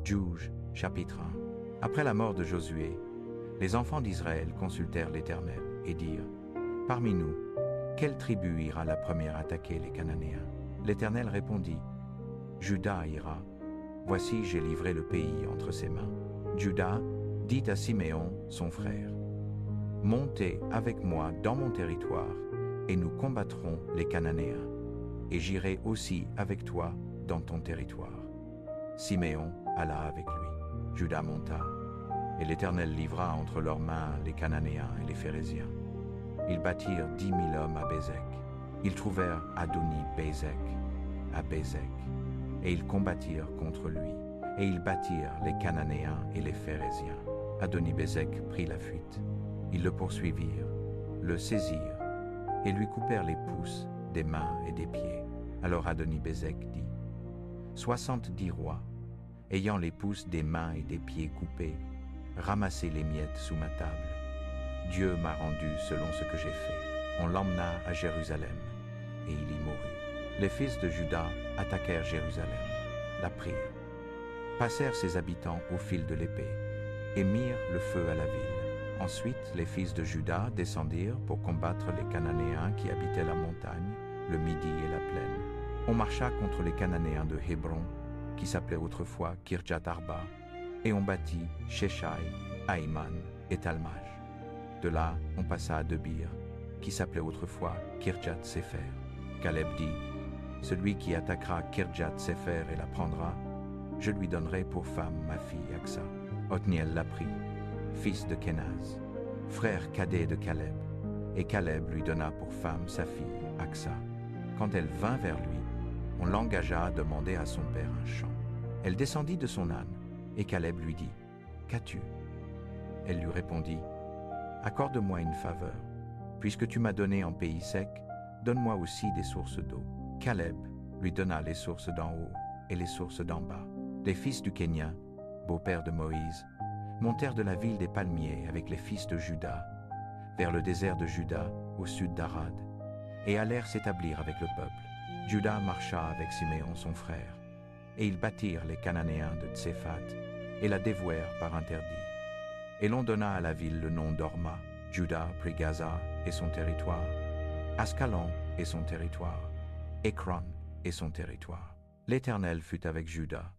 Juge, chapitre 1. Après la mort de Josué, les enfants d'Israël consultèrent l'Éternel et dirent: Parmi nous, quelle tribu ira la première attaquer les Cananéens? L'Éternel répondit: Juda ira. Voici, j'ai livré le pays entre ses mains. Juda dit à Siméon, son frère: Montez avec moi dans mon territoire, et nous combattrons les Cananéens, et j'irai aussi avec toi dans ton territoire. Siméon alla avec lui. Juda monta, et l'Éternel livra entre leurs mains les Cananéens et les Phéréziens. Ils bâtirent 10 000 hommes à Bézek. Ils trouvèrent Adoni-Bézek à Bézek, et ils combattirent contre lui, et ils battirent les Cananéens et les Phéréziens. Adoni-Bézek prit la fuite. Ils le poursuivirent, le saisirent, et lui coupèrent les pouces des mains et des pieds. Alors Adoni-Bézek dit: 70 rois, ayant les pouces des mains et des pieds coupés, ramassez les miettes sous ma table. Dieu m'a rendu selon ce que j'ai fait. On l'emmena à Jérusalem, et il y mourut. Les fils de Juda attaquèrent Jérusalem, la prirent, passèrent ses habitants au fil de l'épée, et mirent le feu à la ville. Ensuite, les fils de Juda descendirent pour combattre les Cananéens qui habitaient la montagne, le Midi et la plaine. On marcha contre les Cananéens de Hébron, qui s'appelait autrefois Kirjat Arba, et on bâtit Sheshai, Aïman et Talmaj. De là, on passa à Debir, qui s'appelait autrefois Kirjat Sefer. Caleb dit: Celui qui attaquera Kirjat Sefer et la prendra, je lui donnerai pour femme ma fille Aksa. Othniel la prit, fils de Kenaz, frère cadet de Caleb, et Caleb lui donna pour femme sa fille Aksa. Quand elle vint vers lui, on l'engagea à demander à son père un champ. Elle descendit de son âne, et Caleb lui dit: Qu'as-tu? Elle lui répondit: Accorde-moi une faveur. Puisque tu m'as donné en pays sec, donne-moi aussi des sources d'eau. Caleb lui donna les sources d'en haut et les sources d'en bas. Les fils du Kénia, beau-père de Moïse, montèrent de la ville des palmiers avec les fils de Juda, vers le désert de Juda, au sud d'Arad, et allèrent s'établir avec le peuple. Juda marcha avec Siméon son frère, et ils battirent les Cananéens de Tséphat, et la dévouèrent par interdit. Et l'on donna à la ville le nom d'Orma. Juda prit Gaza et son territoire, Ascalon et son territoire, Écron et son territoire. L'Éternel fut avec Juda,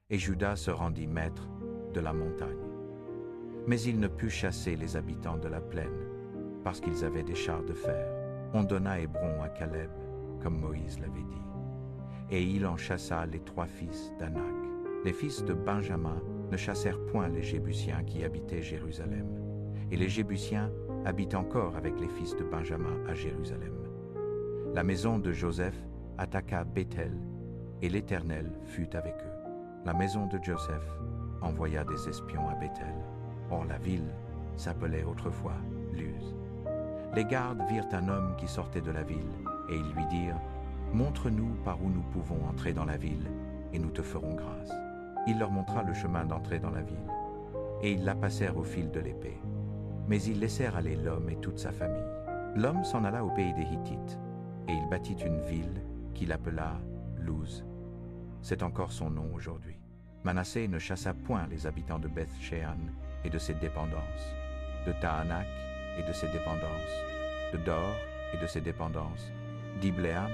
et Juda se rendit maître de la montagne. Mais il ne put chasser les habitants de la plaine, parce qu'ils avaient des chars de fer. On donna Hébron à Caleb, comme Moïse l'avait dit, et il en chassa les 3 fils d'Anak. Les fils de Benjamin ne chassèrent point les Jébusiens qui habitaient Jérusalem, et les Jébusiens habitent encore avec les fils de Benjamin à Jérusalem. La maison de Joseph attaqua Béthel, et l'Éternel fut avec eux. La maison de Joseph envoya des espions à Béthel. Or la ville s'appelait autrefois Luz. Les gardes virent un homme qui sortait de la ville, et ils lui dirent: Montre-nous par où nous pouvons entrer dans la ville, et nous te ferons grâce. Il leur montra le chemin d'entrée dans la ville, et ils la passèrent au fil de l'épée. Mais ils laissèrent aller l'homme et toute sa famille. L'homme s'en alla au pays des Hittites, et il bâtit une ville qu'il appela Luz. C'est encore son nom aujourd'hui. Manassé ne chassa point les habitants de Beth-Shean et de ses dépendances, de Tahanak et de ses dépendances, de Dor et de ses dépendances, d'Ibléam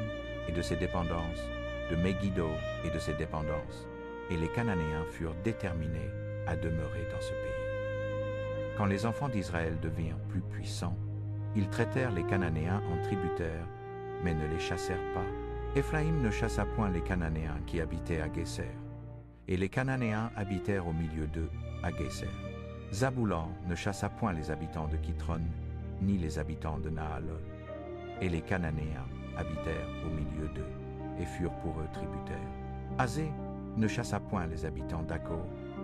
et de ses dépendances, de Megiddo et de ses dépendances. Et les Cananéens furent déterminés à demeurer dans ce pays. Quand les enfants d'Israël devinrent plus puissants, ils traitèrent les Cananéens en tributaires, mais ne les chassèrent pas. Éphraïm ne chassa point les Cananéens qui habitaient à Guésser, et les Cananéens habitèrent au milieu d'eux à Guésser. Zaboulan ne chassa point les habitants de Kitron, ni les habitants de Nahalol, et les Cananéens habitèrent au milieu d'eux, et furent pour eux tributaires. Azé ne chassa point les habitants d'Akko,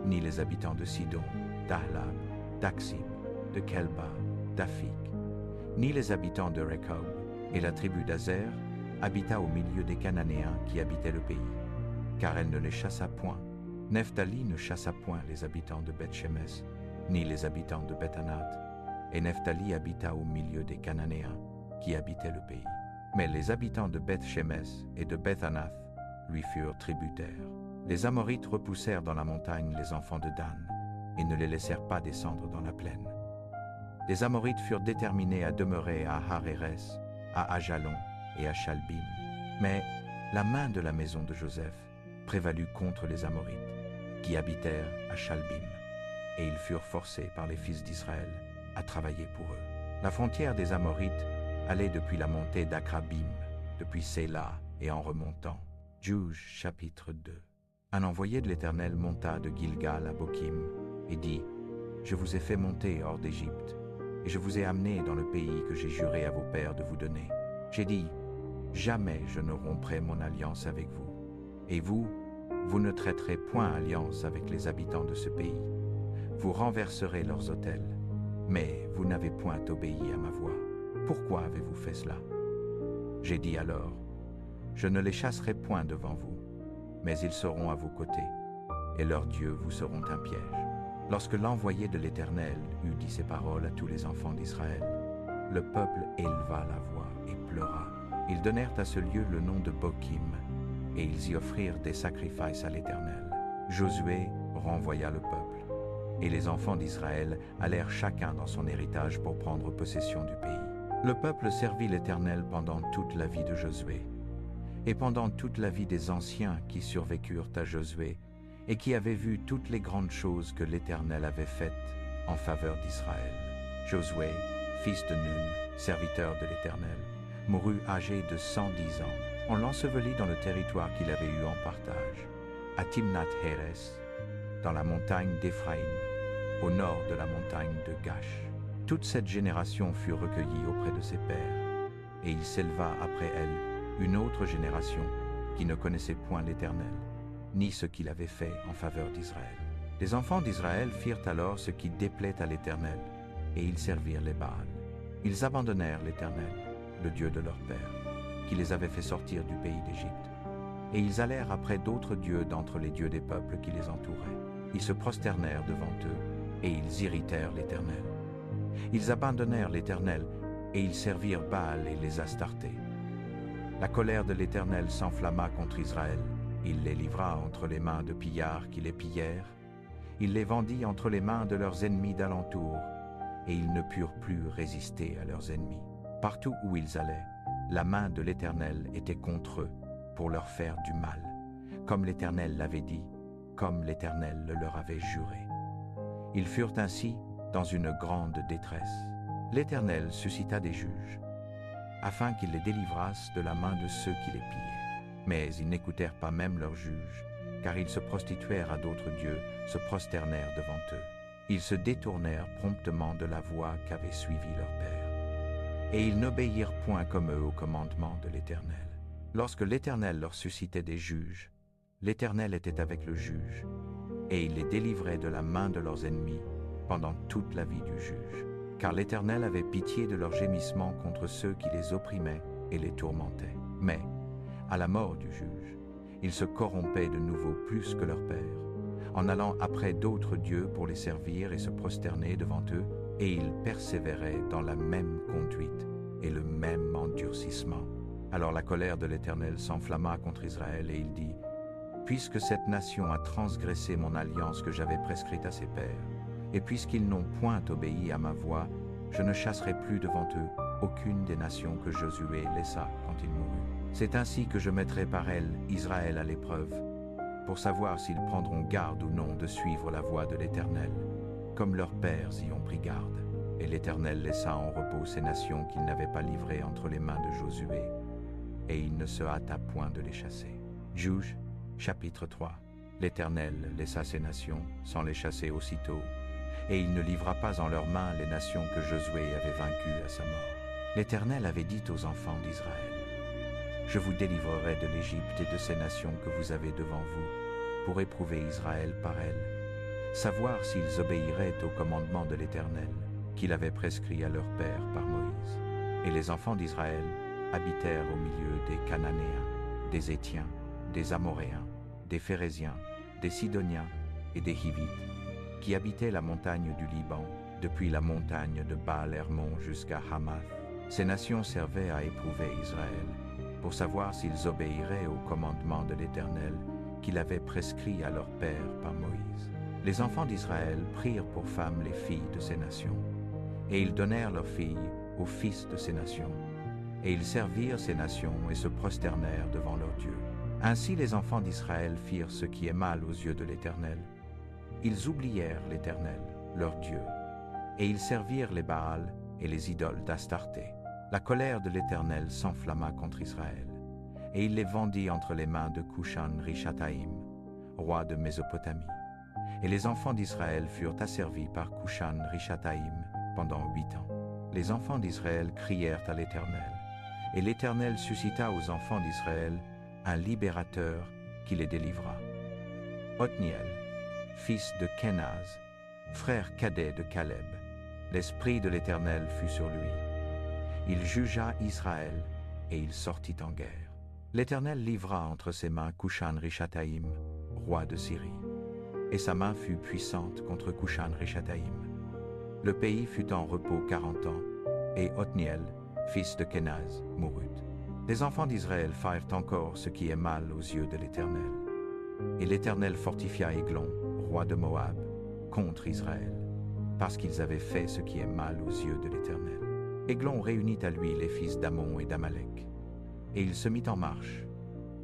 ni les habitants de Sidon, d'Ahlab, d'Aksim, de Kelba, d'Afik, ni les habitants de Rekob, et la tribu d'Azer habita au milieu des Cananéens qui habitaient le pays, car elle ne les chassa point. Nephtali ne chassa point les habitants de Beth-Shemesh, ni les habitants de Beth-Anath, et Nephtali habita au milieu des Cananéens qui habitaient le pays. Mais les habitants de Beth-Shemesh et de Beth-Anath lui furent tributaires. Les Amorites repoussèrent dans la montagne les enfants de Dan et ne les laissèrent pas descendre dans la plaine. Les Amorites furent déterminés à demeurer à Har-Hérès, à Ajalon et à Chalbim. Mais la main de la maison de Joseph prévalut contre les Amorites, qui habitèrent à Chalbim, et ils furent forcés par les fils d'Israël à travailler pour eux. La frontière des Amorites allait depuis la montée d'Akrabim, depuis Séla et en remontant. Juge chapitre 2. Un envoyé de l'Éternel monta de Gilgal à Bokim et dit: Je vous ai fait monter hors d'Égypte, et je vous ai amené dans le pays que j'ai juré à vos pères de vous donner. J'ai dit: Jamais je ne romprai mon alliance avec vous. Et vous, vous ne traiterez point alliance avec les habitants de ce pays. Vous renverserez leurs autels, mais vous n'avez point obéi à ma voix. Pourquoi avez-vous fait cela? J'ai dit alors: Je ne les chasserai point devant vous, mais ils seront à vos côtés, et leurs dieux vous seront un piège. Lorsque l'envoyé de l'Éternel eut dit ces paroles à tous les enfants d'Israël, le peuple éleva la voix et pleura. Ils donnèrent à ce lieu le nom de Bokim, et ils y offrirent des sacrifices à l'Éternel. Josué renvoya le peuple, et les enfants d'Israël allèrent chacun dans son héritage pour prendre possession du pays. Le peuple servit l'Éternel pendant toute la vie de Josué, et pendant toute la vie des anciens qui survécurent à Josué, et qui avaient vu toutes les grandes choses que l'Éternel avait faites en faveur d'Israël. Josué, fils de Nun, serviteur de l'Éternel, mourut âgé de 110 ans. On l'ensevelit dans le territoire qu'il avait eu en partage, à Timnath-Hérès, dans la montagne d'Éphraïm, au nord de la montagne de Gash. Toute cette génération fut recueillie auprès de ses pères, et il s'éleva après elle une autre génération qui ne connaissait point l'Éternel, ni ce qu'il avait fait en faveur d'Israël. Les enfants d'Israël firent alors ce qui déplaît à l'Éternel, et ils servirent les Baals. Ils abandonnèrent l'Éternel, le Dieu de leur père, qui les avait fait sortir du pays d'Égypte. Et ils allèrent après d'autres dieux d'entre les dieux des peuples qui les entouraient. Ils se prosternèrent devant eux, et ils irritèrent l'Éternel. Ils abandonnèrent l'Éternel, et ils servirent Baal et les Astartés. La colère de l'Éternel s'enflamma contre Israël. Il les livra entre les mains de pillards qui les pillèrent. Il les vendit entre les mains de leurs ennemis d'alentour, et ils ne purent plus résister à leurs ennemis. Partout où ils allaient, la main de l'Éternel était contre eux, pour leur faire du mal, comme l'Éternel l'avait dit, comme l'Éternel le leur avait juré. Ils furent ainsi dans une grande détresse. L'Éternel suscita des juges, afin qu'ils les délivrassent de la main de ceux qui les pillaient. Mais ils n'écoutèrent pas même leurs juges, car ils se prostituèrent à d'autres dieux, se prosternèrent devant eux. Ils se détournèrent promptement de la voie qu'avait suivie leur père. Et ils n'obéirent point comme eux au commandement de l'Éternel. Lorsque l'Éternel leur suscitait des juges, l'Éternel était avec le juge, et il les délivrait de la main de leurs ennemis pendant toute la vie du juge. Car l'Éternel avait pitié de leurs gémissements contre ceux qui les opprimaient et les tourmentaient. Mais, à la mort du juge, ils se corrompaient de nouveau plus que leur père, en allant après d'autres dieux pour les servir et se prosterner devant eux, et ils persévéraient dans la même conduite et le même endurcissement. Alors la colère de l'Éternel s'enflamma contre Israël, et il dit: Puisque cette nation a transgressé mon alliance que j'avais prescrite à ses pères, et puisqu'ils n'ont point obéi à ma voix, je ne chasserai plus devant eux aucune des nations que Josué laissa quand il mourut. C'est ainsi que je mettrai par elles Israël à l'épreuve, pour savoir s'ils prendront garde ou non de suivre la voie de l'Éternel, comme leurs pères y ont pris garde. Et l'Éternel laissa en repos ces nations qu'il n'avait pas livrées entre les mains de Josué, et il ne se hâta point de les chasser. Juge, chapitre 3. L'Éternel laissa ces nations sans les chasser aussitôt, et il ne livra pas en leurs mains les nations que Josué avait vaincues à sa mort. L'Éternel avait dit aux enfants d'Israël: Je vous délivrerai de l'Égypte et de ces nations que vous avez devant vous, pour éprouver Israël par elles, savoir s'ils obéiraient au commandement de l'Éternel, qu'il avait prescrit à leur père par Moïse. Et les enfants d'Israël habitèrent au milieu des Cananéens, des Héthiens, des Amoréens, des Phéréziens, des Sidoniens et des Hivites, qui habitaient la montagne du Liban, depuis la montagne de Baal-Hermon jusqu'à Hamath. Ces nations servaient à éprouver Israël, pour savoir s'ils obéiraient au commandement de l'Éternel qu'il avait prescrit à leur père par Moïse. Les enfants d'Israël prirent pour femmes les filles de ces nations, et ils donnèrent leurs filles aux fils de ces nations, et ils servirent ces nations et se prosternèrent devant leur Dieu. Ainsi les enfants d'Israël firent ce qui est mal aux yeux de l'Éternel. Ils oublièrent l'Éternel, leur Dieu, et ils servirent les Baals et les idoles d'Astarté. La colère de l'Éternel s'enflamma contre Israël, et il les vendit entre les mains de Cushan-Rishathaïm, roi de Mésopotamie. Et les enfants d'Israël furent asservis par Cushan-Rishathaïm pendant 8 ans. Les enfants d'Israël crièrent à l'Éternel, et l'Éternel suscita aux enfants d'Israël un libérateur qui les délivra. Othniel, fils de Kenaz, frère cadet de Caleb, l'esprit de l'Éternel fut sur lui. Il jugea Israël et il sortit en guerre. L'Éternel livra entre ses mains Cushan-Rishathaïm, roi de Syrie, et sa main fut puissante contre Cushan-Rishathaïm. Le pays fut en repos 40 ans, et Othniel, fils de Kenaz, mourut. Les enfants d'Israël firent encore ce qui est mal aux yeux de l'Éternel. Et l'Éternel fortifia Églon, roi de Moab, contre Israël, parce qu'ils avaient fait ce qui est mal aux yeux de l'Éternel. Églon réunit à lui les fils d'Ammon et d'Amalek, et il se mit en marche.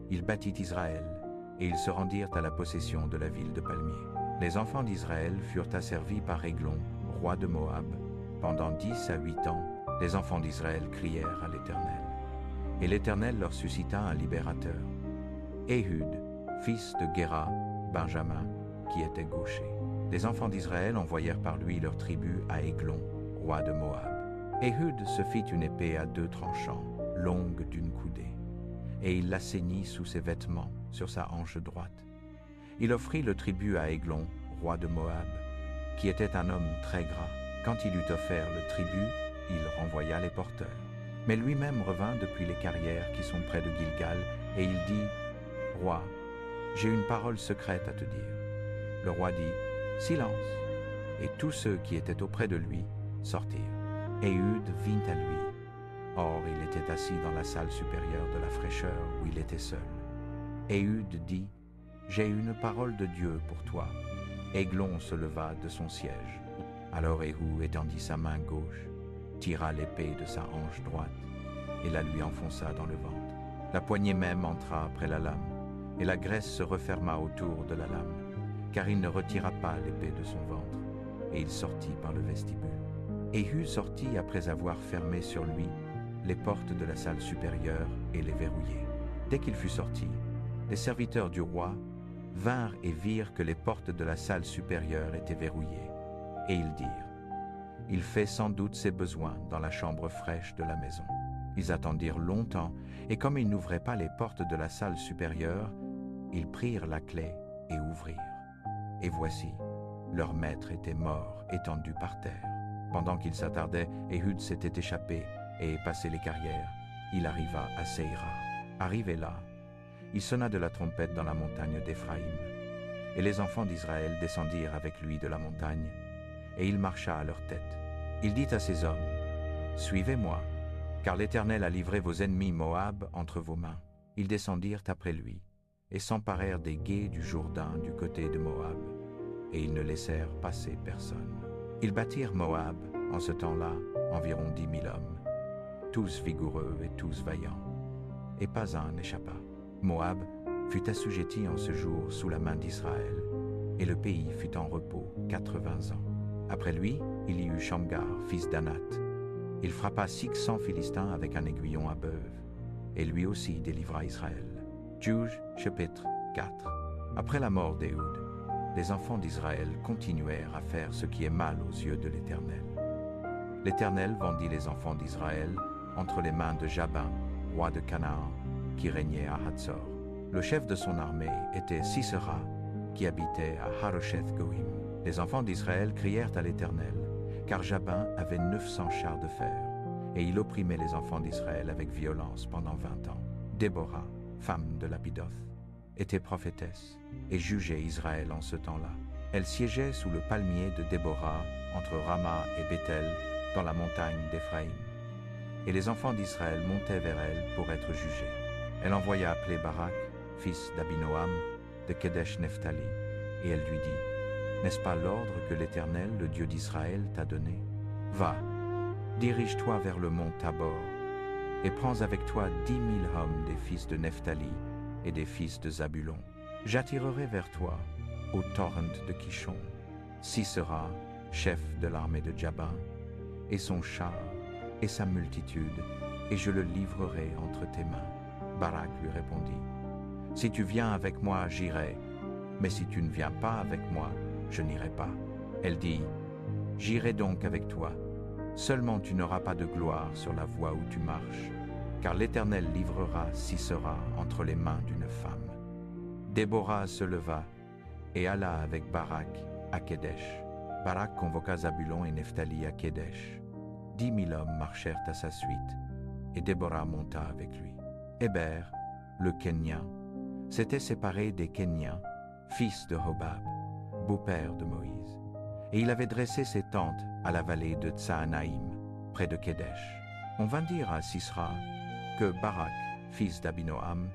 Il battit Israël, et ils se rendirent à la possession de la ville de Palmiers. Les enfants d'Israël furent asservis par Églon, roi de Moab. Pendant 10 à 8 ans, les enfants d'Israël crièrent à l'Éternel. Et l'Éternel leur suscita un libérateur, Éhud, fils de Géra, Benjamin, qui était gaucher. Les enfants d'Israël envoyèrent par lui leur tribu à Églon, roi de Moab. Éhud se fit une épée à 2 tranchants, longue d'une coudée, et il la ceignit sous ses vêtements, sur sa hanche droite. Il offrit le tribut à Églon, roi de Moab, qui était un homme très gras. Quand il eut offert le tribut, il renvoya les porteurs. Mais lui-même revint depuis les carrières qui sont près de Gilgal, et il dit, « Roi, j'ai une parole secrète à te dire. » Le roi dit, « Silence !» Et tous ceux qui étaient auprès de lui sortirent. Éhud vint à lui. Or, il était assis dans la salle supérieure de la fraîcheur où il était seul. Éhud dit, « J'ai une parole de Dieu pour toi. » Églon se leva de son siège. Alors Éhud étendit sa main gauche, tira l'épée de sa hanche droite et la lui enfonça dans le ventre. La poignée même entra après la lame, et la graisse se referma autour de la lame, car il ne retira pas l'épée de son ventre, et il sortit par le vestibule. Éhud sortit après avoir fermé sur lui les portes de la salle supérieure et les verrouillées. Dès qu'il fut sorti, les serviteurs du roi vinrent et virent que les portes de la salle supérieure étaient verrouillées, et ils dirent, « Il fait sans doute ses besoins dans la chambre fraîche de la maison. » Ils attendirent longtemps, et comme ils n'ouvraient pas les portes de la salle supérieure, ils prirent la clé et ouvrirent. Et voici, leur maître était mort, étendu par terre. Pendant qu'ils s'attardaient, Éhud s'était échappé, et passé les carrières, il arriva à Séira. Arrivé là, il sonna de la trompette dans la montagne d'Éphraïm. Et les enfants d'Israël descendirent avec lui de la montagne, et il marcha à leur tête. Il dit à ses hommes, « Suivez-moi, car l'Éternel a livré vos ennemis Moab entre vos mains. » Ils descendirent après lui, et s'emparèrent des gués du Jourdain du côté de Moab, et ils ne laissèrent passer personne. Ils battirent Moab, en ce temps-là, environ 10 000 hommes, tous vigoureux et tous vaillants, et pas un n'échappa. Moab fut assujetti en ce jour sous la main d'Israël, et le pays fut en repos 80 ans. Après lui, il y eut Shamgar, fils d'Anath. Il frappa 600 Philistins avec un aiguillon à bœuf, et lui aussi délivra Israël. Juge, chapitre 4. Après la mort d'Éhud, les enfants d'Israël continuèrent à faire ce qui est mal aux yeux de l'Éternel. L'Éternel vendit les enfants d'Israël entre les mains de Jabin, roi de Canaan, qui régnait à Hatzor. Le chef de son armée était Sisera, qui habitait à Harosheth-Goïm. Les enfants d'Israël crièrent à l'Éternel, car Jabin avait 900 chars de fer, et il opprimait les enfants d'Israël avec violence pendant 20 ans. Déborah, femme de Lapidoth, était prophétesse et jugeait Israël en ce temps-là. Elle siégeait sous le palmier de Déborah entre Rama et Béthel dans la montagne d'Éphraïm. Et les enfants d'Israël montaient vers elle pour être jugés. Elle envoya appeler Barak, fils d'Abinoam, de Kedesh Nephtali, et elle lui dit, n'est-ce pas l'ordre que l'Éternel, le Dieu d'Israël, t'a donné? Va, dirige-toi vers le mont Tabor, et prends avec toi 10 000 hommes des fils de Nephtali et des fils de Zabulon. J'attirerai vers toi, au torrent de Kishon, Sisera, chef de l'armée de Jabin, et son char, et sa multitude, et je le livrerai entre tes mains. Barak lui répondit, si tu viens avec moi, j'irai, mais si tu ne viens pas avec moi, je n'irai pas. Elle dit, j'irai donc avec toi, seulement tu n'auras pas de gloire sur la voie où tu marches, car l'Éternel livrera Sisera entre les mains d'une femme. Déborah se leva et alla avec Barak à Kedesh. Barak convoqua Zabulon et Nephtali à Kedesh. 10 000 hommes marchèrent à sa suite, et Déborah monta avec lui. Héber, le Kénien, s'était séparé des Kéniens, fils de Hobab, beau-père de Moïse, et il avait dressé ses tentes à la vallée de Tsahanaïm, près de Kedesh. On vint dire à Sisera que Barak, fils d'Abinoam,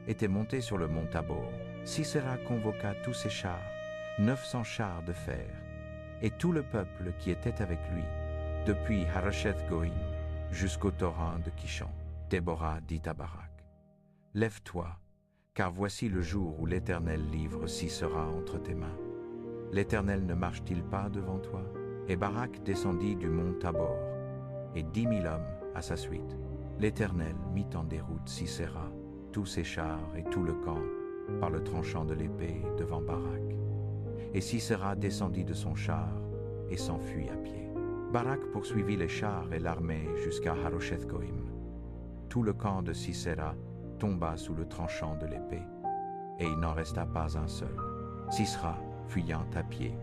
était monté sur le mont Tabor. Sisera convoqua tous ses chars, 900 chars de fer, et tout le peuple qui était avec lui, depuis Harosheth-Goïm jusqu'au torrent de Kishon. Déborah dit à Barak, « Lève-toi, car voici le jour où l'Éternel livre Sisera entre tes mains. L'Éternel ne marche-t-il pas devant toi ?» Et Barak descendit du mont Tabor, et 10 000 hommes à sa suite. L'Éternel mit en déroute Sisera, tous ses chars et tout le camp, par le tranchant de l'épée devant Barak. Et Sisera descendit de son char et s'enfuit à pied. Barak poursuivit les chars et l'armée jusqu'à Harosheth-Goïm. Tout le camp de Sisera tomba sous le tranchant de l'épée, et il n'en resta pas un seul. Sisera, fuyant à pied,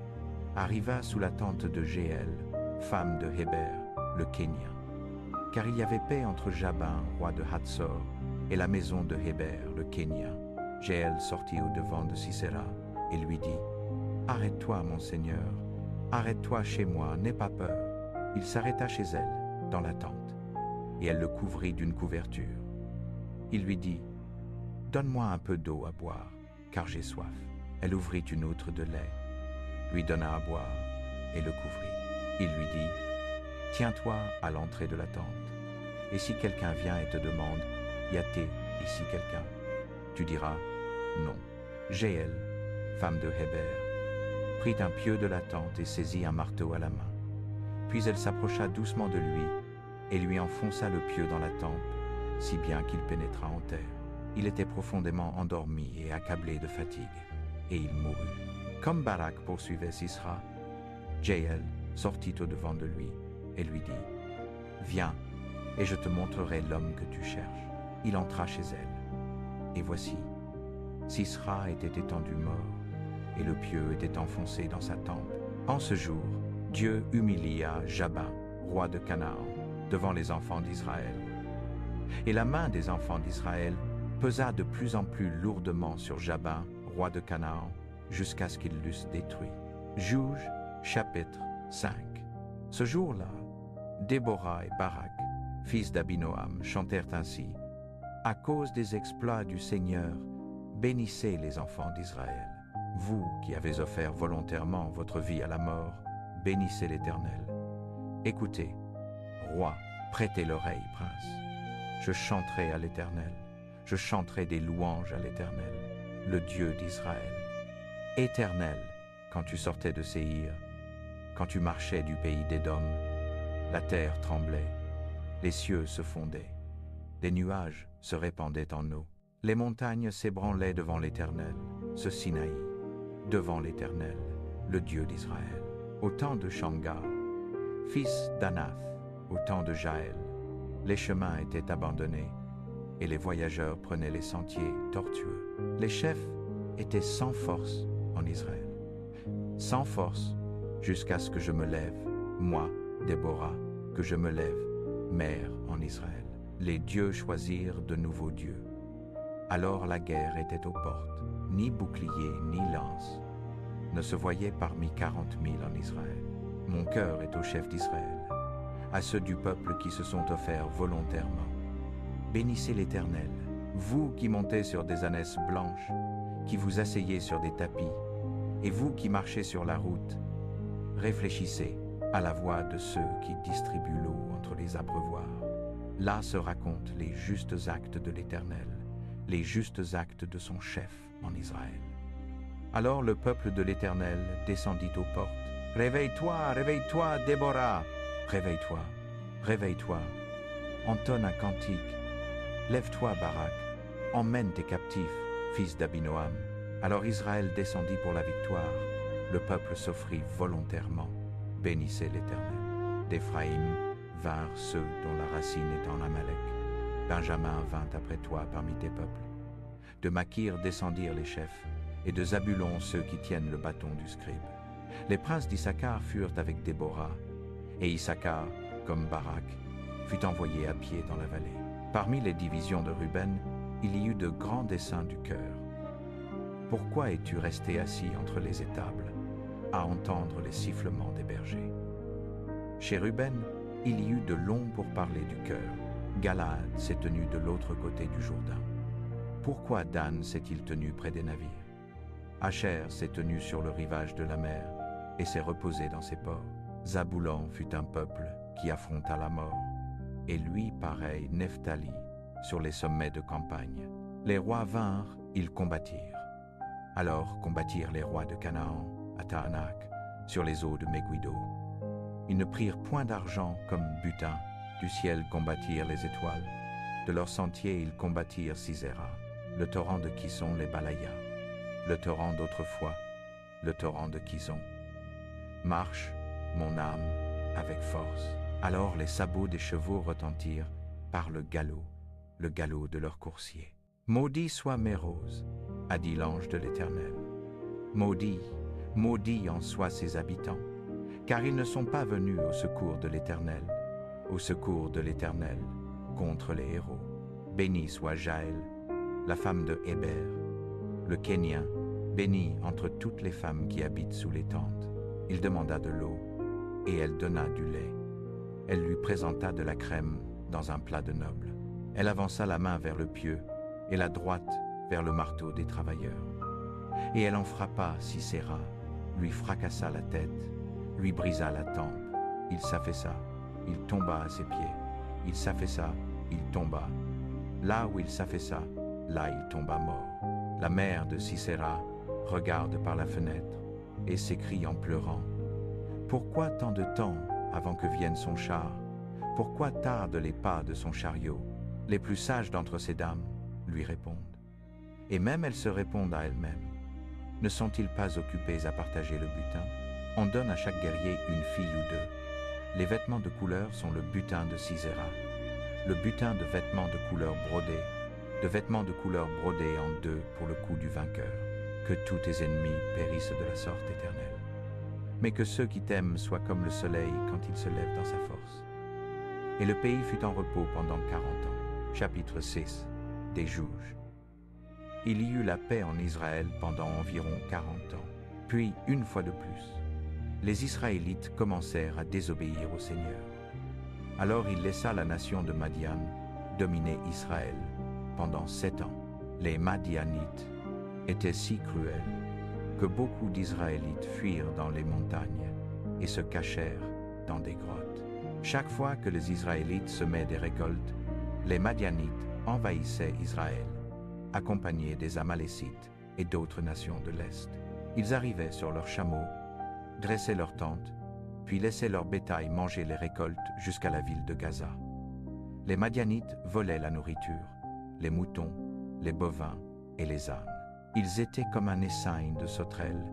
arriva sous la tente de Jéel, femme de Héber, le Kénien. Car il y avait paix entre Jabin, roi de Hatzor, et la maison de Héber, le Kénien. Jéel sortit au-devant de Sisera et lui dit, « Arrête-toi, mon seigneur, arrête-toi chez moi, n'aie pas peur. » Il s'arrêta chez elle, dans la tente, et elle le couvrit d'une couverture. Il lui dit, « Donne-moi un peu d'eau à boire, car j'ai soif. » Elle ouvrit une outre de lait, lui donna à boire et le couvrit. Il lui dit, « Tiens-toi à l'entrée de la tente, et si quelqu'un vient et te demande, « Y a-t-il ici quelqu'un ?» tu diras, « Non. » Jéel, femme de Héber, prit un pieu de la tente et saisit un marteau à la main. Puis elle s'approcha doucement de lui et lui enfonça le pieu dans la tempe, si bien qu'il pénétra en terre. Il était profondément endormi et accablé de fatigue, et il mourut. Comme Barak poursuivait Sisera, Jéel sortit au-devant de lui et lui dit, « Viens, et je te montrerai l'homme que tu cherches. » Il entra chez elle. Et voici, Sisera était étendu mort, et le pieu était enfoncé dans sa tempe. En ce jour, Dieu humilia Jabin, roi de Canaan, devant les enfants d'Israël. Et la main des enfants d'Israël pesa de plus en plus lourdement sur Jabin, roi de Canaan, jusqu'à ce qu'ils l'eussent détruit. Juge, chapitre 5. Ce jour-là, Déborah et Barak, fils d'Abinoam, chantèrent ainsi, « À cause des exploits du Seigneur, bénissez les enfants d'Israël. Vous qui avez offert volontairement votre vie à la mort, bénissez l'Éternel. Écoutez, roi, prêtez l'oreille, prince. Je chanterai à l'Éternel, je chanterai des louanges à l'Éternel, le Dieu d'Israël. Éternel, quand tu sortais de Séhir, quand tu marchais du pays d'Édom, la terre tremblait, les cieux se fondaient, les nuages se répandaient en eau, les montagnes s'ébranlaient devant l'Éternel, ce Sinaï, devant l'Éternel, le Dieu d'Israël. Au temps de Shamgar, fils d'Anath, au temps de Jaël, les chemins étaient abandonnés et les voyageurs prenaient les sentiers tortueux. Les chefs étaient sans force en Israël, sans force jusqu'à ce que je me lève, moi, Déborah, que je me lève, mère en Israël. Les dieux choisirent de nouveaux dieux. Alors la guerre était aux portes, ni bouclier ni lance ne se voyait parmi 40 000 en Israël. Mon cœur est aux chefs d'Israël, à ceux du peuple qui se sont offerts volontairement. Bénissez l'Éternel, vous qui montez sur des ânesses blanches, qui vous asseyez sur des tapis, et vous qui marchez sur la route, réfléchissez à la voix de ceux qui distribuent l'eau entre les abreuvoirs. Là se racontent les justes actes de l'Éternel, les justes actes de son chef en Israël. Alors le peuple de l'Éternel descendit aux portes. « Réveille-toi, réveille-toi, Déborah! Réveille-toi, réveille-toi, entonne un cantique. Lève-toi, Barak, emmène tes captifs, fils d'Abinoam. » Alors Israël descendit pour la victoire. Le peuple s'offrit volontairement. Bénissez l'Éternel. D'Éphraïm vinrent ceux dont la racine est en Amalek. Benjamin vint après toi parmi tes peuples. De Makir descendirent les chefs, et de Zabulon ceux qui tiennent le bâton du scribe. Les princes d'Issachar furent avec Déborah, et Issachar, comme Barak, fut envoyé à pied dans la vallée. Parmi les divisions de Ruben, il y eut de grands desseins du cœur. Pourquoi es-tu resté assis entre les étables, à entendre les sifflements des bergers? Chez Ruben, il y eut de longs pourparlers du cœur. Galaad s'est tenu de l'autre côté du Jourdain. Pourquoi Dan s'est-il tenu près des navires? Asher s'est tenu sur le rivage de la mer et s'est reposé dans ses ports. Zabulon fut un peuple qui affronta la mort, et lui pareil Nephtali sur les sommets de campagne. Les rois vinrent, ils combattirent. Alors combattirent les rois de Canaan à Taanach sur les eaux de Megiddo. Ils ne prirent point d'argent comme butin. Du ciel combattirent les étoiles. De leur sentier ils combattirent Sisera. Le torrent de Kison les balaya. Le torrent d'autrefois, le torrent de Kison. Marche, mon âme, avec force. Alors les sabots des chevaux retentirent par le galop de leurs coursiers. Maudit soit Mérose, a dit l'ange de l'Éternel. Maudit, maudit en soient ses habitants, car ils ne sont pas venus au secours de l'Éternel, contre les héros. Béni soit Jaël, la femme de Héber, le Kénien, béni entre toutes les femmes qui habitent sous les tentes. Il demanda de l'eau, et elle donna du lait. Elle lui présenta de la crème dans un plat de noble. Elle avança la main vers le pieu, et la droite vers le marteau des travailleurs. Et elle en frappa Sisera, lui fracassa la tête, lui brisa la tempe. Il s'affaissa, il tomba à ses pieds. Il s'affaissa, il tomba. Là où il s'affaissa, là il tomba mort. La mère de Sisera regarde par la fenêtre et s'écrie en pleurant. Pourquoi tant de temps avant que vienne son char? Pourquoi tardent les pas de son chariot? Les plus sages d'entre ces dames lui répondent. Et même elles se répondent à elles-mêmes. Ne sont-ils pas occupés à partager le butin? On donne à chaque guerrier une fille ou deux. Les vêtements de couleur sont le butin de Sisera. Le butin de vêtements de couleur brodée, en deux pour le cou du vainqueur. Que tous tes ennemis périssent de la sorte éternelle. Mais que ceux qui t'aiment soient comme le soleil quand il se lève dans sa force. Et le pays fut en repos pendant 40 ans. Chapitre 6 des Juges. Il y eut la paix en Israël pendant environ 40 ans. Puis, une fois de plus, les Israélites commencèrent à désobéir au Seigneur. Alors il laissa la nation de Madian dominer Israël pendant 7 ans. Les Madianites étaient si cruels que beaucoup d'Israélites fuirent dans les montagnes et se cachèrent dans des grottes. Chaque fois que les Israélites semaient des récoltes, les Madianites envahissaient Israël, accompagnés des Amalécites et d'autres nations de l'Est. Ils arrivaient sur leurs chameaux, dressaient leurs tentes, puis laissaient leur bétail manger les récoltes jusqu'à la ville de Gaza. Les Madianites volaient la nourriture, les moutons, les bovins et les ânes. Ils étaient comme un essaim de sauterelles,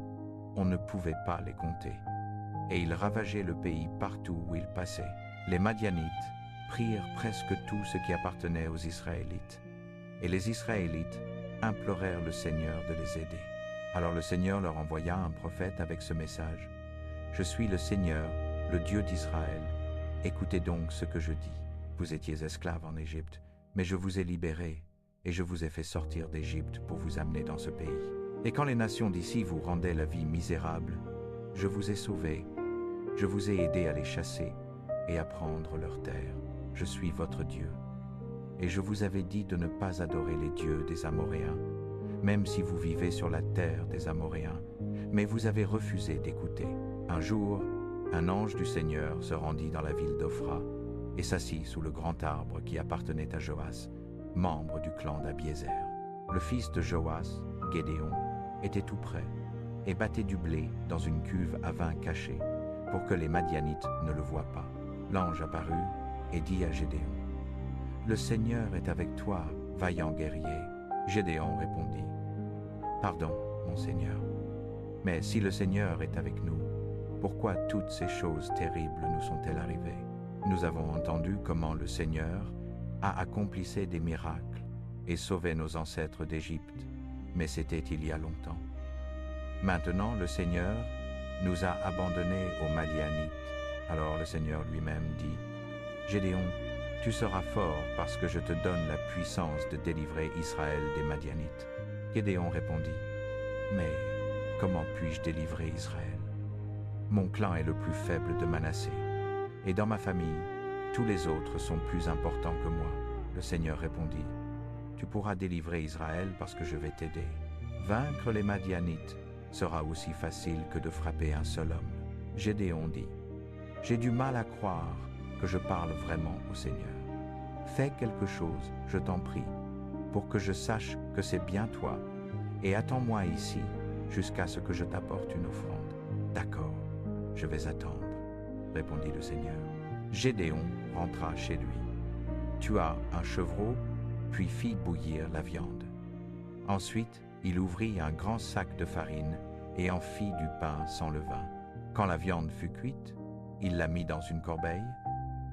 on ne pouvait pas les compter. Et ils ravageaient le pays partout où ils passaient. Les Madianites prirent presque tout ce qui appartenait aux Israélites. Et les Israélites implorèrent le Seigneur de les aider. Alors le Seigneur leur envoya un prophète avec ce message. « Je suis le Seigneur, le Dieu d'Israël. Écoutez donc ce que je dis. Vous étiez esclaves en Égypte, mais je vous ai libérés, et je vous ai fait sortir d'Égypte pour vous amener dans ce pays. Et quand les nations d'ici vous rendaient la vie misérable, je vous ai sauvés, je vous ai aidés à les chasser et à prendre leur terre. Je suis votre Dieu. Et je vous avais dit de ne pas adorer les dieux des Amoréens, même si vous vivez sur la terre des Amoréens, mais vous avez refusé d'écouter. Un jour, un ange du Seigneur se rendit dans la ville d'Ophra et s'assit sous le grand arbre qui appartenait à Joas, membre du clan d'Abiézer. Le fils de Joas, Gédéon, était tout près et battait du blé dans une cuve à vin cachée pour que les Madianites ne le voient pas. L'ange apparut et dit à Gédéon: « Le Seigneur est avec toi, vaillant guerrier. » Gédéon répondit: « Pardon, mon Seigneur, mais si le Seigneur est avec nous, pourquoi toutes ces choses terribles nous sont-elles arrivées? Nous avons entendu comment le Seigneur a accompli des miracles et sauvé nos ancêtres d'Égypte, mais c'était il y a longtemps. Maintenant, le Seigneur nous a abandonnés aux Madianites. » Alors le Seigneur lui-même dit: « Gédéon, tu seras fort parce que je te donne la puissance de délivrer Israël des Madianites. » Gédéon répondit: « Mais comment puis-je délivrer Israël? Mon clan est le plus faible de Manassé, et dans ma famille, tous les autres sont plus importants que moi. » Le Seigneur répondit: « Tu pourras délivrer Israël parce que je vais t'aider. Vaincre les Madianites sera aussi facile que de frapper un seul homme. » Gédéon dit: « J'ai du mal à croire que je parle vraiment au Seigneur. Fais quelque chose, je t'en prie, pour que je sache que c'est bien toi, et attends-moi ici jusqu'à ce que je t'apporte une offrande. » « D'accord, je vais attendre, » répondit le Seigneur. Gédéon rentra chez lui, tua un chevreau, puis fit bouillir la viande. Ensuite, il ouvrit un grand sac de farine et en fit du pain sans levain. Quand la viande fut cuite, il la mit dans une corbeille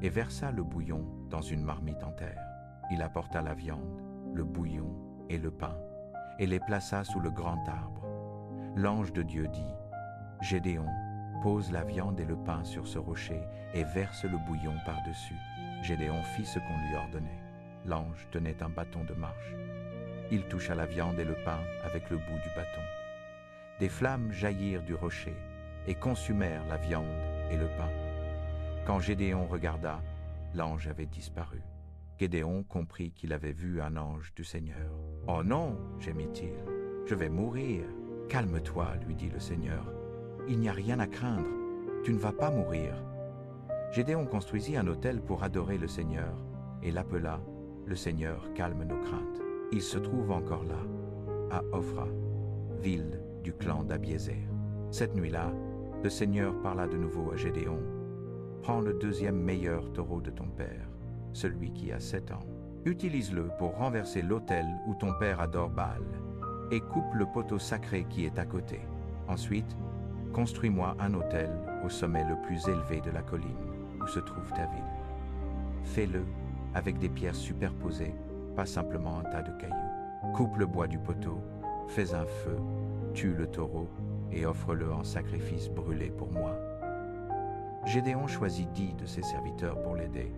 et versa le bouillon dans une marmite en terre. Il apporta la viande, le bouillon et le pain et les plaça sous le grand arbre. L'ange de Dieu dit: « Gédéon, pose la viande et le pain sur ce rocher et verse le bouillon par-dessus. » Gédéon fit ce qu'on lui ordonnait. L'ange tenait un bâton de marche. Il toucha la viande et le pain avec le bout du bâton. Des flammes jaillirent du rocher et consumèrent la viande et le pain. Quand Gédéon regarda, l'ange avait disparu. Gédéon comprit qu'il avait vu un ange du Seigneur. « Oh non, gémit-il, je vais mourir. »« Calme-toi, lui dit le Seigneur. Il n'y a rien à craindre, tu ne vas pas mourir. » Gédéon construisit un autel pour adorer le Seigneur et l'appela « Le Seigneur calme nos craintes ». Il se trouve encore là, à Ophra, ville du clan d'Abiézer. Cette nuit-là, le Seigneur parla de nouveau à Gédéon: « Prends le deuxième meilleur taureau de ton père, celui qui a 7 ans. Utilise-le pour renverser l'autel où ton père adore Baal, et coupe le poteau sacré qui est à côté. Ensuite, construis-moi un autel au sommet le plus élevé de la colline où se trouve ta ville. Fais-le avec des pierres superposées, pas simplement un tas de cailloux. Coupe le bois du poteau, fais un feu, tue le taureau et offre-le en sacrifice brûlé pour moi. » Gédéon choisit 10 de ses serviteurs pour l'aider,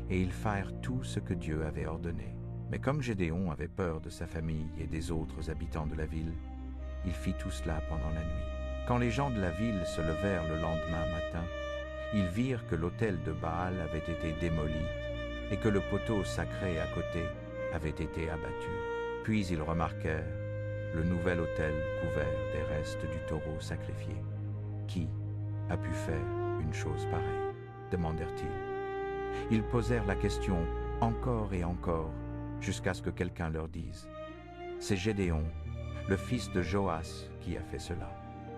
et ils firent tout ce que Dieu avait ordonné. Mais comme Gédéon avait peur de sa famille et des autres habitants de la ville, il fit tout cela pendant la nuit. Quand les gens de la ville se levèrent le lendemain matin, ils virent que l'autel de Baal avait été démoli et que le poteau sacré à côté avait été abattu. Puis ils remarquèrent le nouvel autel couvert des restes du taureau sacrifié. « Qui a pu faire une chose pareille ?» demandèrent-ils. Ils posèrent la question encore et encore, jusqu'à ce que quelqu'un leur dise: « C'est Gédéon, le fils de Joas, qui a fait cela. »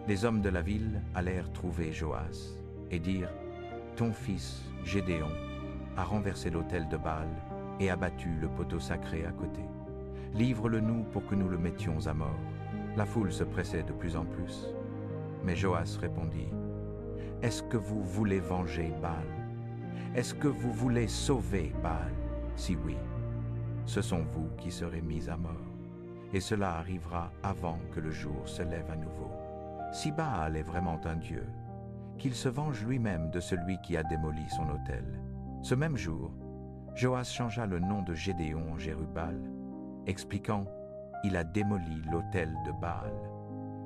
Les hommes de la ville allèrent trouver Joas et dirent: « Ton fils, Gédéon, a renversé l'autel de Baal et abattu le poteau sacré à côté. Livre-le-nous pour que nous le mettions à mort. » La foule se pressait de plus en plus. Mais Joas répondit: « Est-ce que vous voulez venger Baal? Est-ce que vous voulez sauver Baal? Si oui, ce sont vous qui serez mis à mort, et cela arrivera avant que le jour se lève à nouveau. Si Baal est vraiment un dieu, qu'il se venge lui-même de celui qui a démoli son autel. » Ce même jour, Joas changea le nom de Gédéon en Jérubal, expliquant: « Il a démoli l'autel de Baal. »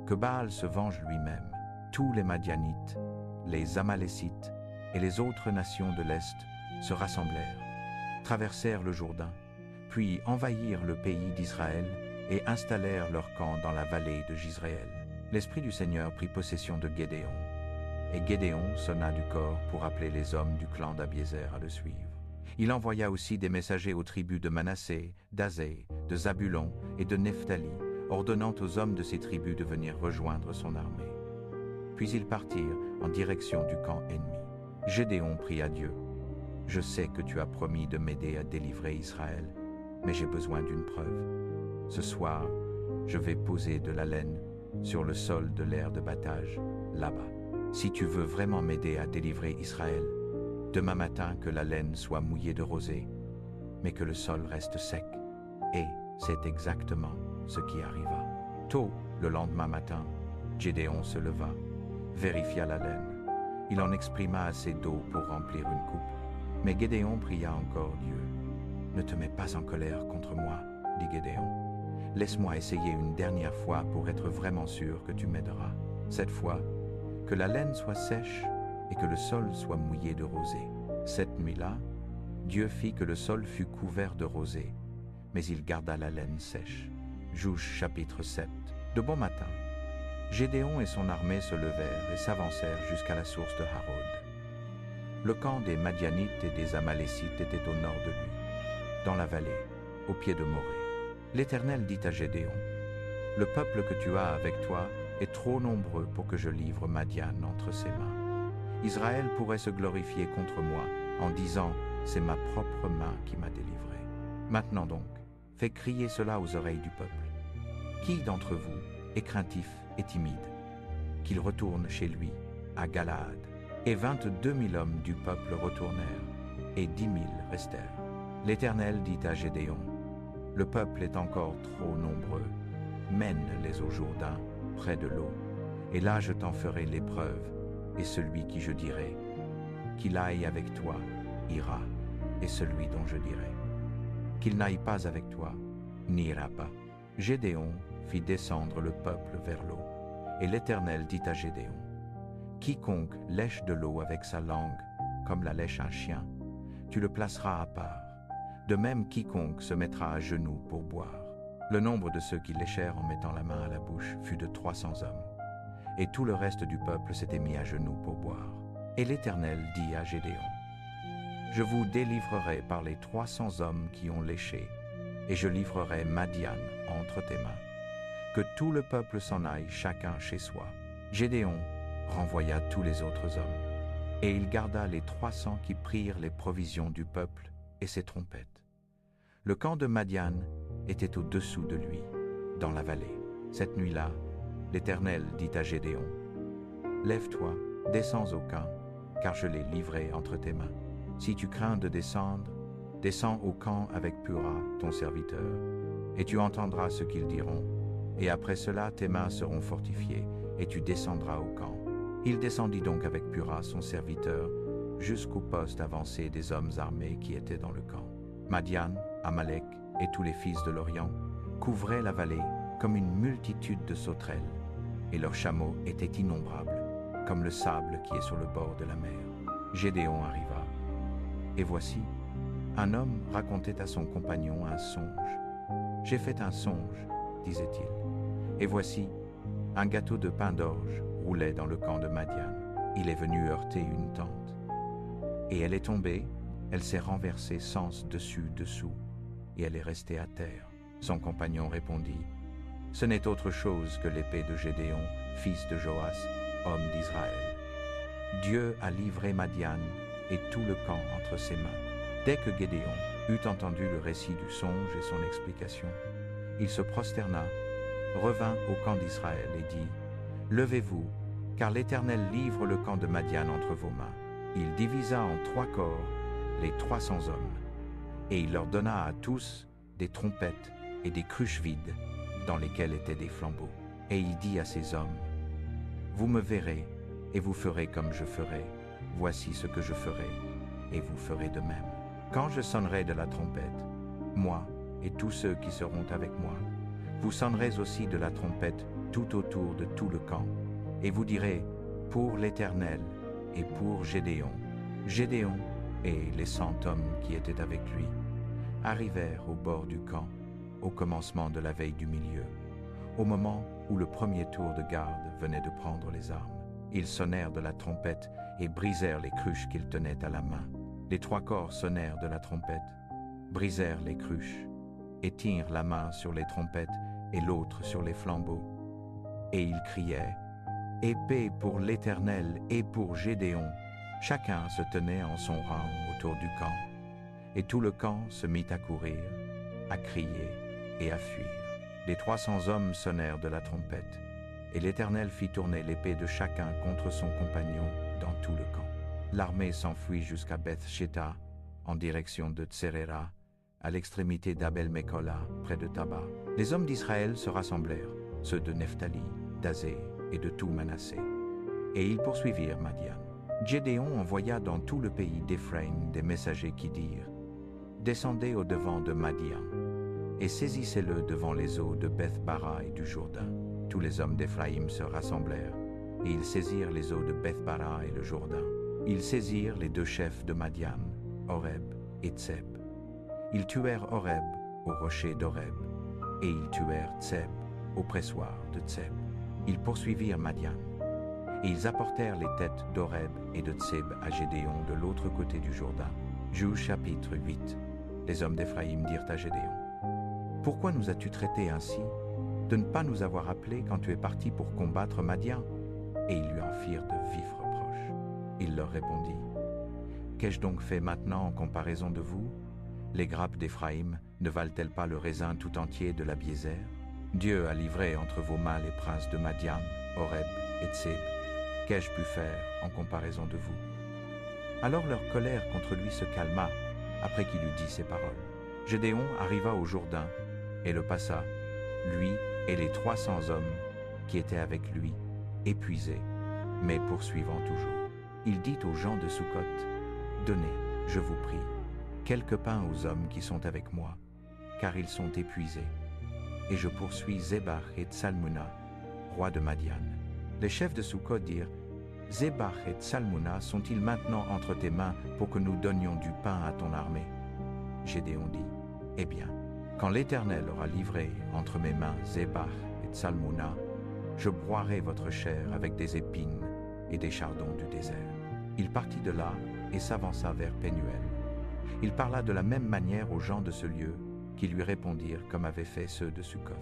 Que Baal se venge lui-même. Tous les Madianites, les Amalécites et les autres nations de l'Est se rassemblèrent, traversèrent le Jourdain, puis envahirent le pays d'Israël et installèrent leur camp dans la vallée de Jizréel. L'Esprit du Seigneur prit possession de Gédéon, et Gédéon sonna du cor pour appeler les hommes du clan d'Abiézer à le suivre. Il envoya aussi des messagers aux tribus de Manassé, d'Azé, de Zabulon et de Nephtali, ordonnant aux hommes de ces tribus de venir rejoindre son armée. Puis ils partirent en direction du camp ennemi. Gédéon pria Dieu. « Je sais que tu as promis de m'aider à délivrer Israël, mais j'ai besoin d'une preuve. Ce soir, je vais poser de la laine sur le sol de l'aire de battage, là-bas. Si tu veux vraiment m'aider à délivrer Israël, demain matin que la laine soit mouillée de rosée, mais que le sol reste sec. » Et c'est exactement ce qui arriva. Tôt, le lendemain matin, Gédéon se leva, vérifia la laine. Il en exprima assez d'eau pour remplir une coupe. Mais Gédéon pria encore Dieu. « Ne te mets pas en colère contre moi, dit Gédéon. Laisse-moi essayer une dernière fois pour être vraiment sûr que tu m'aideras. Cette fois, que la laine soit sèche et que le sol soit mouillé de rosée. » Cette nuit-là, Dieu fit que le sol fut couvert de rosée, mais il garda la laine sèche. Juge chapitre 7. De bon matin, Gédéon et son armée se levèrent et s'avancèrent jusqu'à la source de Harod. Le camp des Madianites et des Amalécites était au nord de lui, dans la vallée, au pied de Morée. L'Éternel dit à Gédéon, « Le peuple que tu as avec toi est trop nombreux pour que je livre Madian entre ses mains. Israël pourrait se glorifier contre moi en disant, c'est ma propre main qui m'a délivré. Maintenant donc, fais crier cela aux oreilles du peuple. Qui d'entre vous est craintif et timide? Qu'il retourne chez lui, à Galaad. » Et 22 000 hommes du peuple retournèrent, et 10 000 restèrent. L'Éternel dit à Gédéon, « Le peuple est encore trop nombreux. Mène-les au Jourdain, près de l'eau, et là je t'en ferai l'épreuve, et celui qui je dirai, qu'il aille avec toi, ira, et celui dont je dirai, qu'il n'aille pas avec toi, n'ira pas. » Gédéon fit descendre le peuple vers l'eau, et l'Éternel dit à Gédéon, « Quiconque lèche de l'eau avec sa langue, comme la lèche un chien, tu le placeras à part. De même quiconque se mettra à genoux pour boire. » Le nombre de ceux qui léchèrent en mettant la main à la bouche fut de 300 hommes. Et tout le reste du peuple s'était mis à genoux pour boire. Et l'Éternel dit à Gédéon, « Je vous délivrerai par les 300 hommes qui ont léché, et je livrerai Madian entre tes mains. Que tout le peuple s'en aille chacun chez soi. » Gédéon renvoya tous les autres hommes, et il garda les 300 qui prirent les provisions du peuple et ses trompettes. Le camp de Madian était au-dessous de lui, dans la vallée. Cette nuit-là, l'Éternel dit à Gédéon, « Lève-toi, descends au camp, car je l'ai livré entre tes mains. Si tu crains de descendre, descends au camp avec Pura, ton serviteur, et tu entendras ce qu'ils diront, et après cela tes mains seront fortifiées, et tu descendras au camp. » Il descendit donc avec Pura, son serviteur, jusqu'au poste avancé des hommes armés qui étaient dans le camp. Madian, Amalek et tous les fils de l'Orient couvraient la vallée comme une multitude de sauterelles, et leurs chameaux étaient innombrables, comme le sable qui est sur le bord de la mer. Gédéon arriva, et voici, un homme racontait à son compagnon un songe. « J'ai fait un songe, disait-il, et voici, un gâteau de pain d'orge roulait dans le camp de Madian. Il est venu heurter une tente. Et elle est tombée, elle s'est renversée sens dessus-dessous, et elle est restée à terre. » Son compagnon répondit, « Ce n'est autre chose que l'épée de Gédéon, fils de Joas, homme d'Israël. Dieu a livré Madian et tout le camp entre ses mains. » Dès que Gédéon eut entendu le récit du songe et son explication, il se prosterna, revint au camp d'Israël et dit, « Levez-vous, car l'Éternel livre le camp de Madian entre vos mains. » Il divisa en 3 corps les 300 hommes, et il leur donna à tous des trompettes et des cruches vides, dans lesquelles étaient des flambeaux. Et il dit à ces hommes, « Vous me verrez, et vous ferez comme je ferai. Voici ce que je ferai, et vous ferez de même. Quand je sonnerai de la trompette, moi et tous ceux qui seront avec moi, vous sonnerez aussi de la trompette tout autour de tout le camp, et vous direz, pour l'Éternel et pour Gédéon. » Gédéon et les 100 hommes qui étaient avec lui arrivèrent au bord du camp, au commencement de la veille du milieu, au moment où le premier tour de garde venait de prendre les armes. Ils sonnèrent de la trompette et brisèrent les cruches qu'ils tenaient à la main. Les 3 corps sonnèrent de la trompette, brisèrent les cruches, et tinrent la main sur les trompettes et l'autre sur les flambeaux. Et ils criaient « Épée pour l'Éternel et pour Gédéon !» Chacun se tenait en son rang autour du camp, et tout le camp se mit à courir, à crier et à fuir. Les 300 hommes sonnèrent de la trompette, et l'Éternel fit tourner l'épée de chacun contre son compagnon dans tout le camp. L'armée s'enfuit jusqu'à Beth-Shéta, en direction de Tserera, à l'extrémité d'Abel-Mekola, près de Taba. Les hommes d'Israël se rassemblèrent, ceux de Nephtali, d'Azé et de tout Manassé, et ils poursuivirent Madian. Gédéon envoya dans tout le pays d'Éphraïm des messagers qui dirent « Descendez au-devant de Madian, et saisissez-le devant les eaux de Beth-Bara et du Jourdain. » Tous les hommes d'Éphraïm se rassemblèrent, et ils saisirent les eaux de Beth-Bara et le Jourdain. Ils saisirent les 2 chefs de Madian, Oreb et Tseb. Ils tuèrent Oreb au rocher d'Oreb, et ils tuèrent Tseb au pressoir de Tseb. Ils poursuivirent Madian, et ils apportèrent les têtes d'Oreb et de Tseb à Gédéon de l'autre côté du Jourdain. Juge chapitre 8. Les hommes d'Éphraïm dirent à Gédéon « Pourquoi nous as-tu traités ainsi, de ne pas nous avoir appelés quand tu es parti pour combattre Madian ?» Et ils lui en firent de vifs reproches. Il leur répondit « Qu'ai-je donc fait maintenant en comparaison de vous? Les grappes d'Éphraïm ne valent-elles pas le raisin tout entier de la biézère? Dieu a livré entre vos mains les princes de Madian, Oreb et Tseb. Qu'ai-je pu faire en comparaison de vous? » Alors leur colère contre lui se calma, après qu'il eut dit ces paroles. Gédéon arriva au Jourdain et le passa, lui et les 300 hommes qui étaient avec lui, épuisés, mais poursuivant toujours. Il dit aux gens de Sukkot « Donnez, je vous prie, quelques pains aux hommes qui sont avec moi, car ils sont épuisés. Et je poursuis Zébach et Tsalmuna, rois de Madian. » Les chefs de Sukkot dirent « Zébach et Tsalmuna sont-ils maintenant entre tes mains pour que nous donnions du pain à ton armée ?» Gédéon dit « Eh bien, quand l'Éternel aura livré entre mes mains Zébach et Tsalmuna, je broierai votre chair avec des épines et des chardons du désert. » Il partit de là et s'avança vers Pénuel. Il parla de la même manière aux gens de ce lieu, qui lui répondirent comme avaient fait ceux de Sukkot.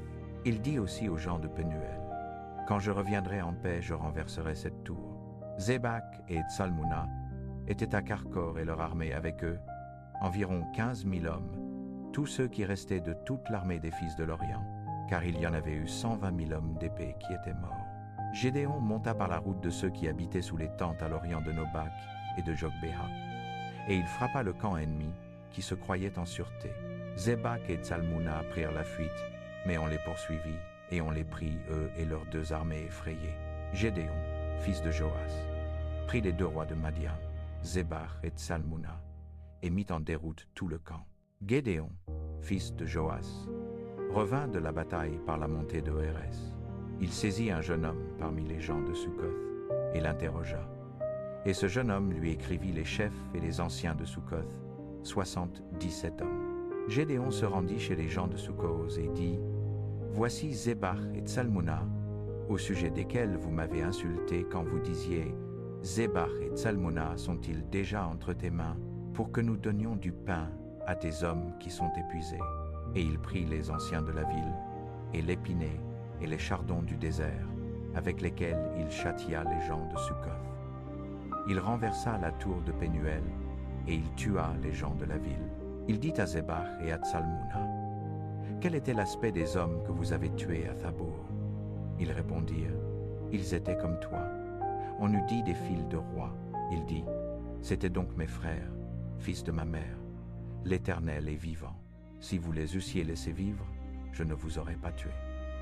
Il dit aussi aux gens de Pénuel « Quand je reviendrai en paix, je renverserai cette tour. » Zébach et Tsalmuna étaient à Karkor et leur armée avec eux, environ 15 000 hommes, tous ceux qui restaient de toute l'armée des fils de l'Orient, car il y en avait eu 120 000 hommes d'épée qui étaient morts. Gédéon monta par la route de ceux qui habitaient sous les tentes à l'orient de Nobak et de Jogbéha, et il frappa le camp ennemi qui se croyait en sûreté. Zébach et Tsalmuna prirent la fuite, mais on les poursuivit, et on les prit, eux et leurs 2 armées effrayées. Gédéon, fils de Joas, prit les 2 rois de Madian, Zébach et Tsalmuna, et mit en déroute tout le camp. Gédéon, fils de Joas, revint de la bataille par la montée de Hérès. Il saisit un jeune homme parmi les gens de Sukkoth et l'interrogea. Et ce jeune homme lui écrivit les chefs et les anciens de Sukkoth, 77 hommes. Gédéon se rendit chez les gens de Sukkoth et dit « Voici Zébach et Tsalmuna, au sujet desquels vous m'avez insulté quand vous disiez « Zébach et Tsalmuna sont-ils déjà entre tes mains pour que nous donnions du pain à tes hommes qui sont épuisés ?» Et il prit les anciens de la ville, et l'épinée, et les chardons du désert, avec lesquels il châtia les gens de Sukkoth. Il renversa la tour de Pénuel, et il tua les gens de la ville. Il dit à Zébach et à Tsalmuna, « Quel était l'aspect des hommes que vous avez tués à Thabour ?» Ils répondirent, « Ils étaient comme toi. On eût dit des fils de rois. » Il dit, « C'étaient donc mes frères, fils de ma mère. L'Éternel est vivant. Si vous les eussiez laissés vivre, je ne vous aurais pas tués. »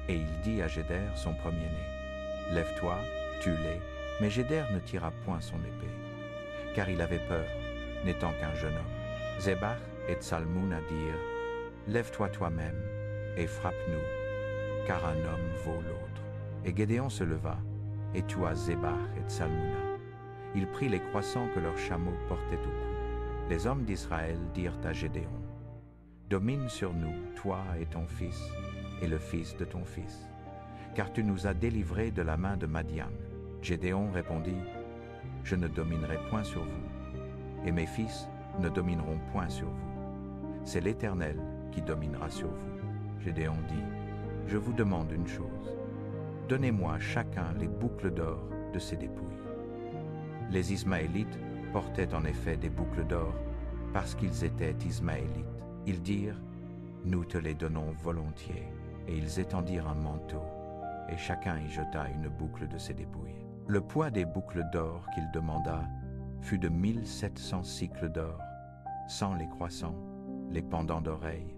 Et il dit à Géder, son premier-né, « Lève-toi, tue-les. » Mais Géder ne tira point son épée, car il avait peur, n'étant qu'un jeune homme. Zébach et Tsalmuna dirent, « Lève-toi toi-même et frappe-nous, car un homme vaut l'autre. » Et Gédéon se leva et tua Zébach et Tsalmuna. Il prit les croissants que leurs chameaux portaient au cou. Les hommes d'Israël dirent à Gédéon, « domine sur nous, toi et ton fils, et le fils de ton fils, car tu nous as délivrés de la main de Madian. Gédéon répondit, je ne dominerai point sur vous, et mes fils ne domineront point sur vous. C'est l'Éternel qui dominera sur vous. Gédéon dit, je vous demande une chose, donnez-moi chacun les boucles d'or de ses dépouilles. Les Ismaélites portaient en effet des boucles d'or, parce qu'ils étaient Ismaélites. Ils dirent, nous te les donnons volontiers, et ils étendirent un manteau, et chacun y jeta une boucle de ses dépouilles. Le poids des boucles d'or qu'il demanda fut de 1700 cycles d'or, sans les croissants, les pendants d'oreilles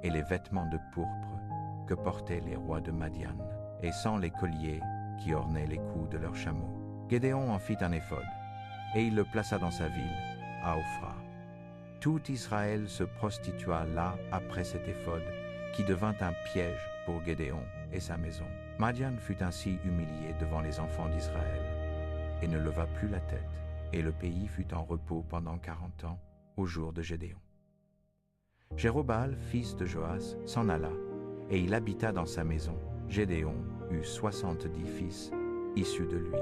et les vêtements de pourpre que portaient les rois de Madian, et sans les colliers qui ornaient les cous de leurs chameaux. Gédéon en fit un éphod, et il le plaça dans sa ville, à Ophra. Tout Israël se prostitua là après cet éphod, qui devint un piège pour Gédéon et sa maison. Madian fut ainsi humilié devant les enfants d'Israël, et ne leva plus la tête, et le pays fut en repos pendant 40 ans, au jour de Gédéon. Jérobaal, fils de Joas, s'en alla, et il habita dans sa maison. Gédéon eut 70 fils issus de lui,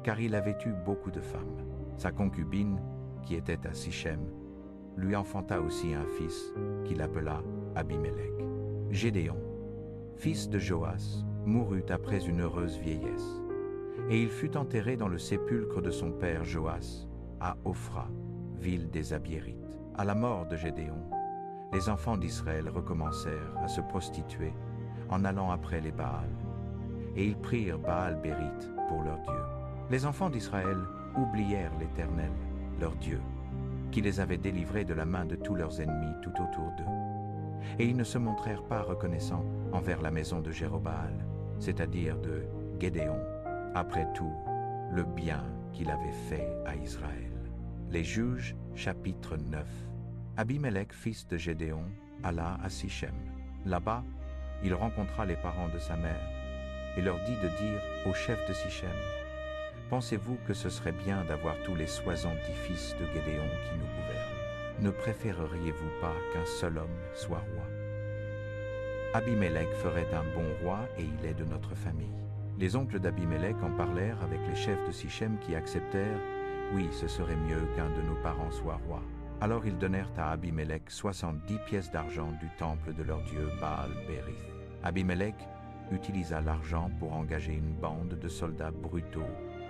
car il avait eu beaucoup de femmes. Sa concubine, qui était à Sichem, lui enfanta aussi un fils, qu'il appela Abimelech. Gédéon, fils de Joas, mourut après une heureuse vieillesse, et il fut enterré dans le sépulcre de son père Joas, à Ophra, ville des Abiérites. À la mort de Gédéon, les enfants d'Israël recommencèrent à se prostituer en allant après les Baals, et ils prirent Baal-Bérith pour leur Dieu. Les enfants d'Israël oublièrent l'Éternel, leur Dieu, qui les avait délivrés de la main de tous leurs ennemis tout autour d'eux. Et ils ne se montrèrent pas reconnaissants envers la maison de Jérobaal, c'est-à-dire de Gédéon, après tout le bien qu'il avait fait à Israël. Les Juges, chapitre 9. Abimelech, fils de Gédéon, alla à Sichem. Là-bas, il rencontra les parents de sa mère et leur dit de dire au chef de Sichem, « Pensez-vous que ce serait bien d'avoir tous les 70 fils de Gédéon qui nous gouvernent? Ne préféreriez-vous pas qu'un seul homme soit roi? Abimelech ferait un bon roi et il est de notre famille. » Les oncles d'Abimelech en parlèrent avec les chefs de Sichem qui acceptèrent, « Oui, ce serait mieux qu'un de nos parents soit roi. » Alors ils donnèrent à Abimelech 70 pièces d'argent du temple de leur dieu Baal-Bérith. Abimelech utilisa l'argent pour engager une bande de soldats brutaux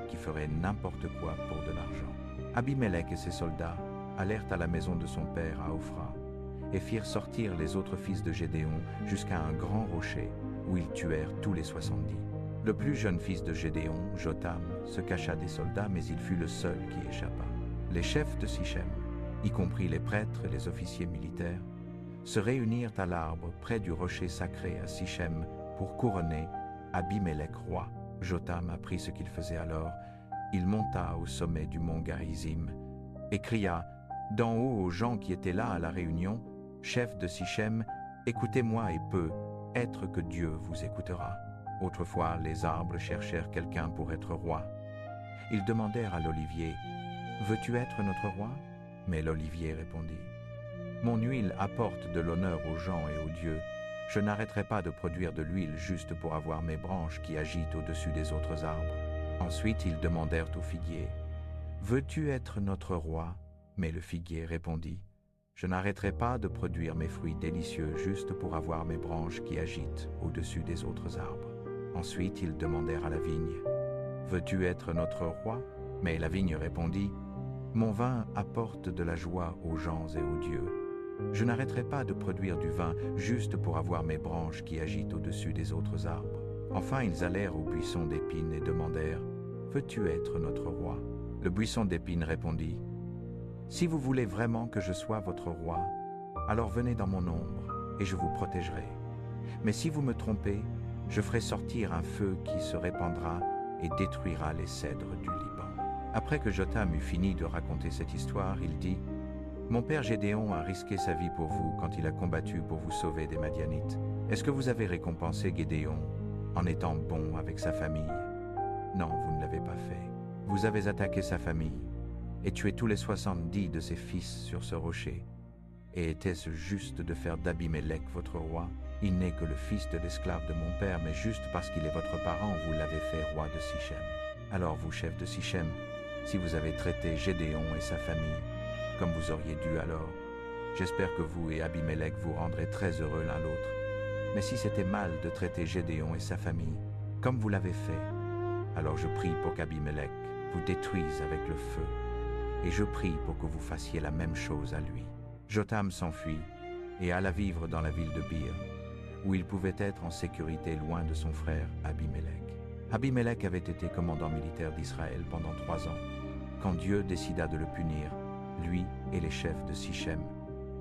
qui feraient n'importe quoi pour de l'argent. Abimelech et ses soldats allèrent à la maison de son père à Ophra et firent sortir les autres fils de Gédéon jusqu'à un grand rocher où ils tuèrent tous les 70. Le plus jeune fils de Gédéon, Jotam, se cacha des soldats, mais il fut le seul qui échappa. Les chefs de Sichem, y compris les prêtres et les officiers militaires, se réunirent à l'arbre près du rocher sacré à Sichem pour couronner Abimelech roi. Jotam apprit ce qu'il faisait alors. Il monta au sommet du mont Garizim et cria d'en haut aux gens qui étaient là à la réunion, « Chef de Sichem, écoutez-moi et peu, être que Dieu vous écoutera. » Autrefois, les arbres cherchèrent quelqu'un pour être roi. Ils demandèrent à l'olivier, « Veux-tu être notre roi ?» Mais l'olivier répondit, « Mon huile apporte de l'honneur aux gens et aux dieux. Je n'arrêterai pas de produire de l'huile juste pour avoir mes branches qui agitent au-dessus des autres arbres. » Ensuite, ils demandèrent au figuier, « Veux-tu être notre roi ?» Mais le figuier répondit, « Je n'arrêterai pas de produire mes fruits délicieux juste pour avoir mes branches qui agitent au-dessus des autres arbres. » Ensuite, ils demandèrent à la vigne, « Veux-tu être notre roi ?» Mais la vigne répondit, « Mon vin apporte de la joie aux gens et aux dieux. Je n'arrêterai pas de produire du vin juste pour avoir mes branches qui agitent au-dessus des autres arbres. » Enfin, ils allèrent au buisson d'épines et demandèrent, « Veux-tu être notre roi ?» Le buisson d'épines répondit, « Si vous voulez vraiment que je sois votre roi, alors venez dans mon ombre et je vous protégerai. Mais si vous me trompez, je ferai sortir un feu qui se répandra et détruira les cèdres du Liban. » Après que Jotam eut fini de raconter cette histoire, il dit, « Mon père Gédéon a risqué sa vie pour vous quand il a combattu pour vous sauver des Madianites. Est-ce que vous avez récompensé Gédéon en étant bon avec sa famille? Non, vous ne l'avez pas fait. Vous avez attaqué sa famille et tué tous les 70 de ses fils sur ce rocher. Et était-ce juste de faire d'Abimélec votre roi? Il n'est que le fils de l'esclave de mon père, mais juste parce qu'il est votre parent, vous l'avez fait roi de Sichem. Alors vous, chef de Sichem, si vous avez traité Gédéon et sa famille comme vous auriez dû alors, j'espère que vous et Abimélec vous rendrez très heureux l'un l'autre. Mais si c'était mal de traiter Gédéon et sa famille comme vous l'avez fait, alors je prie pour qu'Abimélec vous détruise avec le feu, et je prie pour que vous fassiez la même chose à lui. Jotham s'enfuit et alla vivre dans la ville de Bir, où il pouvait être en sécurité loin de son frère Abimélec. Abimélec avait été commandant militaire d'Israël pendant 3 ans, quand Dieu décida de le punir, lui et les chefs de Sichem,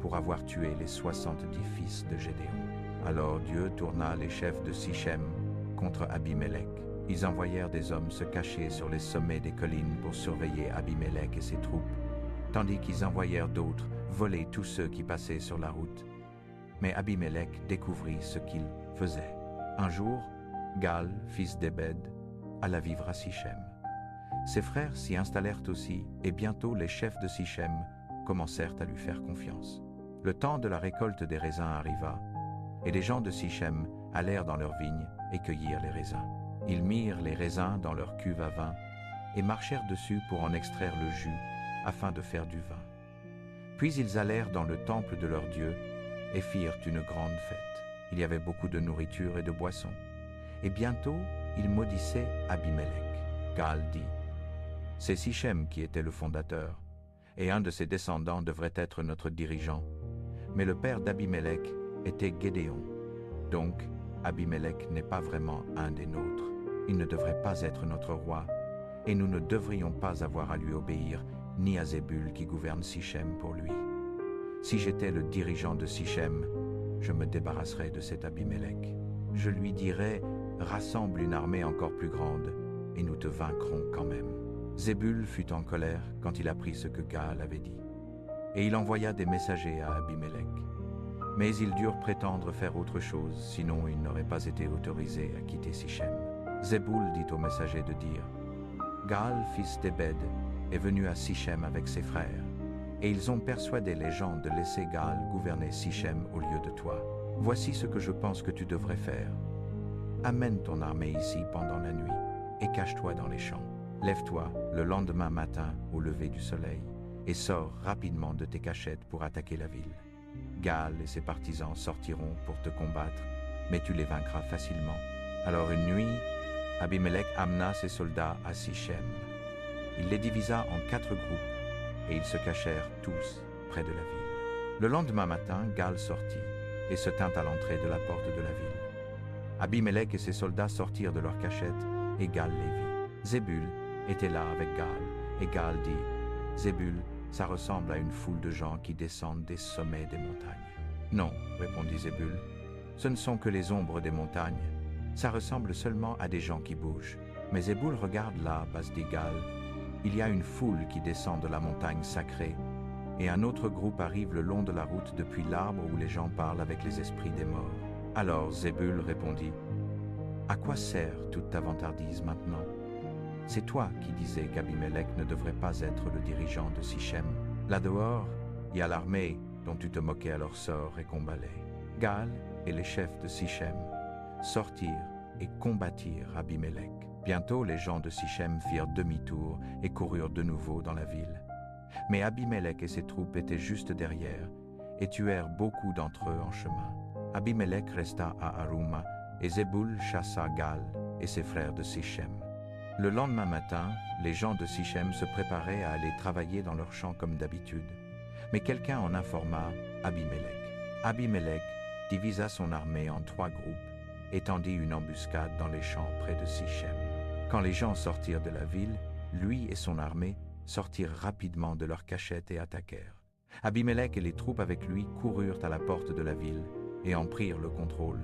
pour avoir tué les 70 fils de Gédéon. Alors Dieu tourna les chefs de Sichem contre Abimélec. Ils envoyèrent des hommes se cacher sur les sommets des collines pour surveiller Abimélec et ses troupes, tandis qu'ils envoyèrent d'autres voler tous ceux qui passaient sur la route. Mais Abimélec découvrit ce qu'il faisait. Un jour, Gaal, fils d'Ebed, alla vivre à Sichem. Ses frères s'y installèrent aussi, et bientôt les chefs de Sichem commencèrent à lui faire confiance. Le temps de la récolte des raisins arriva, et les gens de Sichem allèrent dans leurs vignes et cueillirent les raisins. Ils mirent les raisins dans leur cuve à vin et marchèrent dessus pour en extraire le jus afin de faire du vin. Puis ils allèrent dans le temple de leur Dieu et firent une grande fête. Il y avait beaucoup de nourriture et de boissons. Et bientôt, ils maudissaient Abimélec. Gaal dit: « C'est Sichem qui était le fondateur, et un de ses descendants devrait être notre dirigeant. Mais le père d'Abimélec était Gédéon. Donc, Abimélec n'est pas vraiment un des nôtres. Il ne devrait pas être notre roi, et nous ne devrions pas avoir à lui obéir, ni à Zébul qui gouverne Sichem pour lui. Si j'étais le dirigeant de Sichem, je me débarrasserais de cet Abimélec. Je lui dirais: rassemble une armée encore plus grande, et nous te vaincrons quand même. » Zébul fut en colère quand il apprit ce que Gaal avait dit, et il envoya des messagers à Abimélec. Mais ils durent prétendre faire autre chose, sinon ils n'auraient pas été autorisés à quitter Sichem. Zébul dit aux messagers de dire: « Gaal, fils d'Ebed, est venu à Sichem avec ses frères, et ils ont persuadé les gens de laisser Gaal gouverner Sichem au lieu de toi. Voici ce que je pense que tu devrais faire. Amène ton armée ici pendant la nuit, et cache-toi dans les champs. Lève-toi le lendemain matin au lever du soleil, et sors rapidement de tes cachettes pour attaquer la ville. Gaal et ses partisans sortiront pour te combattre, mais tu les vaincras facilement. » Alors une nuit, Abimélec amena ses soldats à Sichem. Il les divisa en 4 groupes, et ils se cachèrent tous près de la ville. Le lendemain matin, Gaal sortit, et se tint à l'entrée de la porte de la ville. Abimélec et ses soldats sortirent de leur cachette, et Gaal les vit. Zébul était là avec Gaal, et Gaal dit: « Zébul, ça ressemble à une foule de gens qui descendent des sommets des montagnes. » « Non, répondit Zébul, ce ne sont que les ombres des montagnes. Ça ressemble seulement à des gens qui bougent. » Mais Zébul regarde là, dit Gaal. Il y a une foule qui descend de la montagne sacrée, et un autre groupe arrive le long de la route depuis l'arbre où les gens parlent avec les esprits des morts. Alors Zébul répondit: « À quoi sert toute ta vantardise maintenant? C'est toi qui disais qu'Abimélec ne devrait pas être le dirigeant de Sichem. Là dehors, il y a l'armée dont tu te moquais à leur sort et combalais. » Gaal et les chefs de Sichem sortirent et combattirent Abimélec. Bientôt les gens de Sichem firent demi-tour et coururent de nouveau dans la ville. Mais Abimélec et ses troupes étaient juste derrière et tuèrent beaucoup d'entre eux en chemin. Abimélec resta à Aruma et Zébul chassa Gaal et ses frères de Sichem. Le lendemain matin, les gens de Sichem se préparaient à aller travailler dans leurs champs comme d'habitude. Mais quelqu'un en informa Abimélec. Abimélec divisa son armée en 3 groupes et tendit une embuscade dans les champs près de Sichem. Quand les gens sortirent de la ville, lui et son armée sortirent rapidement de leur cachette et attaquèrent. Abimélec et les troupes avec lui coururent à la porte de la ville et en prirent le contrôle,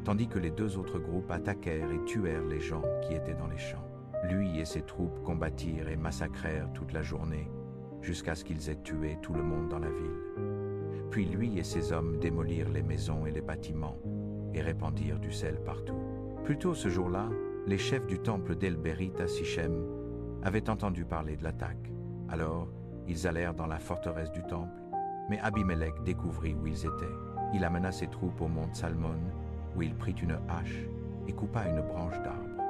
tandis que les 2 autres groupes attaquèrent et tuèrent les gens qui étaient dans les champs. Lui et ses troupes combattirent et massacrèrent toute la journée, jusqu'à ce qu'ils aient tué tout le monde dans la ville. Puis lui et ses hommes démolirent les maisons et les bâtiments et répandirent du sel partout. Plus tôt ce jour-là, les chefs du temple d'El-Bérith à Sichem avaient entendu parler de l'attaque. Alors, ils allèrent dans la forteresse du temple Mais Abimelech découvrit où ils étaient. Il amena ses troupes au mont Salmon, où il prit une hache et coupa une branche d'arbre.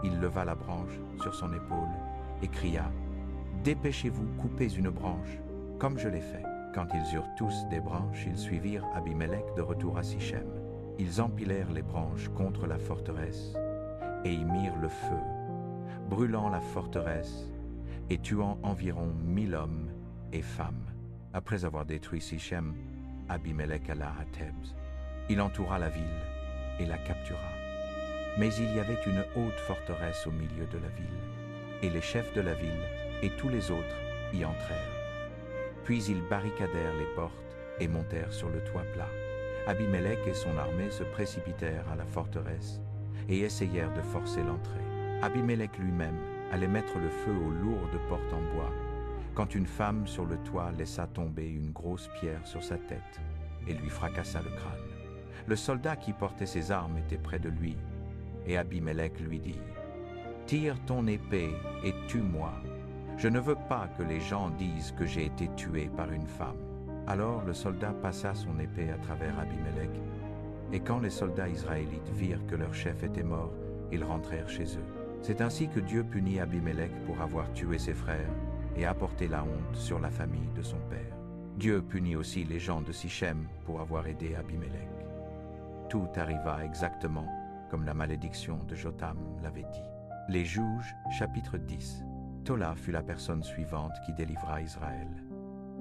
Il leva la branche sur son épaule et cria « Dépêchez-vous, coupez une branche, comme je l'ai fait. » Quand ils eurent tous des branches, ils suivirent Abimelech de retour à Sichem. Ils empilèrent les branches contre la forteresse et y mirent le feu, brûlant la forteresse et tuant environ 1000 hommes et femmes. Après avoir détruit Sichem, Abimelech alla à Thèbes. Il entoura la ville et la captura. Mais il y avait une haute forteresse au milieu de la ville, et les chefs de la ville et tous les autres y entrèrent. Puis ils barricadèrent les portes et montèrent sur le toit plat. Abimelech et son armée se précipitèrent à la forteresse et essayèrent de forcer l'entrée. Abimelech lui-même allait mettre le feu aux lourdes portes en bois, quand une femme sur le toit laissa tomber une grosse pierre sur sa tête et lui fracassa le crâne. Le soldat qui portait ses armes était près de lui, et Abimelech lui dit « Tire ton épée et tue-moi. Je ne veux pas que les gens disent que j'ai été tué par une femme. » Alors le soldat passa son épée à travers Abimelech, et quand les soldats israélites virent que leur chef était mort, ils rentrèrent chez eux. C'est ainsi que Dieu punit Abimelech pour avoir tué ses frères et apporté la honte sur la famille de son père. Dieu punit aussi les gens de Sichem pour avoir aidé Abimelech. Tout arriva exactement comme la malédiction de Jotham l'avait dit. Les Juges, chapitre 10. Tola fut la personne suivante qui délivra Israël.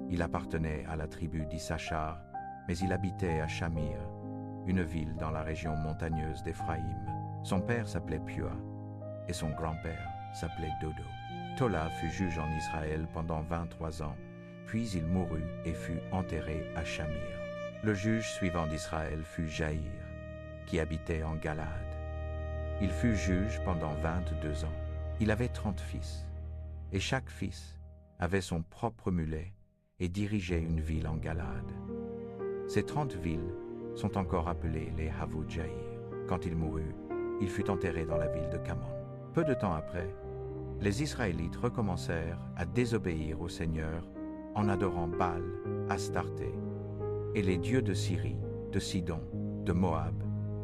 Il appartenait à la tribu d'Issachar, mais il habitait à Shamir, une ville dans la région montagneuse d'Éphraïm. Son père s'appelait Pua et son grand-père s'appelait Dodo. Tola fut juge en Israël pendant 23 ans, puis il mourut et fut enterré à Shamir. Le juge suivant d'Israël fut Jaïr, qui habitait en Galade. Il fut juge pendant 22 ans. Il avait 30 fils, et chaque fils avait son propre mulet et dirigeait une ville en Galade. Ces 30 villes sont encore appelées les Havot Jaïr. Quand il mourut, il fut enterré dans la ville de Kamon. Peu de temps après, les Israélites recommencèrent à désobéir au Seigneur en adorant Baal, Astarté, et les dieux de Syrie, de Sidon, de Moab,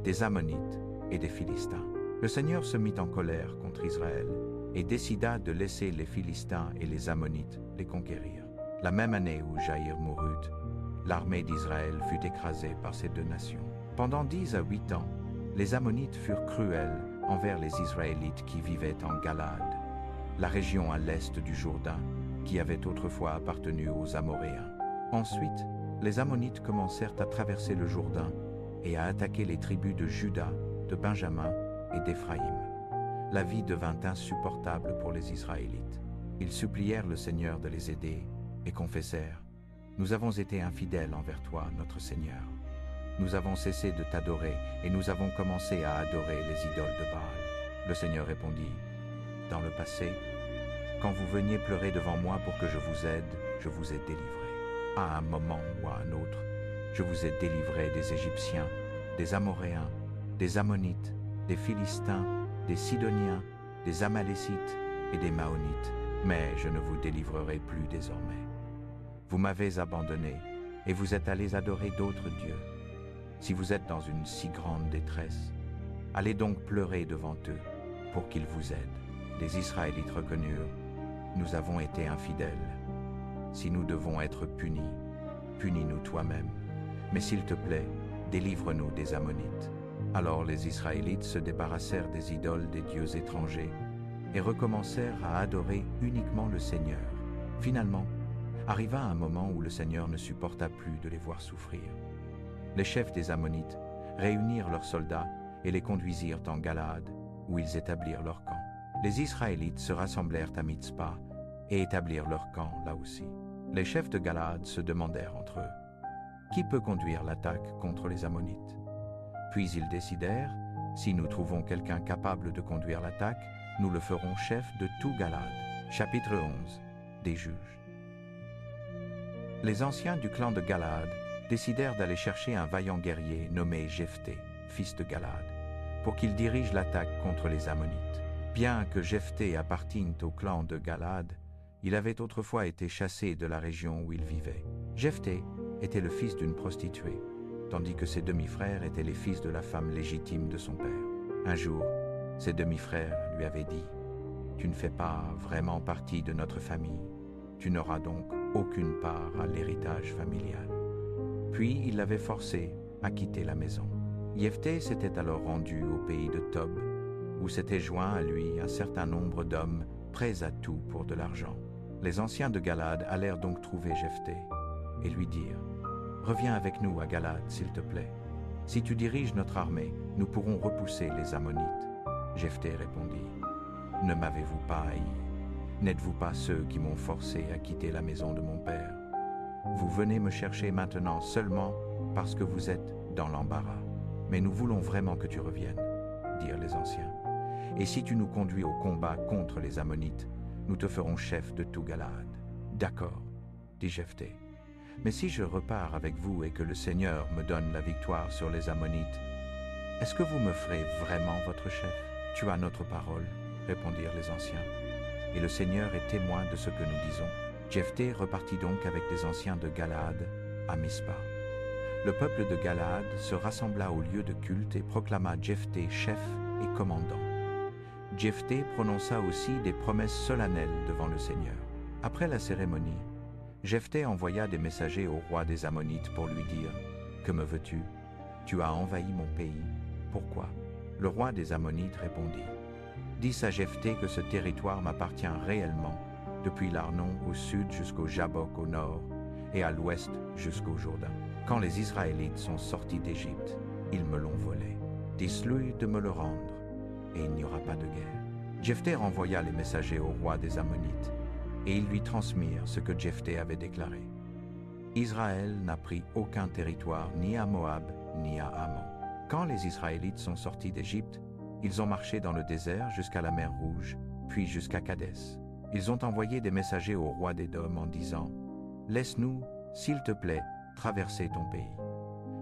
des Ammonites et des Philistins. Le Seigneur se mit en colère contre Israël et décida de laisser les Philistins et les Ammonites les conquérir. La même année où Jaïr mourut, l'armée d'Israël fut écrasée par ces deux nations. Pendant 10 à 8 ans, les Ammonites furent cruels envers les Israélites qui vivaient en Galade, la région à l'est du Jourdain, qui avait autrefois appartenu aux Amoréens. Ensuite, les Ammonites commencèrent à traverser le Jourdain et à attaquer les tribus de Juda, de Benjamin et d'Éphraïm. La vie devint insupportable pour les Israélites. Ils supplièrent le Seigneur de les aider et confessèrent « Nous avons été infidèles envers toi, notre Seigneur. Nous avons cessé de t'adorer et nous avons commencé à adorer les idoles de Baal. » Le Seigneur répondit « Dans le passé, quand vous veniez pleurer devant moi pour que je vous aide, je vous ai délivré. À un moment ou à un autre, je vous ai délivré des Égyptiens, des Amoréens, des Ammonites, des Philistins, des Sidoniens, des Amalécites et des Maonites, mais je ne vous délivrerai plus désormais. Vous m'avez abandonné et vous êtes allés adorer d'autres dieux. Si vous êtes dans une si grande détresse, allez donc pleurer devant eux pour qu'ils vous aident. » Les Israélites reconnurent « Nous avons été infidèles. Si nous devons être punis, punis-nous toi-même. Mais s'il te plaît, délivre-nous des Ammonites. » Alors les Israélites se débarrassèrent des idoles des dieux étrangers et recommencèrent à adorer uniquement le Seigneur. Finalement, arriva un moment où le Seigneur ne supporta plus de les voir souffrir. Les chefs des Ammonites réunirent leurs soldats et les conduisirent en Galade, où ils établirent leur camp. Les Israélites se rassemblèrent à Mitzpa et établirent leur camp là aussi. Les chefs de Galade se demandèrent entre eux « Qui peut conduire l'attaque contre les Ammonites ?» Puis ils décidèrent « Si nous trouvons quelqu'un capable de conduire l'attaque, nous le ferons chef de tout Galade. » Chapitre 11 des Juges. Les anciens du clan de Galade décidèrent d'aller chercher un vaillant guerrier nommé Jephthé, fils de Galade, pour qu'il dirige l'attaque contre les Ammonites. Bien que Jephthé appartînt au clan de Galade, il avait autrefois été chassé de la région où il vivait. Jephthé était le fils d'une prostituée, tandis que ses demi-frères étaient les fils de la femme légitime de son père. Un jour, ses demi-frères lui avaient dit « Tu ne fais pas vraiment partie de notre famille, tu n'auras donc aucune part à l'héritage familial. » Puis il l'avait forcé à quitter la maison. Jephthé s'était alors rendu au pays de Tob, où s'était joint à lui un certain nombre d'hommes prêts à tout pour de l'argent. Les anciens de Galaad allèrent donc trouver Jephthé et lui dirent « Reviens avec nous à Galaad, s'il te plaît. Si tu diriges notre armée, nous pourrons repousser les Ammonites. » Jephthé répondit « Ne m'avez-vous pas haï? N'êtes-vous pas ceux qui m'ont forcé à quitter la maison de mon père? Vous venez me chercher maintenant seulement parce que vous êtes dans l'embarras. Mais nous voulons vraiment que tu reviennes, dirent les anciens. Et si tu nous conduis au combat contre les Ammonites, nous te ferons chef de tout Galaad. » D'accord, dit Jephthé. Mais si je repars avec vous et que le Seigneur me donne la victoire sur les Ammonites, est-ce que vous me ferez vraiment votre chef? Tu as notre parole, répondirent les anciens. Et le Seigneur est témoin de ce que nous disons. Jephthé repartit donc avec les anciens de Galaad à Mispa. Le peuple de Galaad se rassembla au lieu de culte et proclama Jephthé chef et commandant. Jephthé prononça aussi des promesses solennelles devant le Seigneur. Après la cérémonie, Jephthé envoya des messagers au roi des Ammonites pour lui dire « Que me veux-tu? Tu as envahi mon pays. Pourquoi ?» Le roi des Ammonites répondit « Dis à Jephthé que ce territoire m'appartient réellement, depuis l'Arnon au sud jusqu'au Jabbok au nord, et à l'ouest jusqu'au Jourdain. Quand les Israélites sont sortis d'Égypte, ils me l'ont volé. Dis-lui de me le rendre, et il n'y aura pas de guerre. » Jephthé renvoya les messagers au roi des Ammonites, et ils lui transmirent ce que Jephthé avait déclaré. Israël n'a pris aucun territoire ni à Moab ni à Ammon. Quand les Israélites sont sortis d'Égypte, ils ont marché dans le désert jusqu'à la mer Rouge, puis jusqu'à Kadès. Ils ont envoyé des messagers au roi d'Édom en disant « Laisse-nous, s'il te plaît, traverser ton pays. »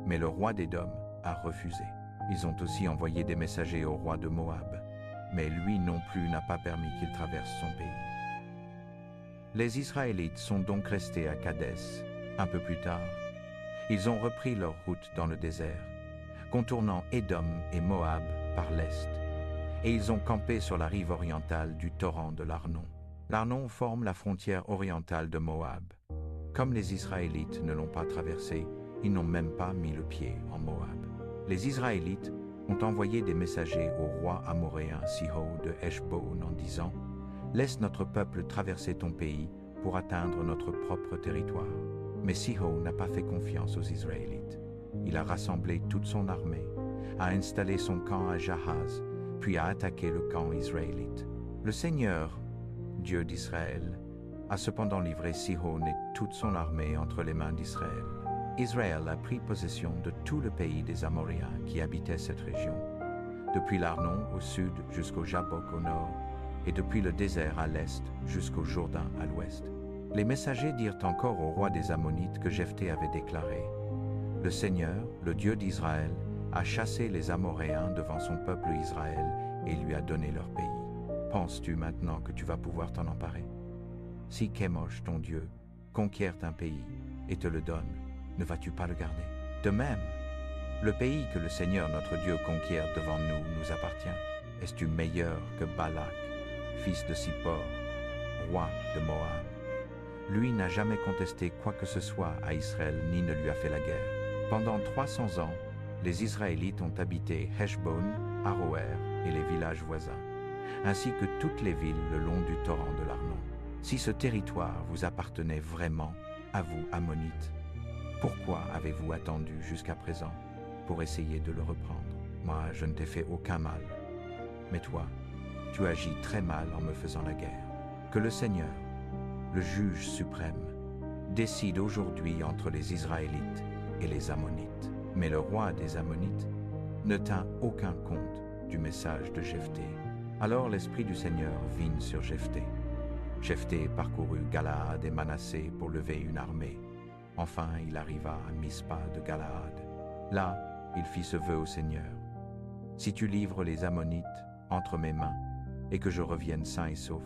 Mais le roi d'Édom a refusé. Ils ont aussi envoyé des messagers au roi de Moab, mais lui non plus n'a pas permis qu'il traverse son pays. Les Israélites sont donc restés à Kadès. Un peu plus tard, ils ont repris leur route dans le désert, contournant Édom et Moab par l'est, et ils ont campé sur la rive orientale du torrent de l'Arnon. L'Arnon forme la frontière orientale de Moab. Comme les Israélites ne l'ont pas traversé, ils n'ont même pas mis le pied en Moab. Les Israélites ont envoyé des messagers au roi amoréen Sihon de Heshbon en disant « Laisse notre peuple traverser ton pays pour atteindre notre propre territoire. » Mais Sihon n'a pas fait confiance aux Israélites. Il a rassemblé toute son armée, a installé son camp à Jahaz, puis a attaqué le camp israélite. Le Seigneur, Dieu d'Israël, a cependant livré Sihon et toute son armée entre les mains d'Israël. Israël a pris possession de tout le pays des Amoréens qui habitaient cette région, depuis l'Arnon au sud jusqu'au Jabbok au nord, et depuis le désert à l'est jusqu'au Jourdain à l'ouest. Les messagers dirent encore au roi des Ammonites que Jephthé avait déclaré « Le Seigneur, le Dieu d'Israël, a chassé les Amoréens devant son peuple Israël et lui a donné leur pays. Penses-tu maintenant que tu vas pouvoir t'en emparer? Si Kémosh, ton Dieu, conquiert un pays et te le donne, ne vas-tu pas le garder? De même, le pays que le Seigneur notre Dieu conquiert devant nous nous appartient. Es-tu meilleur que Balak, fils de Sippor, roi de Moab? Lui n'a jamais contesté quoi que ce soit à Israël ni ne lui a fait la guerre. Pendant 300 ans, les Israélites ont habité Heshbon, Aroer et les villages voisins, ainsi que toutes les villes le long du torrent de l'Arnon. Si ce territoire vous appartenait vraiment, à vous, Ammonites, pourquoi avez-vous attendu jusqu'à présent pour essayer de le reprendre? Moi, je ne t'ai fait aucun mal, mais toi, tu agis très mal en me faisant la guerre. Que le Seigneur, le juge suprême, décide aujourd'hui entre les Israélites et les Ammonites. » Mais le roi des Ammonites ne tint aucun compte du message de Jephthé. Alors l'Esprit du Seigneur vint sur Jephthé. Jephthé parcourut Galaad et Manassé pour lever une armée. Enfin, il arriva à Mispa de Galaad. Là, il fit ce vœu au Seigneur. « Si tu livres les Ammonites entre mes mains et que je revienne sain et sauf,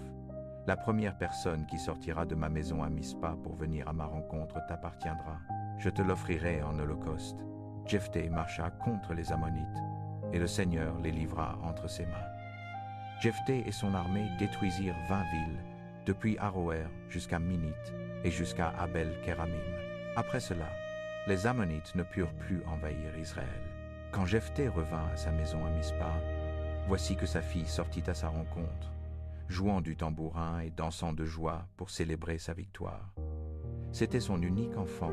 La première personne qui sortira de ma maison à Mispa pour venir à ma rencontre t'appartiendra. Je te l'offrirai en holocauste. » Jephthé marcha contre les Ammonites, et le Seigneur les livra entre ses mains. Jephthé et son armée détruisirent 20 villes, depuis Aroër jusqu'à Minite et jusqu'à Abel-Kéramim. Après cela, les Ammonites ne purent plus envahir Israël. Quand Jephthé revint à sa maison à Mispa, voici que sa fille sortit à sa rencontre, jouant du tambourin et dansant de joie pour célébrer sa victoire. C'était son unique enfant.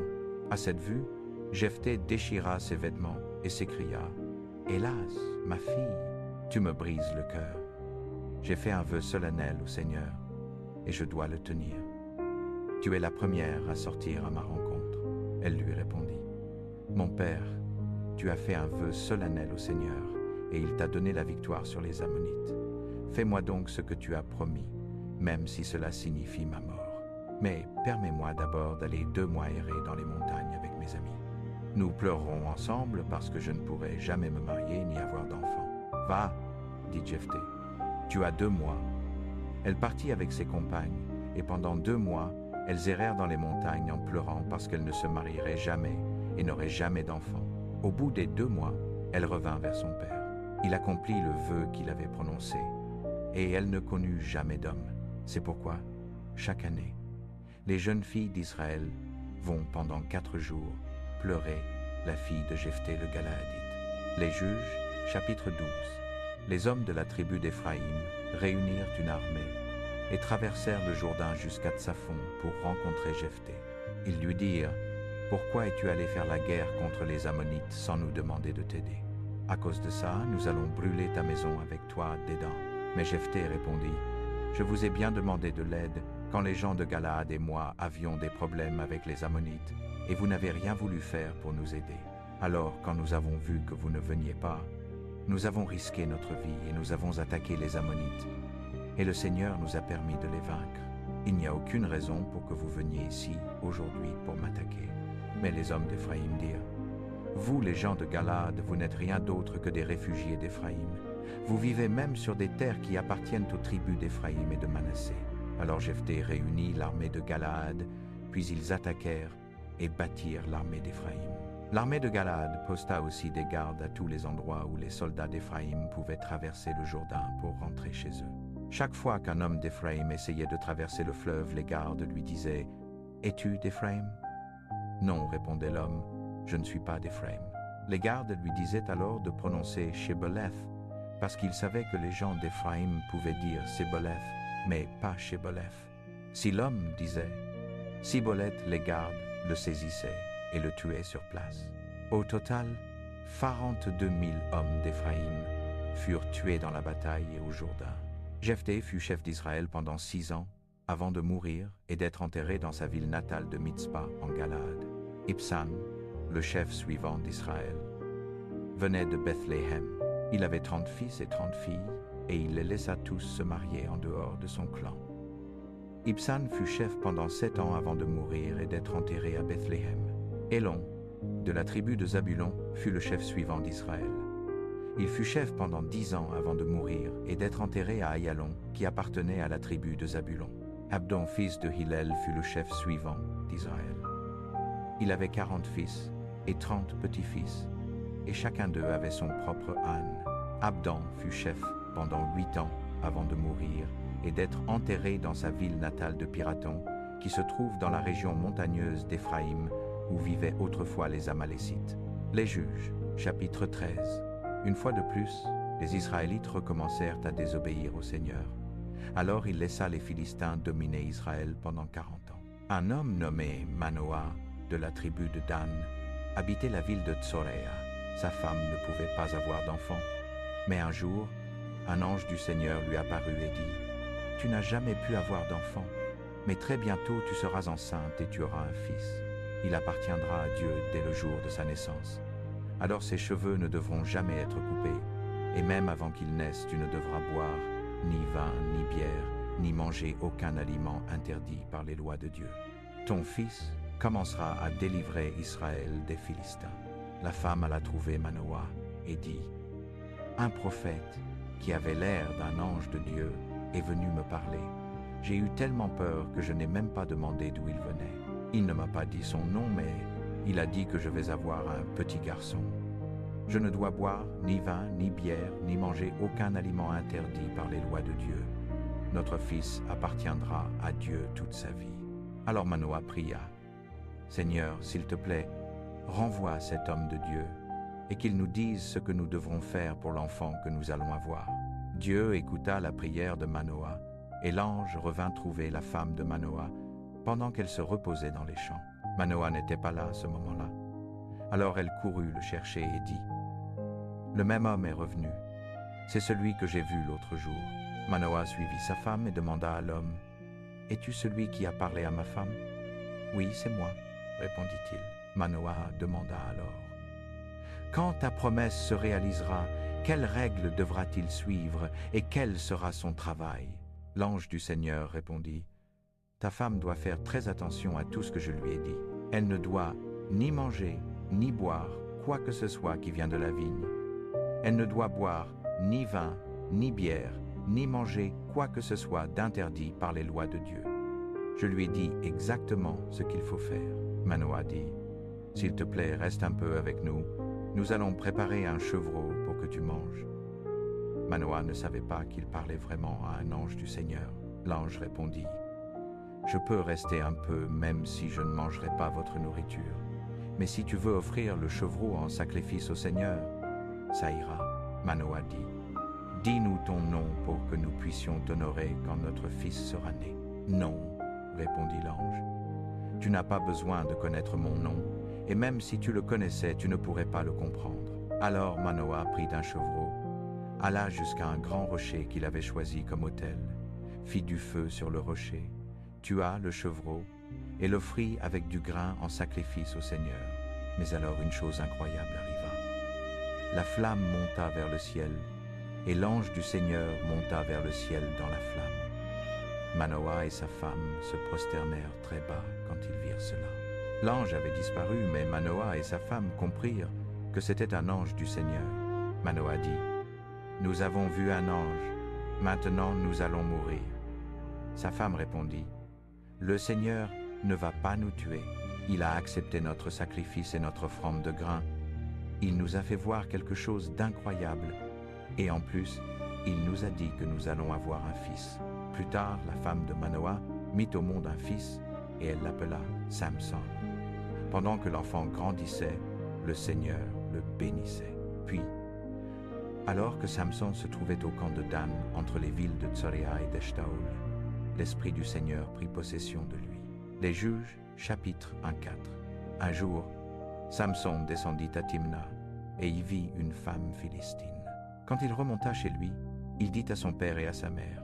À cette vue, Jephthé déchira ses vêtements et s'écria « Hélas, ma fille, tu me brises le cœur. J'ai fait un vœu solennel au Seigneur, et je dois le tenir. Tu es la première à sortir à ma rencontre. » Elle lui répondit « Mon père, tu as fait un vœu solennel au Seigneur, et il t'a donné la victoire sur les Ammonites. Fais-moi donc ce que tu as promis, même si cela signifie ma mort. Mais permets-moi d'abord d'aller 2 mois errer dans les montagnes avec mes amis. Nous pleurerons ensemble parce que je ne pourrai jamais me marier ni avoir d'enfant. » « Va, dit Jephthé, tu as 2 mois. » Elle partit avec ses compagnes, et pendant 2 mois, elles errèrent dans les montagnes en pleurant parce qu'elles ne se marieraient jamais et n'auraient jamais d'enfants. Au bout des 2 mois, elle revint vers son père. Il accomplit le vœu qu'il avait prononcé, et elle ne connut jamais d'homme. C'est pourquoi, chaque année, les jeunes filles d'Israël vont pendant 4 jours pleurer la fille de Jephthé le Galaadite. Les Juges, chapitre 12. Les hommes de la tribu d'Éphraïm réunirent une armée et traversèrent le Jourdain jusqu'à Tsaphon pour rencontrer Jephthé. Ils lui dirent « Pourquoi es-tu allé faire la guerre contre les Ammonites sans nous demander de t'aider? À cause de ça, nous allons brûler ta maison avec toi dedans. » Mais Jephthé répondit « Je vous ai bien demandé de l'aide quand les gens de Galaad et moi avions des problèmes avec les Ammonites, et vous n'avez rien voulu faire pour nous aider. Alors, quand nous avons vu que vous ne veniez pas, nous avons risqué notre vie et nous avons attaqué les Ammonites, et le Seigneur nous a permis de les vaincre. Il n'y a aucune raison pour que vous veniez ici aujourd'hui pour m'attaquer. » Mais les hommes d'Éphraïm dirent « Vous, les gens de Galaad, vous n'êtes rien d'autre que des réfugiés d'Éphraïm. Vous vivez même sur des terres qui appartiennent aux tribus d'Éphraïm et de Manassé. » Alors Jephthé réunit l'armée de Galaad, puis ils attaquèrent et battirent l'armée d'Éphraïm. L'armée de Galaad posta aussi des gardes à tous les endroits où les soldats d'Éphraïm pouvaient traverser le Jourdain pour rentrer chez eux. Chaque fois qu'un homme d'Éphraïm essayait de traverser le fleuve, les gardes lui disaient « Es-tu d'Éphraïm » ?« Non, répondait l'homme, je ne suis pas d'Éphraïm. » Les gardes lui disaient alors de prononcer « Shébeleth » parce qu'ils savaient que les gens d'Éphraïm pouvaient dire « Sébeleth » mais pas Shébeleth. Si l'homme disait « Siboleth », les gardes le saisissaient et le tuaient sur place. Au total, 42 000 hommes d'Éphraïm furent tués dans la bataille et au Jourdain. Jephthé fut chef d'Israël pendant 6 ans, avant de mourir et d'être enterré dans sa ville natale de Mitzpa en Galaad. Ibsan, le chef suivant d'Israël, venait de Bethléem. Il avait 30 fils et 30 filles, et il les laissa tous se marier en dehors de son clan. Ibsan fut chef pendant 7 ans avant de mourir et d'être enterré à Bethléem. Élon, de la tribu de Zabulon, fut le chef suivant d'Israël. Il fut chef pendant 10 ans avant de mourir et d'être enterré à Ayalon, qui appartenait à la tribu de Zabulon. Abdon, fils de Hillel, fut le chef suivant d'Israël. Il avait 40 fils et 30 petits-fils, et chacun d'eux avait son propre âne. Abdon fut chef pendant 8 ans avant de mourir et d'être enterré dans sa ville natale de Pirathon, qui se trouve dans la région montagneuse d'Éphraïm, où vivaient autrefois les Amalécites. Les Juges, chapitre 13. Une fois de plus, les Israélites recommencèrent à désobéir au Seigneur. Alors il laissa les Philistins dominer Israël pendant 40 ans. Un homme nommé Manoah, de la tribu de Dan, habitait la ville de Tsoréa. Sa femme ne pouvait pas avoir d'enfant. Mais un jour, un ange du Seigneur lui apparut et dit « Tu n'as jamais pu avoir d'enfant, mais très bientôt tu seras enceinte et tu auras un fils. Il appartiendra à Dieu dès le jour de sa naissance. Alors ses cheveux ne devront jamais être coupés, et même avant qu'il naisse, tu ne devras boire ni vin, ni bière, ni manger aucun aliment interdit par les lois de Dieu. Ton fils commencera à délivrer Israël des Philistins. » La femme alla trouver Manoah et dit « Un prophète qui avait l'air d'un ange de Dieu est venu me parler. J'ai eu tellement peur que je n'ai même pas demandé d'où il venait. Il ne m'a pas dit son nom, mais il a dit que je vais avoir un petit garçon. Je ne dois boire ni vin, ni bière, ni manger aucun aliment interdit par les lois de Dieu. Notre fils appartiendra à Dieu toute sa vie. Alors Manoah pria, « Seigneur, s'il te plaît, renvoie cet homme de Dieu, et qu'il nous dise ce que nous devrons faire pour l'enfant que nous allons avoir. » Dieu écouta la prière de Manoah, et l'ange revint trouver la femme de Manoah pendant qu'elle se reposait dans les champs. Manoah n'était pas là à ce moment-là. Alors elle courut le chercher et dit, « Le même homme est revenu. C'est celui que j'ai vu l'autre jour. » Manoah suivit sa femme et demanda à l'homme, « Es-tu celui qui a parlé à ma femme ?»« Oui, c'est moi, » répondit-il. Manoah demanda alors, « Quand ta promesse se réalisera, quelles règles devra-t-il suivre et quel sera son travail ?» L'ange du Seigneur répondit, « Ta femme doit faire très attention à tout ce que je lui ai dit. Elle ne doit ni manger, ni boire quoi que ce soit qui vient de la vigne. Elle ne doit boire ni vin, ni bière, ni manger quoi que ce soit d'interdit par les lois de Dieu. Je lui ai dit exactement ce qu'il faut faire. » Manoah dit, « S'il te plaît, reste un peu avec nous. Nous allons préparer un chevreau pour que tu manges. » Manoah ne savait pas qu'il parlait vraiment à un ange du Seigneur. L'ange répondit, « Je peux rester un peu même si je ne mangerai pas votre nourriture. Mais si tu veux offrir le chevreau en sacrifice au Seigneur, ça ira. » Manoah dit, « Dis-nous ton nom pour que nous puissions t'honorer quand notre fils sera né. » « Non, » répondit l'ange, « Tu n'as pas besoin de connaître mon nom, et même si tu le connaissais, tu ne pourrais pas le comprendre. » Alors Manoah prit un chevreau, alla jusqu'à un grand rocher qu'il avait choisi comme autel, fit du feu sur le rocher, tua le chevreau et l'offrit avec du grain en sacrifice au Seigneur. Mais alors une chose incroyable arriva. La flamme monta vers le ciel, et l'ange du Seigneur monta vers le ciel dans la flamme. Manoah et sa femme se prosternèrent très bas quand ils virent cela. L'ange avait disparu, mais Manoah et sa femme comprirent que c'était un ange du Seigneur. Manoah dit, « Nous avons vu un ange, maintenant nous allons mourir. » Sa femme répondit, « Le Seigneur ne va pas nous tuer. Il a accepté notre sacrifice et notre offrande de grain. Il nous a fait voir quelque chose d'incroyable, et en plus, il nous a dit que nous allons avoir un fils. » Plus tard, la femme de Manoah mit au monde un fils, et elle l'appela Samson. Pendant que l'enfant grandissait, le Seigneur le bénissait. Puis, alors que Samson se trouvait au camp de Dan, entre les villes de Tsoréa et d'Eshtaol, l'Esprit du Seigneur prit possession de lui. Les Juges, chapitre 1-4. Un jour, Samson descendit à Timna, et y vit une femme philistine. Quand il remonta chez lui, il dit à son père et à sa mère,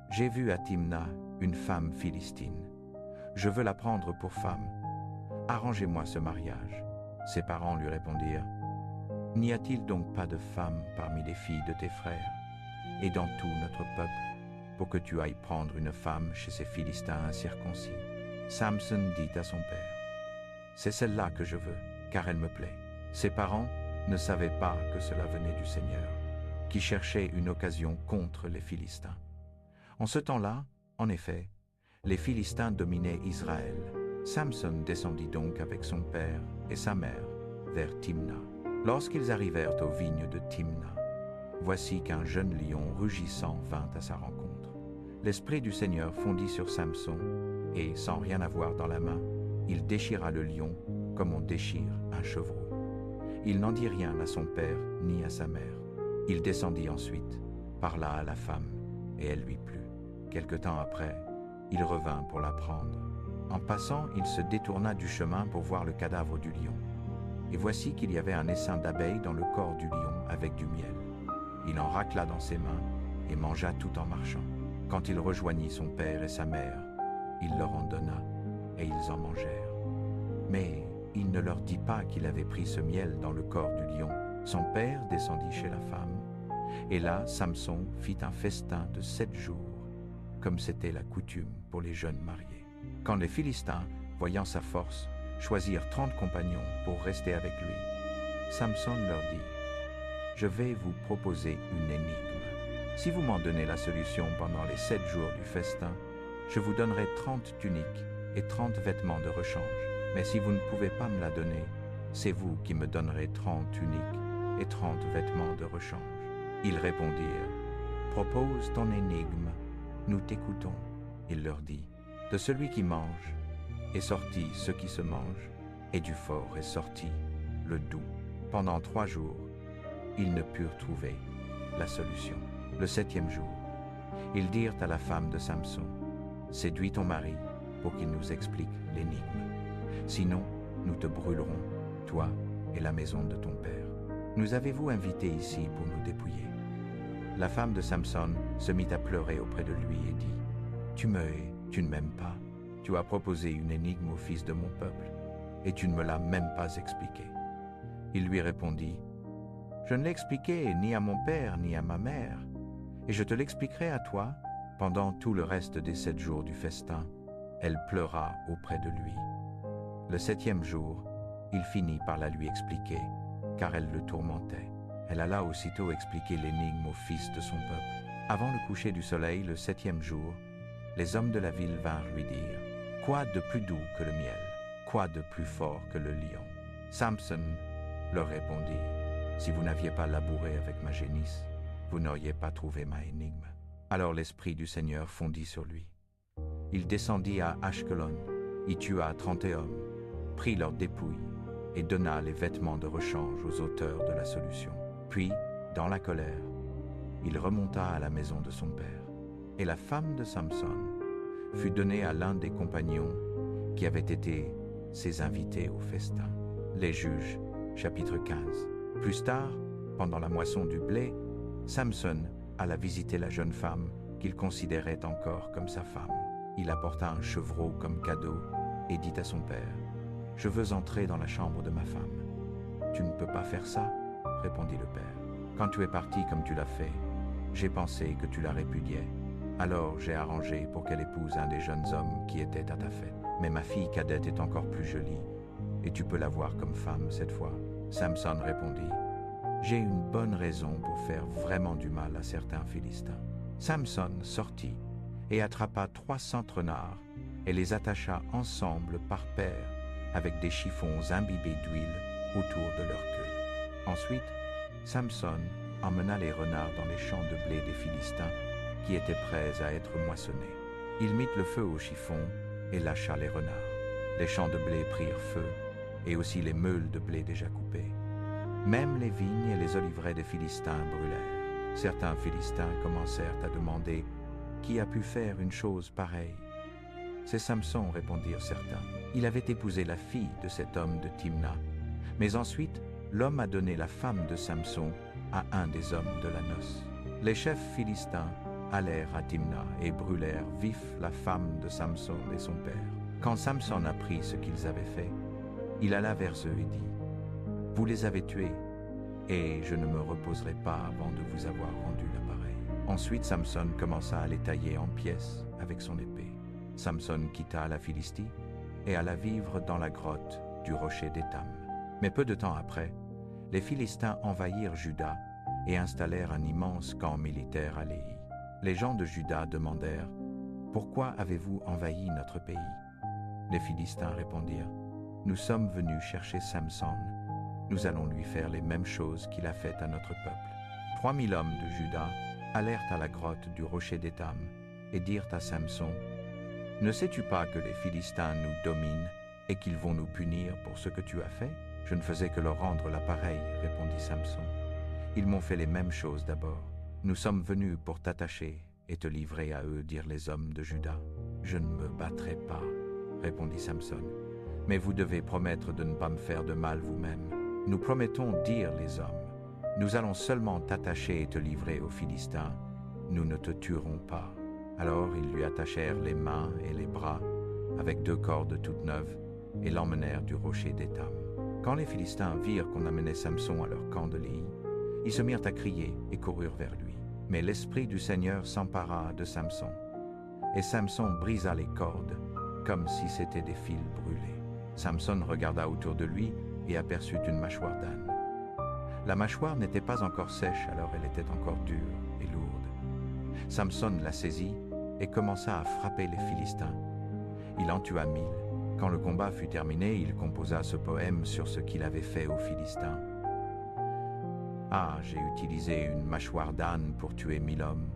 « J'ai vu à Timna une femme philistine. Je veux la prendre pour femme. Arrangez-moi ce mariage. » Ses parents lui répondirent, « N'y a-t-il donc pas de femme parmi les filles de tes frères et dans tout notre peuple pour que tu ailles prendre une femme chez ces Philistins incirconcis ?» Samson dit à son père, « C'est celle-là que je veux, car elle me plaît. » Ses parents ne savaient pas que cela venait du Seigneur, qui cherchait une occasion contre les Philistins. En ce temps-là, en effet, les Philistins dominaient Israël. Samson descendit donc avec son père et sa mère vers Timna. Lorsqu'ils arrivèrent aux vignes de Timna, voici qu'un jeune lion rugissant vint à sa rencontre. L'Esprit du Seigneur fondit sur Samson, et sans rien avoir dans la main, il déchira le lion comme on déchire un chevreau. Il n'en dit rien à son père ni à sa mère. Il descendit ensuite, parla à la femme, et elle lui plut. Quelque temps après, il revint pour la prendre. En passant, il se détourna du chemin pour voir le cadavre du lion. Et voici qu'il y avait un essaim d'abeilles dans le corps du lion avec du miel. Il en racla dans ses mains et mangea tout en marchant. Quand il rejoignit son père et sa mère, il leur en donna et ils en mangèrent. Mais il ne leur dit pas qu'il avait pris ce miel dans le corps du lion. Son père descendit chez la femme, et là Samson fit un festin de 7 jours, comme c'était la coutume pour les jeunes mariés. Quand les Philistins, voyant sa force, choisirent 30 compagnons pour rester avec lui, Samson leur dit, « Je vais vous proposer une énigme. Si vous m'en donnez la solution pendant les 7 jours du festin, je vous donnerai 30 tuniques et 30 vêtements de rechange. Mais si vous ne pouvez pas me la donner, c'est vous qui me donnerez 30 tuniques et 30 vêtements de rechange. » Ils répondirent, « Propose ton énigme, nous t'écoutons. » Il leur dit, « De celui qui mange est sorti ce qui se mange, et du fort est sorti le doux. » Pendant 3 jours, ils ne purent trouver la solution. Le 7e jour, ils dirent à la femme de Samson, « Séduis ton mari pour qu'il nous explique l'énigme. Sinon, nous te brûlerons, toi et la maison de ton père. Nous avez-vous invités ici pour nous dépouiller? » La femme de Samson se mit à pleurer auprès de lui et dit, « Tu me hais, tu ne m'aimes pas. Tu as proposé une énigme au fils de mon peuple, et tu ne me l'as même pas expliquée. » Il lui répondit, « Je ne l'ai expliqué ni à mon père ni à ma mère, et je te l'expliquerai à toi pendant tout le reste des 7 jours du festin. » Elle pleura auprès de lui. Le 7e jour, il finit par la lui expliquer, car elle le tourmentait. Elle alla aussitôt expliquer l'énigme au fils de son peuple. Avant le coucher du soleil, le 7e jour, les hommes de la ville vinrent lui dire, « Quoi de plus doux que le miel? Quoi de plus fort que le lion? » Samson leur répondit, « Si vous n'aviez pas labouré avec ma génisse, vous n'auriez pas trouvé ma énigme. » Alors l'Esprit du Seigneur fondit sur lui. Il descendit à Ashkelon, y tua 30 hommes, prit leurs dépouilles et donna les vêtements de rechange aux auteurs de la solution. Puis, dans la colère, il remonta à la maison de son père. Et la femme de Samson fut donnée à l'un des compagnons qui avaient été ses invités au festin. Les Juges, chapitre 15. Plus tard, pendant la moisson du blé, Samson alla visiter la jeune femme qu'il considérait encore comme sa femme. Il apporta un chevreau comme cadeau et dit à son père, « Je veux entrer dans la chambre de ma femme. »« Tu ne peux pas faire ça, » répondit le père. « Quand tu es parti comme tu l'as fait, j'ai pensé que tu la répudiais. Alors j'ai arrangé pour qu'elle épouse un des jeunes hommes qui étaient à ta fête. Mais ma fille cadette est encore plus jolie, et tu peux la voir comme femme cette fois. » Samson répondit, « J'ai une bonne raison pour faire vraiment du mal à certains Philistins. » Samson sortit et attrapa 300 renards et les attacha ensemble par paires avec des chiffons imbibés d'huile autour de leur queue. Ensuite, Samson emmena les renards dans les champs de blé des Philistins qui étaient prêts à être moissonnés. Il mit le feu aux chiffons et lâcha les renards. Les champs de blé prirent feu et aussi les meules de blé déjà coupées. Même les vignes et les oliveraies des Philistins brûlèrent. Certains Philistins commencèrent à demander « Qui a pu faire une chose pareille ?» « C'est Samson, répondirent certains. Il avait épousé la fille de cet homme de Timna. Mais ensuite, l'homme a donné la femme de Samson à un des hommes de la noce. » Les chefs philistins allèrent à Timna et brûlèrent vif la femme de Samson et son père. Quand Samson apprit ce qu'ils avaient fait, il alla vers eux et dit, « Vous les avez tués, et je ne me reposerai pas avant de vous avoir rendu l'appareil. » Ensuite Samson commença à les tailler en pièces avec son épée. Samson quitta la Philistie et alla vivre dans la grotte du rocher d'Étam. Mais peu de temps après, les Philistins envahirent Juda et installèrent un immense camp militaire à Léhi. Les gens de Juda demandèrent, « Pourquoi avez-vous envahi notre pays ?» Les Philistins répondirent, « Nous sommes venus chercher Samson. Nous allons lui faire les mêmes choses qu'il a faites à notre peuple. » 3000 hommes de Juda allèrent à la grotte du rocher d'Étam et dirent à Samson, « Ne sais-tu pas que les Philistins nous dominent et qu'ils vont nous punir pour ce que tu as fait ?»« Je ne faisais que leur rendre l'appareil, » répondit Samson. « Ils m'ont fait les mêmes choses d'abord. Nous sommes venus pour t'attacher et te livrer à eux, dirent les hommes de Juda. »« Je ne me battrai pas, » répondit Samson. « Mais vous devez promettre de ne pas me faire de mal vous-même. »« Nous promettons, dirent les hommes. Nous allons seulement t'attacher et te livrer aux Philistins. Nous ne te tuerons pas. » Alors ils lui attachèrent les mains et les bras avec 2 cordes toutes neuves et l'emmenèrent du rocher d'Étam. Quand les Philistins virent qu'on amenait Samson à leur camp de Léhi, ils se mirent à crier et coururent vers lui. Mais l'Esprit du Seigneur s'empara de Samson, et Samson brisa les cordes comme si c'étaient des fils brûlés. Samson regarda autour de lui et aperçut une mâchoire d'âne. La mâchoire n'était pas encore sèche, alors elle était encore dure et lourde. Samson la saisit et commença à frapper les Philistins. Il en tua 1000. Quand le combat fut terminé, il composa ce poème sur ce qu'il avait fait aux Philistins. Ah, j'ai utilisé une mâchoire d'âne pour tuer 1000 hommes.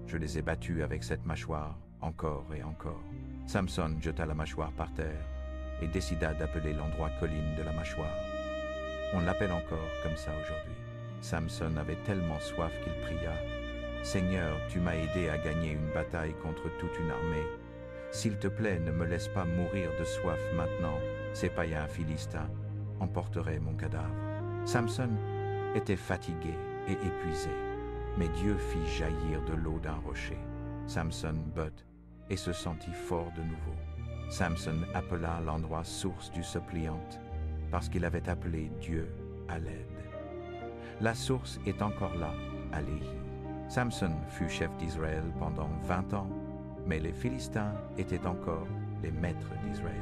Je les ai battus avec cette mâchoire, encore et encore. Samson jeta la mâchoire par terre et décida d'appeler l'endroit colline de la mâchoire. On l'appelle encore comme ça aujourd'hui. Samson avait tellement soif qu'il pria « Seigneur, tu m'as aidé à gagner une bataille contre toute une armée. S'il te plaît, ne me laisse pas mourir de soif maintenant. Ces païens philistins emporteraient mon cadavre. » Samson était fatigué et épuisé, mais Dieu fit jaillir de l'eau d'un rocher. Samson but et se sentit fort de nouveau. Samson appela l'endroit source du suppliante, parce qu'il avait appelé Dieu à l'aide. La source est encore là, à Léhi. Samson fut chef d'Israël pendant 20 ans, mais les Philistins étaient encore les maîtres d'Israël.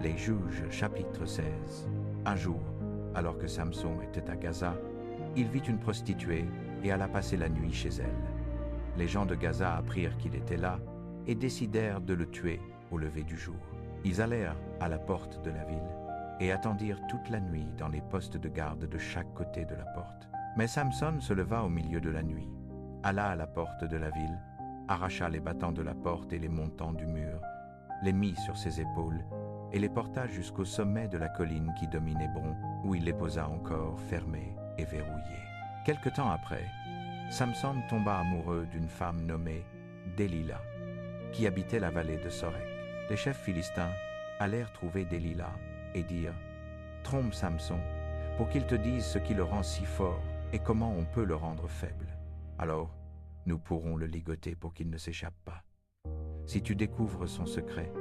Les Juges, chapitre 16. Un jour, alors que Samson était à Gaza, il vit une prostituée et alla passer la nuit chez elle. Les gens de Gaza apprirent qu'il était là et décidèrent de le tuer au lever du jour. Ils allèrent à la porte de la ville et attendirent toute la nuit dans les postes de garde de chaque côté de la porte. Mais Samson se leva au milieu de la nuit, alla à la porte de la ville, arracha les battants de la porte et les montants du mur, les mit sur ses épaules et les porta jusqu'au sommet de la colline qui domine Hébron, où il les posa encore fermés et verrouillés. Quelque temps après, Samson tomba amoureux d'une femme nommée Délila, qui habitait la vallée de Sorek. Les chefs philistins allèrent trouver Délila et dirent « Trompe Samson, pour qu'il te dise ce qui le rend si fort et comment on peut le rendre faible. Alors, nous pourrons le ligoter pour qu'il ne s'échappe pas. Si tu découvres son secret,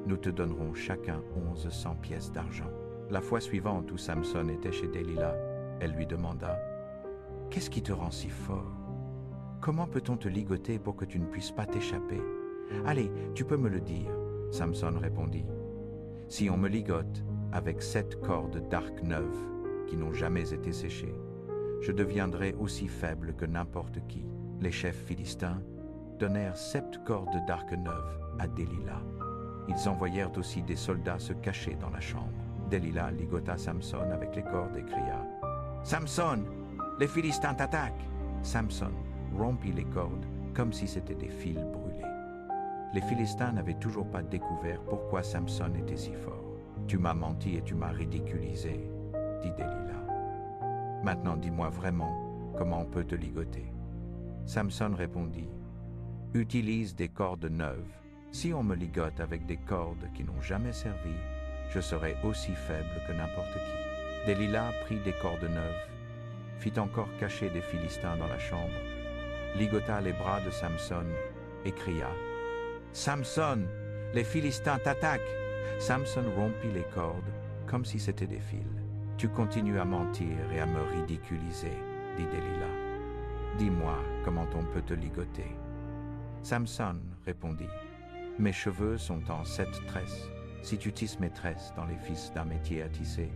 nous te donnerons chacun 1100 pièces d'argent. » La fois suivante où Samson était chez Délila, elle lui demanda « Qu'est-ce qui te rend si fort? Comment peut-on te ligoter pour que tu ne puisses pas t'échapper? Allez, tu peux me le dire. » Samson répondit « Si on me ligote avec 7 cordes d'arc neuves qui n'ont jamais été séchées, je deviendrai aussi faible que n'importe qui. » Les chefs philistins donnèrent 7 cordes d'arc neuves à Délila. Ils envoyèrent aussi des soldats se cacher dans la chambre. Délila ligota Samson avec les cordes et cria « Samson, les Philistins t'attaquent !» Samson rompit les cordes comme si c'était des fils brûlés. Les Philistins n'avaient toujours pas découvert pourquoi Samson était si fort. « Tu m'as menti et tu m'as ridiculisé, » dit Délila. « Maintenant dis-moi vraiment comment on peut te ligoter. » Samson répondit « Utilise des cordes neuves. Si on me ligote avec des cordes qui n'ont jamais servi, je serai aussi faible que n'importe qui. » Délila prit des cordes neuves, fit encore cacher des Philistins dans la chambre, ligota les bras de Samson et cria « Samson, les Philistins t'attaquent !» Samson rompit les cordes comme si c'était des fils. « Tu continues à mentir et à me ridiculiser, » dit Délila. « Dis-moi comment on peut te ligoter. » Samson répondit « Mes cheveux sont en 7 tresses. Si tu tisses mes tresses dans les fils d'un métier à tisser,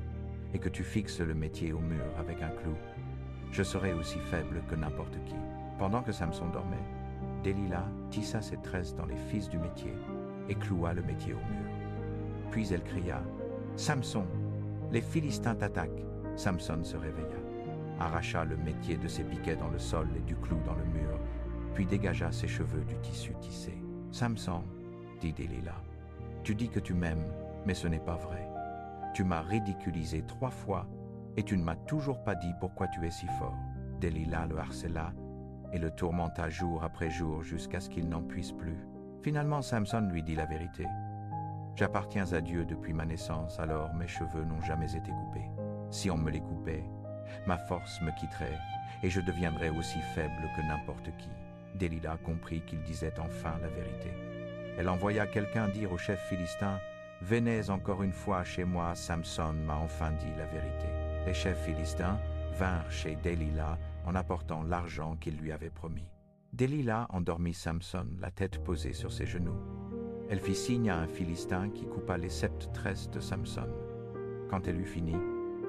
et que tu fixes le métier au mur avec un clou, je serai aussi faible que n'importe qui. » Pendant que Samson dormait, Délila tissa ses tresses dans les fils du métier et cloua le métier au mur. Puis elle cria « Samson, les Philistins t'attaquent !» Samson se réveilla, arracha le métier de ses piquets dans le sol et du clou dans le mur, puis dégagea ses cheveux du tissu tissé. « Samson, dit Délila, tu dis que tu m'aimes, mais ce n'est pas vrai. Tu m'as ridiculisé 3 fois et tu ne m'as toujours pas dit pourquoi tu es si fort. » Délila le harcela et le tourmenta jour après jour jusqu'à ce qu'il n'en puisse plus. Finalement, Samson lui dit la vérité. « J'appartiens à Dieu depuis ma naissance, alors mes cheveux n'ont jamais été coupés. Si on me les coupait, ma force me quitterait et je deviendrais aussi faible que n'importe qui. » Délila comprit qu'il disait enfin la vérité. Elle envoya quelqu'un dire au chef philistin « Venez encore une fois chez moi, Samson m'a enfin dit la vérité. » Les chefs philistins vinrent chez Délila en apportant l'argent qu'il lui avait promis. Délila endormit Samson, la tête posée sur ses genoux. Elle fit signe à un Philistin qui coupa les 7 tresses de Samson. Quand elle eut fini,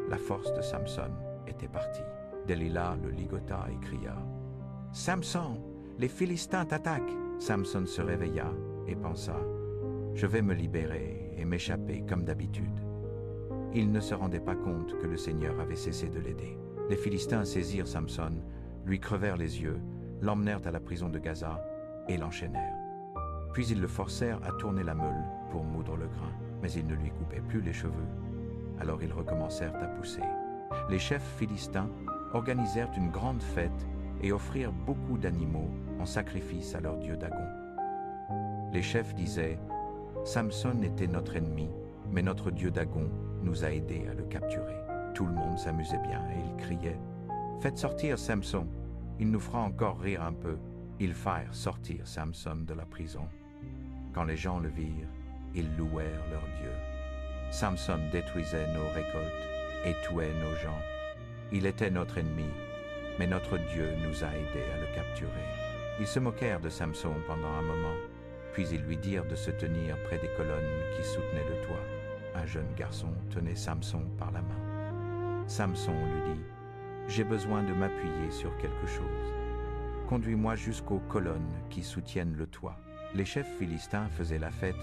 la force de Samson était partie. Délila le ligota et cria « Samson, Les Philistins t'attaquent. Samson se réveilla et pensa, je vais me libérer et m'échapper comme d'habitude. Il ne se rendait pas compte que le Seigneur avait cessé de l'aider. Les Philistins saisirent Samson, lui crevèrent les yeux, l'emmenèrent à la prison de Gaza et l'enchaînèrent. Puis ils le forcèrent à tourner la meule pour moudre le grain, mais ils ne lui coupaient plus les cheveux. Alors ils recommencèrent à pousser. Les chefs philistins organisèrent une grande fête et offrirent beaucoup d'animaux en sacrifice à leur dieu Dagon. Les chefs disaient, Samson était notre ennemi, mais notre dieu Dagon nous a aidés à le capturer. Tout le monde s'amusait bien et ils criaient, faites sortir Samson, il nous fera encore rire un peu. Ils firent sortir Samson de la prison. Quand les gens le virent, ils louèrent leur Dieu. Samson détruisait nos récoltes et tuait nos gens. Il était notre ennemi, mais notre Dieu nous a aidés à le capturer. Ils se moquèrent de Samson pendant un moment, puis ils lui dirent de se tenir près des colonnes qui soutenaient le toit. Un jeune garçon tenait Samson par la main. Samson lui dit, « J'ai besoin de m'appuyer sur quelque chose. Conduis-moi jusqu'aux colonnes qui soutiennent le toit. » Les chefs philistins faisaient la fête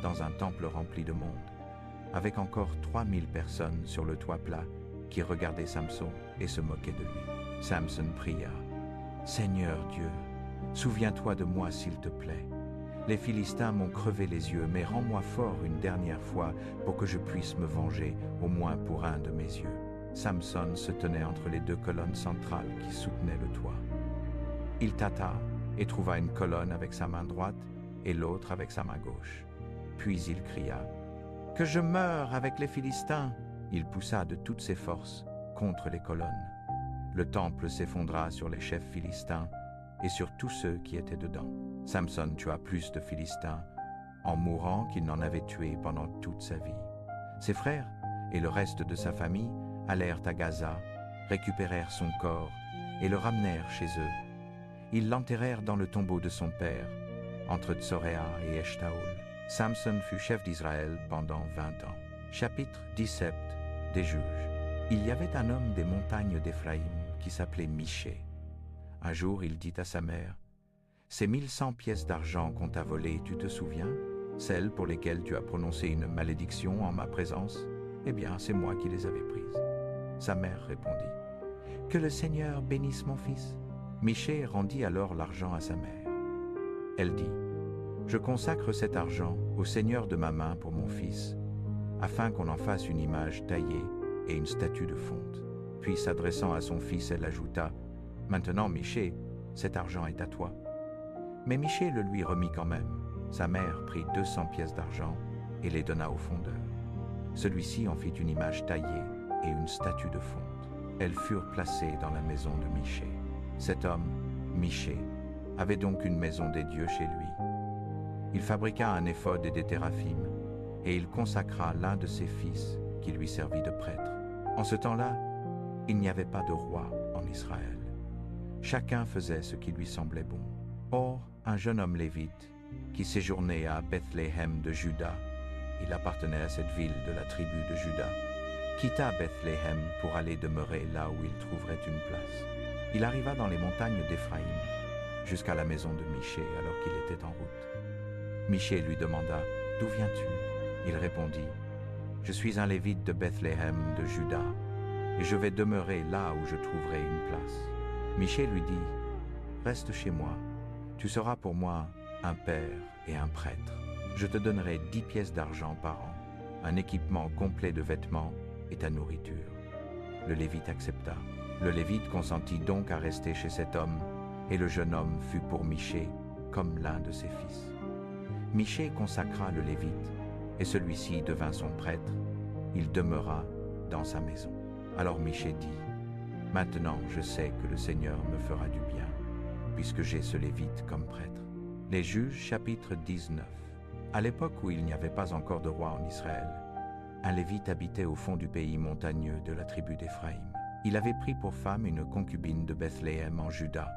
dans un temple rempli de monde, avec encore 3000 personnes sur le toit plat qui regardaient Samson et se moquaient de lui. Samson pria, « Seigneur Dieu, souviens-toi de moi s'il te plaît. Les Philistins m'ont crevé les yeux, mais rends-moi fort une dernière fois pour que je puisse me venger, au moins pour un de mes yeux. » Samson se tenait entre les deux colonnes centrales qui soutenaient le toit. Il tâta et trouva une colonne avec sa main droite et l'autre avec sa main gauche. Puis il cria, « Que je meure avec les Philistins !» Il poussa de toutes ses forces contre les colonnes. Le temple s'effondra sur les chefs philistins et sur tous ceux qui étaient dedans. Samson tua plus de Philistins en mourant qu'il n'en avait tué pendant toute sa vie. Ses frères et le reste de sa famille allèrent à Gaza, récupérèrent son corps et le ramenèrent chez eux. Ils l'enterrèrent dans le tombeau de son père, entre Tsoréa et Eshtaol. Samson fut chef d'Israël pendant 20 ans. Chapitre 17 des Juges. Il y avait un homme des montagnes d'Éphraïm qui s'appelait Michée. Un jour, il dit à sa mère, « Ces 1100 pièces d'argent qu'on t'a volées, tu te souviens? Celles pour lesquelles tu as prononcé une malédiction en ma présence? Eh bien, c'est moi qui les avais prises. » Sa mère répondit, « Que le Seigneur bénisse mon fils. » Michée rendit alors l'argent à sa mère. Elle dit, « Je consacre cet argent au Seigneur de ma main pour mon fils, afin qu'on en fasse une image taillée et une statue de fonte. » Puis s'adressant à son fils, elle ajouta, « Maintenant, Michée, cet argent est à toi. » Mais Michée le lui remit quand même. Sa mère prit 200 pièces d'argent et les donna au fondeur. Celui-ci en fit une image taillée et une statue de fonte. Elles furent placées dans la maison de Michée. Cet homme, Michée, avait donc une maison des dieux chez lui. Il fabriqua un éphod et des téraphim, et il consacra l'un de ses fils qui lui servit de prêtre. En ce temps-là, il n'y avait pas de roi en Israël. Chacun faisait ce qui lui semblait bon. Or, un jeune homme lévite, qui séjournait à Bethléem de Juda, il appartenait à cette ville de la tribu de Juda, quitta Bethléem pour aller demeurer là où il trouverait une place. Il arriva dans les montagnes d'Éphraïm, jusqu'à la maison de Michée alors qu'il était en route. Michée lui demanda, « D'où viens-tu » Il répondit, « Je suis un lévite de Bethléem de Juda, et je vais demeurer là où je trouverai une place. » Michée lui dit, « Reste chez moi, tu seras pour moi un père et un prêtre. Je te donnerai 10 pièces d'argent par an, un équipement complet de vêtements et ta nourriture. » Le Lévite accepta. Le Lévite consentit donc à rester chez cet homme, et le jeune homme fut pour Michée comme l'un de ses fils. Michée consacra le Lévite, et celui-ci devint son prêtre. Il demeura dans sa maison. Alors Michée dit, « Maintenant je sais que le Seigneur me fera du bien, puisque j'ai ce Lévite comme prêtre. » Les Juges, chapitre 19. À l'époque où il n'y avait pas encore de roi en Israël, un Lévite habitait au fond du pays montagneux de la tribu d'Éphraïm. Il avait pris pour femme une concubine de Bethléem en Juda,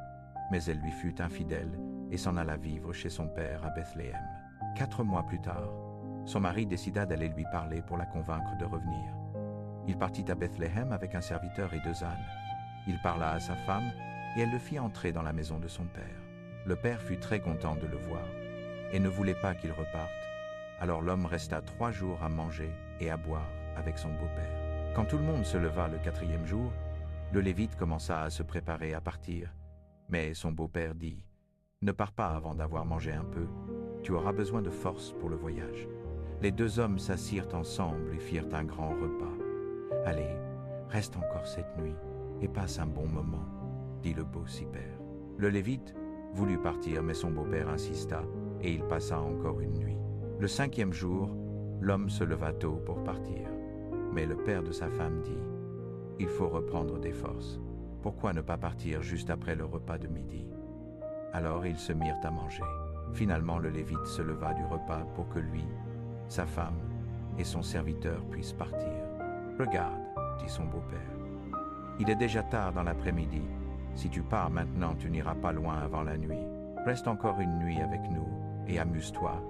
mais elle lui fut infidèle et s'en alla vivre chez son père à Bethléem. 4 mois plus tard, son mari décida d'aller lui parler pour la convaincre de revenir. Il partit à Bethléem avec un serviteur et 2 ânes. Il parla à sa femme et elle le fit entrer dans la maison de son père. Le père fut très content de le voir et ne voulait pas qu'il reparte. Alors l'homme resta 3 jours à manger et à boire avec son beau-père. Quand tout le monde se leva le 4e jour, le Lévite commença à se préparer à partir. Mais son beau-père dit « Ne pars pas avant d'avoir mangé un peu, tu auras besoin de force pour le voyage. » Les 2 hommes s'assirent ensemble et firent un grand repas. « Allez, reste encore cette nuit et passe un bon moment, » dit le beau Sipère. Le Lévite voulut partir, mais son beau-père insista et il passa encore une nuit. Le 5e jour, l'homme se leva tôt pour partir. Mais le père de sa femme dit « Il faut reprendre des forces. Pourquoi ne pas partir juste après le repas de midi ?» Alors ils se mirent à manger. Finalement, le Lévite se leva du repas pour que lui, sa femme et son serviteur puissent partir. « Regarde, » dit son beau-père, « il est déjà tard dans l'après-midi. Si tu pars maintenant, tu n'iras pas loin avant la nuit. Reste encore une nuit avec nous et amuse-toi.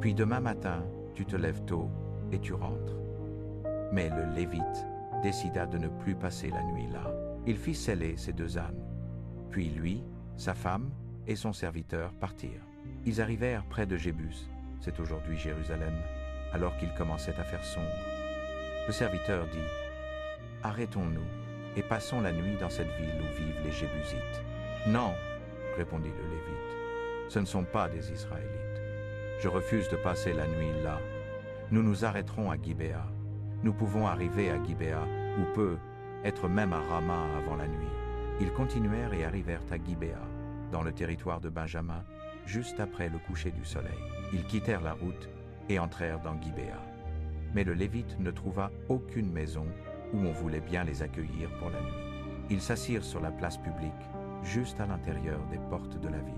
Puis demain matin, tu te lèves tôt et tu rentres. » Mais le Lévite décida de ne plus passer la nuit là. Il fit seller ses 2 ânes. Puis lui, sa femme et son serviteur partirent. Ils arrivèrent près de Jébus, c'est aujourd'hui Jérusalem, alors qu'il commençait à faire sombre. Le serviteur dit « Arrêtons-nous et passons la nuit dans cette ville où vivent les Jébusites. »« Non, » répondit le Lévite, « ce ne sont pas des Israélites. Je refuse de passer la nuit là. Nous nous arrêterons à Gibéa. Nous pouvons arriver à Gibéa, ou peut être même à Rama avant la nuit. » Ils continuèrent et arrivèrent à Gibéa, dans le territoire de Benjamin, juste après le coucher du soleil. Ils quittèrent la route et entrèrent dans Gibéa. Mais le Lévite ne trouva aucune maison où on voulait bien les accueillir pour la nuit. Ils s'assirent sur la place publique, juste à l'intérieur des portes de la ville.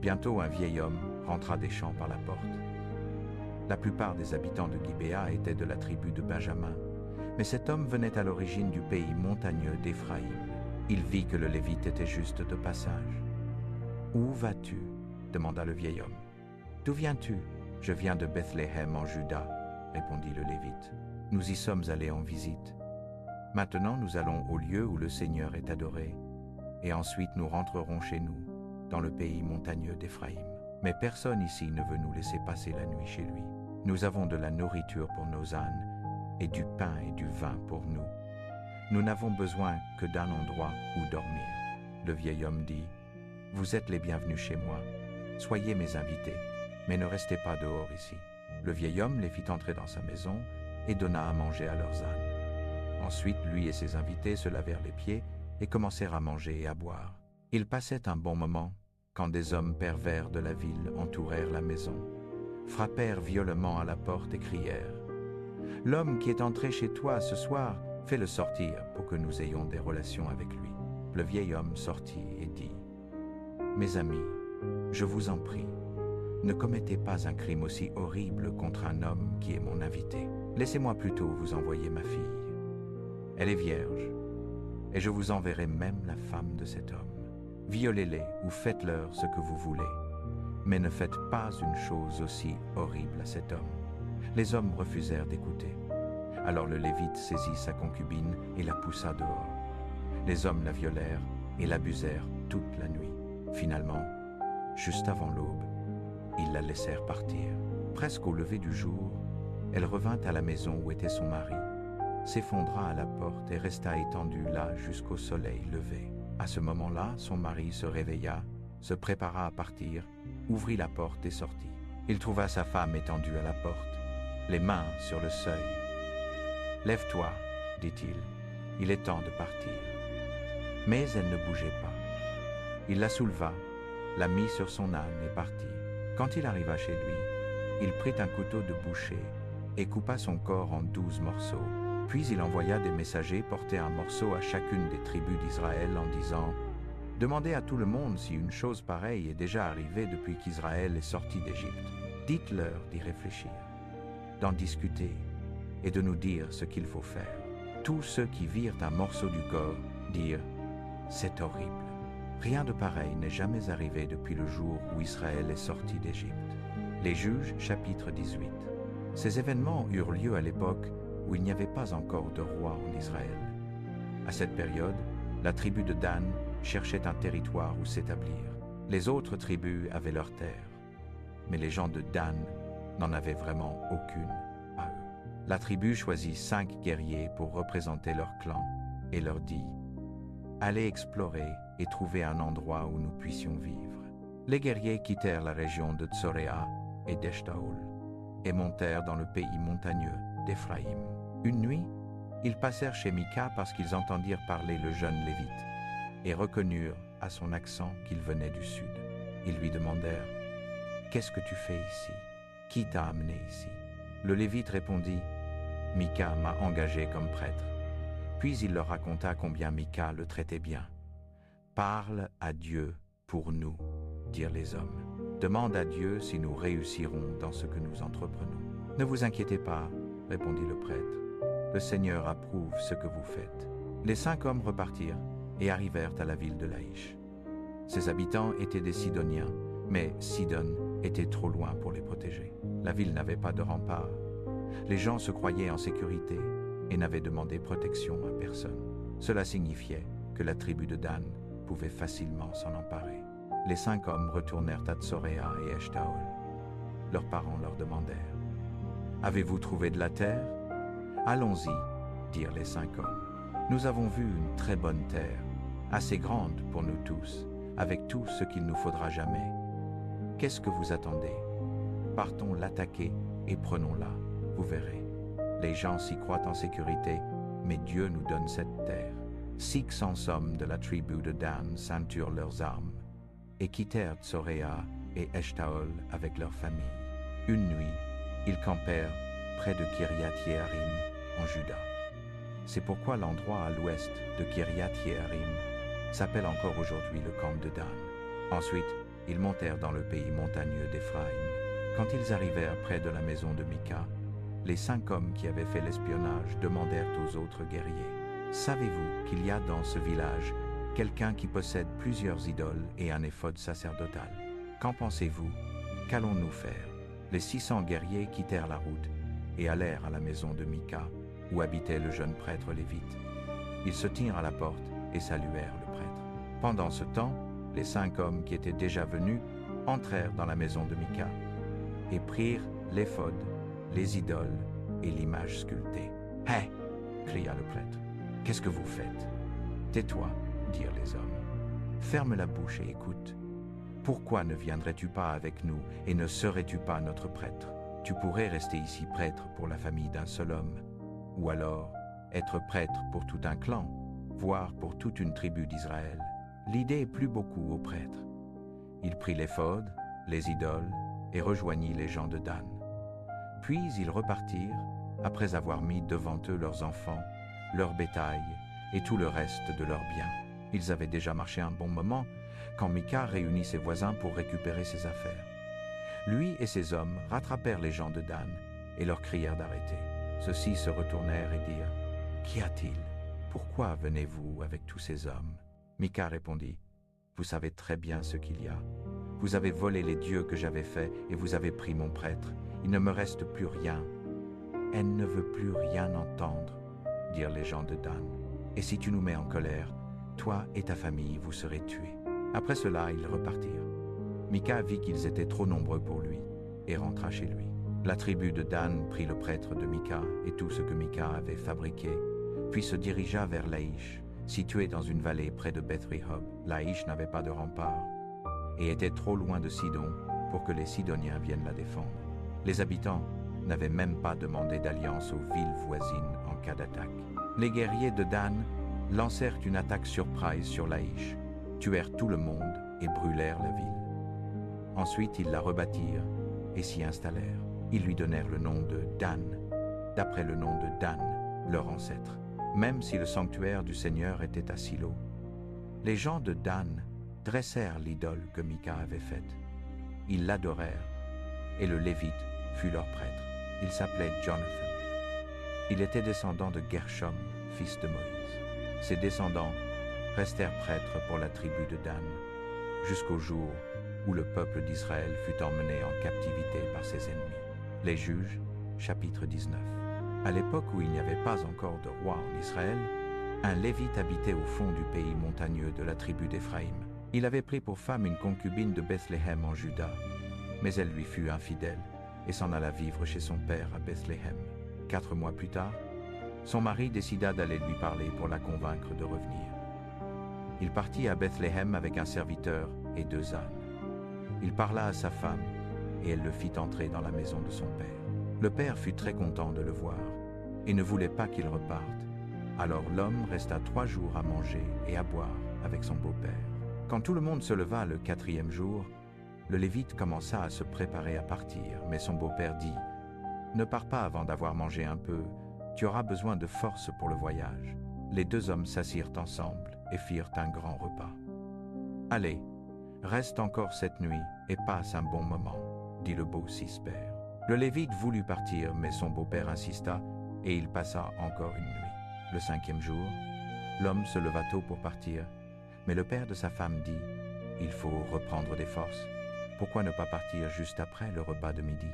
Bientôt un vieil homme rentra des champs par la porte. La plupart des habitants de Gibéa étaient de la tribu de Benjamin, mais cet homme venait à l'origine du pays montagneux d'Éphraïm. Il vit que le Lévite était juste de passage. « Où vas-tu » demanda le vieil homme. « D'où viens-tu » ? « Je viens de Bethléem en Juda » répondit le Lévite. « Nous y sommes allés en visite. Maintenant nous allons au lieu où le Seigneur est adoré, et ensuite nous rentrerons chez nous, dans le pays montagneux d'Éphraïm. Mais personne ici ne veut nous laisser passer la nuit chez lui. Nous avons de la nourriture pour nos ânes, et du pain et du vin pour nous. Nous n'avons besoin que d'un endroit où dormir. » Le vieil homme dit, « Vous êtes les bienvenus chez moi. Soyez mes invités, mais ne restez pas dehors ici. » Le vieil homme les fit entrer dans sa maison et donna à manger à leurs ânes. Ensuite, lui et ses invités se lavèrent les pieds et commencèrent à manger et à boire. Ils passaient un bon moment quand des hommes pervers de la ville entourèrent la maison, frappèrent violemment à la porte et crièrent « L'homme qui est entré chez toi ce soir, fais-le sortir pour que nous ayons des relations avec lui. » Le vieil homme sortit et dit « Mes amis, je vous en prie, ne commettez pas un crime aussi horrible contre un homme qui est mon invité. Laissez-moi plutôt vous envoyer ma fille. Elle est vierge, et je vous enverrai même la femme de cet homme. Violez-les ou faites-leur ce que vous voulez, mais ne faites pas une chose aussi horrible à cet homme. » Les hommes refusèrent d'écouter. Alors le Lévite saisit sa concubine et la poussa dehors. Les hommes la violèrent et l'abusèrent toute la nuit. Finalement, juste avant l'aube, ils la laissèrent partir. Presque au lever du jour, elle revint à la maison où était son mari, s'effondra à la porte et resta étendue là jusqu'au soleil levé. À ce moment-là, son mari se réveilla, se prépara à partir, ouvrit la porte et sortit. Il trouva sa femme étendue à la porte, les mains sur le seuil. « Lève-toi, dit-il, il est temps de partir. » Mais elle ne bougeait pas. Il la souleva, la mit sur son âne et partit. Quand il arriva chez lui, il prit un couteau de boucher et coupa son corps en 12 morceaux. Puis il envoya des messagers porter un morceau à chacune des tribus d'Israël en disant « Demandez à tout le monde si une chose pareille est déjà arrivée depuis qu'Israël est sorti d'Égypte. Dites-leur d'y réfléchir, d'en discuter et de nous dire ce qu'il faut faire. » Tous ceux qui virent un morceau du corps dirent « C'est horrible. Rien de pareil n'est jamais arrivé depuis le jour où Israël est sorti d'Égypte. » Les Juges, chapitre 18. Ces événements eurent lieu à l'époque où il n'y avait pas encore de roi en Israël. À cette période, la tribu de Dan cherchait un territoire où s'établir. Les autres tribus avaient leurs terres, mais les gens de Dan n'en avaient vraiment aucune à eux. La tribu choisit 5 guerriers pour représenter leur clan et leur dit « Allez explorer et trouver un endroit où nous puissions vivre. » Les guerriers quittèrent la région de Tsoréa et d'Eshtaol et montèrent dans le pays montagneux d'Éphraïm. Une nuit, ils passèrent chez Mika parce qu'ils entendirent parler le jeune Lévite et reconnurent à son accent qu'il venait du sud. Ils lui demandèrent « Qu'est-ce que tu fais ici? Qui t'a amené ici ?» Le Lévite répondit « Mika m'a engagé comme prêtre. » Puis il leur raconta combien Mika le traitait bien. « Parle à Dieu pour nous, dirent les hommes. Demande à Dieu si nous réussirons dans ce que nous entreprenons. » « Ne vous inquiétez pas, répondit le prêtre. Le Seigneur approuve ce que vous faites. » Les 5 hommes repartirent et arrivèrent à la ville de Laïch. Ses habitants étaient des Sidoniens, mais Sidon était trop loin pour les protéger. La ville n'avait pas de rempart. Les gens se croyaient en sécurité et n'avaient demandé protection à personne. Cela signifiait que la tribu de Dan pouvait facilement s'en emparer. Les 5 hommes retournèrent à Tsoréa et Eshtaol. Leurs parents leur demandèrent « Avez-vous trouvé de la terre ?»« Allons-y, dirent les 5 hommes. Nous avons vu une très bonne terre, assez grande pour nous tous, avec tout ce qu'il nous faudra jamais. Qu'est-ce que vous attendez? Partons l'attaquer et prenons-la, vous verrez. Les gens s'y croient en sécurité, mais Dieu nous donne cette terre. » 600 hommes de la tribu de Dan ceinturent leurs armes et quittèrent Tsoréa et Eshtaol avec leurs familles. Une nuit, ils campèrent près de Kiriath-Yearim en Juda. C'est pourquoi l'endroit à l'ouest de Kiriath-Yearim s'appelle encore aujourd'hui le camp de Dan. Ensuite, ils montèrent dans le pays montagneux d'Éphraïm. Quand ils arrivèrent près de la maison de Mika, les 5 hommes qui avaient fait l'espionnage demandèrent aux autres guerriers « Savez-vous qu'il y a dans ce village quelqu'un qui possède plusieurs idoles et un éphod sacerdotal? Qu'en pensez-vous? Qu'allons-nous faire ?» Les 600 guerriers quittèrent la route et allèrent à la maison de Mika, où habitait le jeune prêtre lévite. Ils se tinrent à la porte et saluèrent le prêtre. Pendant ce temps, les 5 hommes qui étaient déjà venus entrèrent dans la maison de Mika et prirent l'éphod, les idoles et l'image sculptée. « Hé !» cria le prêtre. « Qu'est-ce que vous faites ?»« Tais-toi, dirent les hommes. Ferme la bouche et écoute. Pourquoi ne viendrais-tu pas avec nous et ne serais-tu pas notre prêtre? Tu pourrais rester ici prêtre pour la famille d'un seul homme, ou alors être prêtre pour tout un clan, voire pour toute une tribu d'Israël. L'idée plut beaucoup au prêtre. Il prit l'éphod, les idoles, et rejoignit les gens de Dan. Puis ils repartirent, après avoir mis devant eux leurs enfants, leur bétail et tout le reste de leurs biens. Ils avaient déjà marché un bon moment quand Mika réunit ses voisins pour récupérer ses affaires. Lui et ses hommes rattrapèrent les gens de Dan et leur crièrent d'arrêter. Ceux-ci se retournèrent et dirent « Qu'y a-t-il? Pourquoi venez-vous avec tous ces hommes ?» Mika répondit « Vous savez très bien ce qu'il y a. Vous avez volé les dieux que j'avais faits et vous avez pris mon prêtre. Il ne me reste plus rien. » « Elle ne veut plus rien entendre, » dirent les gens de Dan. « Et si tu nous mets en colère, toi et ta famille, vous serez tués. » Après cela, ils repartirent. Mika vit qu'ils étaient trop nombreux pour lui et rentra chez lui. La tribu de Dan prit le prêtre de Mika et tout ce que Mika avait fabriqué, puis se dirigea vers Laïch, situé dans une vallée près de Beth-Rehob. Laïch n'avait pas de rempart et était trop loin de Sidon pour que les Sidoniens viennent la défendre. Les habitants n'avaient même pas demandé d'alliance aux villes voisines en cas d'attaque. Les guerriers de Dan lancèrent une attaque surprise sur Laïch, tuèrent tout le monde et brûlèrent la ville. Ensuite, ils la rebâtirent et s'y installèrent. Ils lui donnèrent le nom de Dan, d'après le nom de Dan, leur ancêtre, même si le sanctuaire du Seigneur était à Silo. Les gens de Dan dressèrent l'idole que Mika avait faite. Ils l'adorèrent, et le Lévite fut leur prêtre. Il s'appelait Jonathan. Il était descendant de Gershom, fils de Moïse. Ses descendants restèrent prêtres pour la tribu de Dan, jusqu'au jour où le peuple d'Israël fut emmené en captivité par ses ennemis. Les Juges, chapitre 19. À l'époque où il n'y avait pas encore de roi en Israël, un Lévite habitait au fond du pays montagneux de la tribu d'Éphraïm. Il avait pris pour femme une concubine de Bethléem en Juda, mais elle lui fut infidèle et s'en alla vivre chez son père à Bethléem. 4 mois plus tard, son mari décida d'aller lui parler pour la convaincre de revenir. Il partit à Bethléem avec un serviteur et 2 ânes. Il parla à sa femme et elle le fit entrer dans la maison de son père. Le père fut très content de le voir et ne voulait pas qu'il reparte. Alors l'homme resta 3 jours à manger et à boire avec son beau-père. Quand tout le monde se leva le 4e jour, le Lévite commença à se préparer à partir, mais son beau-père dit « Ne pars pas avant d'avoir mangé un peu, tu auras besoin de force pour le voyage. » Les 2 hommes s'assirent ensemble et firent un grand repas. « Allez, reste encore cette nuit et passe un bon moment, » dit le beau cispère. Le Lévite voulut partir, mais son beau-père insista et il passa encore une nuit. Le 5e jour, l'homme se leva tôt pour partir, mais le père de sa femme dit « Il faut reprendre des forces. Pourquoi ne pas partir juste après le repas de midi ?»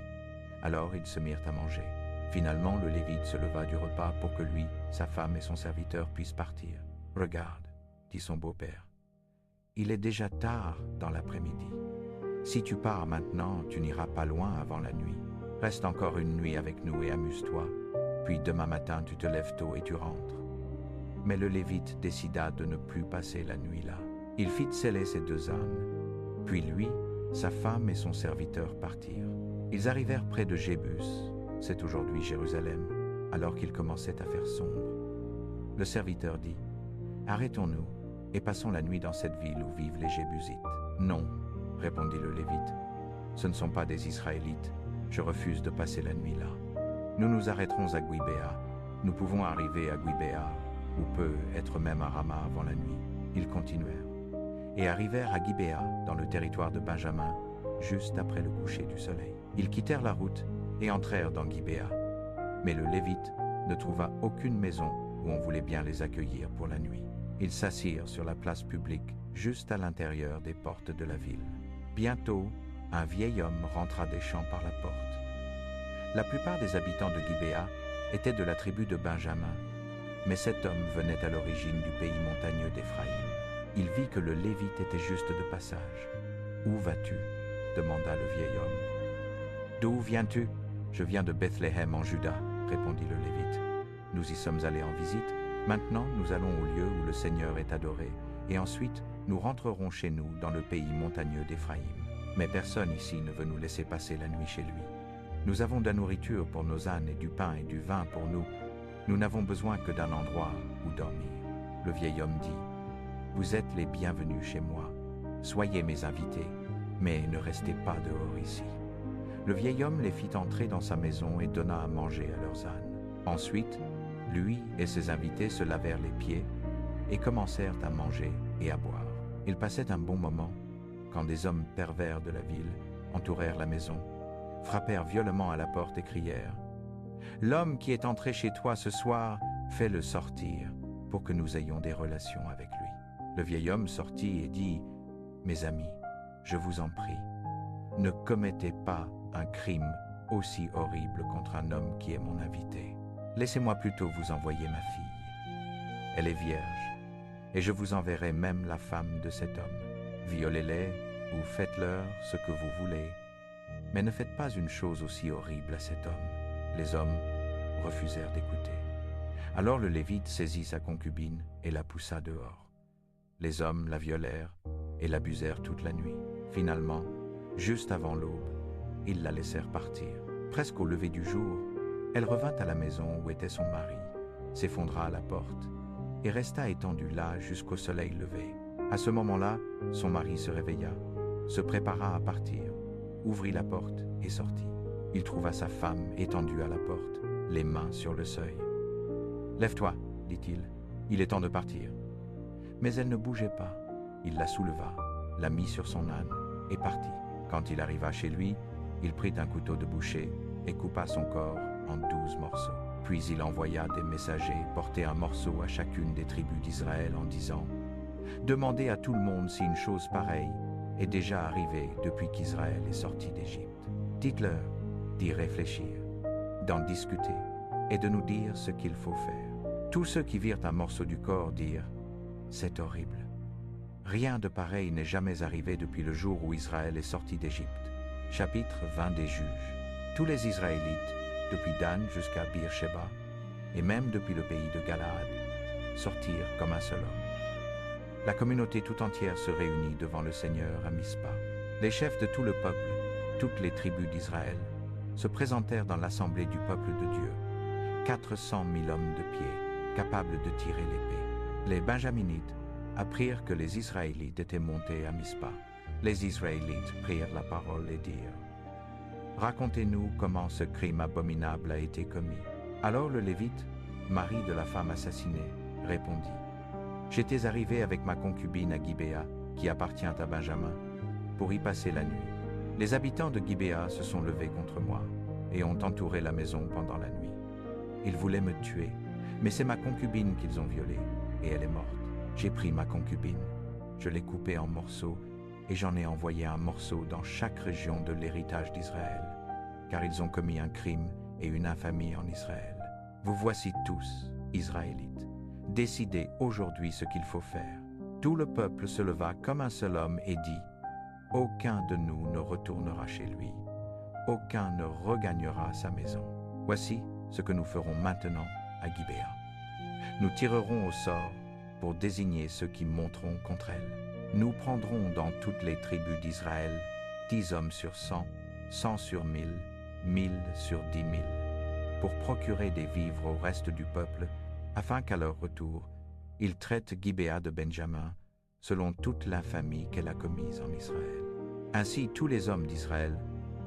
Alors ils se mirent à manger. Finalement, le Lévite se leva du repas pour que lui, sa femme et son serviteur puissent partir. « Regarde, » dit son beau-père, « il est déjà tard dans l'après-midi. Si tu pars maintenant, tu n'iras pas loin avant la nuit. Reste encore une nuit avec nous et amuse-toi, puis demain matin tu te lèves tôt et tu rentres. » Mais le Lévite décida de ne plus passer la nuit là. Il fit seller ses 2 ânes, puis lui, sa femme et son serviteur partirent. Ils arrivèrent près de Jébus, c'est aujourd'hui Jérusalem, alors qu'il commençait à faire sombre. Le serviteur dit « Arrêtons-nous et passons la nuit dans cette ville où vivent les Jébusites. »« Non, » répondit le Lévite, « ce ne sont pas des Israélites, je refuse de passer la nuit là. Nous nous arrêterons à Guibéa, nous pouvons arriver à Guibéa, ou peut être même à Rama avant la nuit. » Ils continuèrent et arrivèrent à Gibéa, dans le territoire de Benjamin, juste après le coucher du soleil. Ils quittèrent la route et entrèrent dans Gibéa. Mais le Lévite ne trouva aucune maison où on voulait bien les accueillir pour la nuit. Ils s'assirent sur la place publique, juste à l'intérieur des portes de la ville. Bientôt, un vieil homme rentra des champs par la porte. La plupart des habitants de Gibéa étaient de la tribu de Benjamin, mais cet homme venait à l'origine du pays montagneux d'Éphraïm. Il vit que le Lévite était juste de passage. « Où vas-tu » demanda le vieil homme. « D'où viens-tu » ? « Je viens de Bethléem en Juda, » répondit le Lévite. « Nous y sommes allés en visite. Maintenant, nous allons au lieu où le Seigneur est adoré, et ensuite, nous rentrerons chez nous dans le pays montagneux d'Éphraïm. Mais personne ici ne veut nous laisser passer la nuit chez lui. Nous avons de la nourriture pour nos ânes et du pain et du vin pour nous. Nous n'avons besoin que d'un endroit où dormir. » Le vieil homme dit « Vous êtes les bienvenus chez moi. Soyez mes invités, mais ne restez pas dehors ici. » Le vieil homme les fit entrer dans sa maison et donna à manger à leurs ânes. Ensuite, lui et ses invités se lavèrent les pieds et commencèrent à manger et à boire. Ils passaient un bon moment quand des hommes pervers de la ville entourèrent la maison, frappèrent violemment à la porte et crièrent « L'homme qui est entré chez toi ce soir, fais-le sortir pour que nous ayons des relations avec lui. » Le vieil homme sortit et dit « Mes amis, je vous en prie, ne commettez pas un crime aussi horrible contre un homme qui est mon invité. Laissez-moi plutôt vous envoyer ma fille. Elle est vierge, et je vous enverrai même la femme de cet homme. Violez-les ou faites-leur ce que vous voulez, mais ne faites pas une chose aussi horrible à cet homme. » Les hommes refusèrent d'écouter. Alors le Lévite saisit sa concubine et la poussa dehors. Les hommes la violèrent et l'abusèrent toute la nuit. Finalement, juste avant l'aube, ils la laissèrent partir. Presque au lever du jour, elle revint à la maison où était son mari, s'effondra à la porte et resta étendue là jusqu'au soleil levé. À ce moment-là, son mari se réveilla, se prépara à partir, ouvrit la porte et sortit. Il trouva sa femme étendue à la porte, les mains sur le seuil. « Lève-toi, dit-il, il est temps de partir. » Mais elle ne bougeait pas. Il la souleva, la mit sur son âne et partit. Quand il arriva chez lui, il prit un couteau de boucher et coupa son corps en 12 morceaux. Puis il envoya des messagers porter un morceau à chacune des tribus d'Israël en disant « Demandez à tout le monde si une chose pareille est déjà arrivée depuis qu'Israël est sorti d'Égypte. Dites-leur d'y réfléchir, d'en discuter et de nous dire ce qu'il faut faire. » Tous ceux qui virent un morceau du corps dirent « C'est horrible. Rien de pareil n'est jamais arrivé depuis le jour où Israël est sorti d'Égypte. Chapitre 20 des Juges. Tous les Israélites, depuis Dan jusqu'à Beer-Sheba, et même depuis le pays de Galaad, sortirent comme un seul homme. La communauté tout entière se réunit devant le Seigneur à Mispa. Les chefs de tout le peuple, toutes les tribus d'Israël, se présentèrent dans l'assemblée du peuple de Dieu, 400 000 hommes de pied, capables de tirer l'épée. Les Benjaminites apprirent que les Israélites étaient montés à Mispa. Les Israélites prirent la parole et dirent: « Racontez-nous comment ce crime abominable a été commis. » Alors le Lévite, mari de la femme assassinée, répondit: « J'étais arrivé avec ma concubine à Gibéa, qui appartient à Benjamin, pour y passer la nuit. Les habitants de Gibéa se sont levés contre moi et ont entouré la maison pendant la nuit. Ils voulaient me tuer, mais c'est ma concubine qu'ils ont violée, et elle est morte. J'ai pris ma concubine, je l'ai coupée en morceaux, et j'en ai envoyé un morceau dans chaque région de l'héritage d'Israël, car ils ont commis un crime et une infamie en Israël. Vous voici tous, Israélites, décidez aujourd'hui ce qu'il faut faire. » Tout le peuple se leva comme un seul homme et dit: « Aucun de nous ne retournera chez lui, aucun ne regagnera sa maison. Voici ce que nous ferons maintenant à Gibéa. Nous tirerons au sort pour désigner ceux qui monteront contre elle. Nous prendrons dans toutes les tribus d'Israël 10 hommes sur 100, 100 sur 1000, 1000 sur 10 000, pour procurer des vivres au reste du peuple, afin qu'à leur retour, ils traitent Gibéa de Benjamin, selon toute l'infamie qu'elle a commise en Israël. » Ainsi tous les hommes d'Israël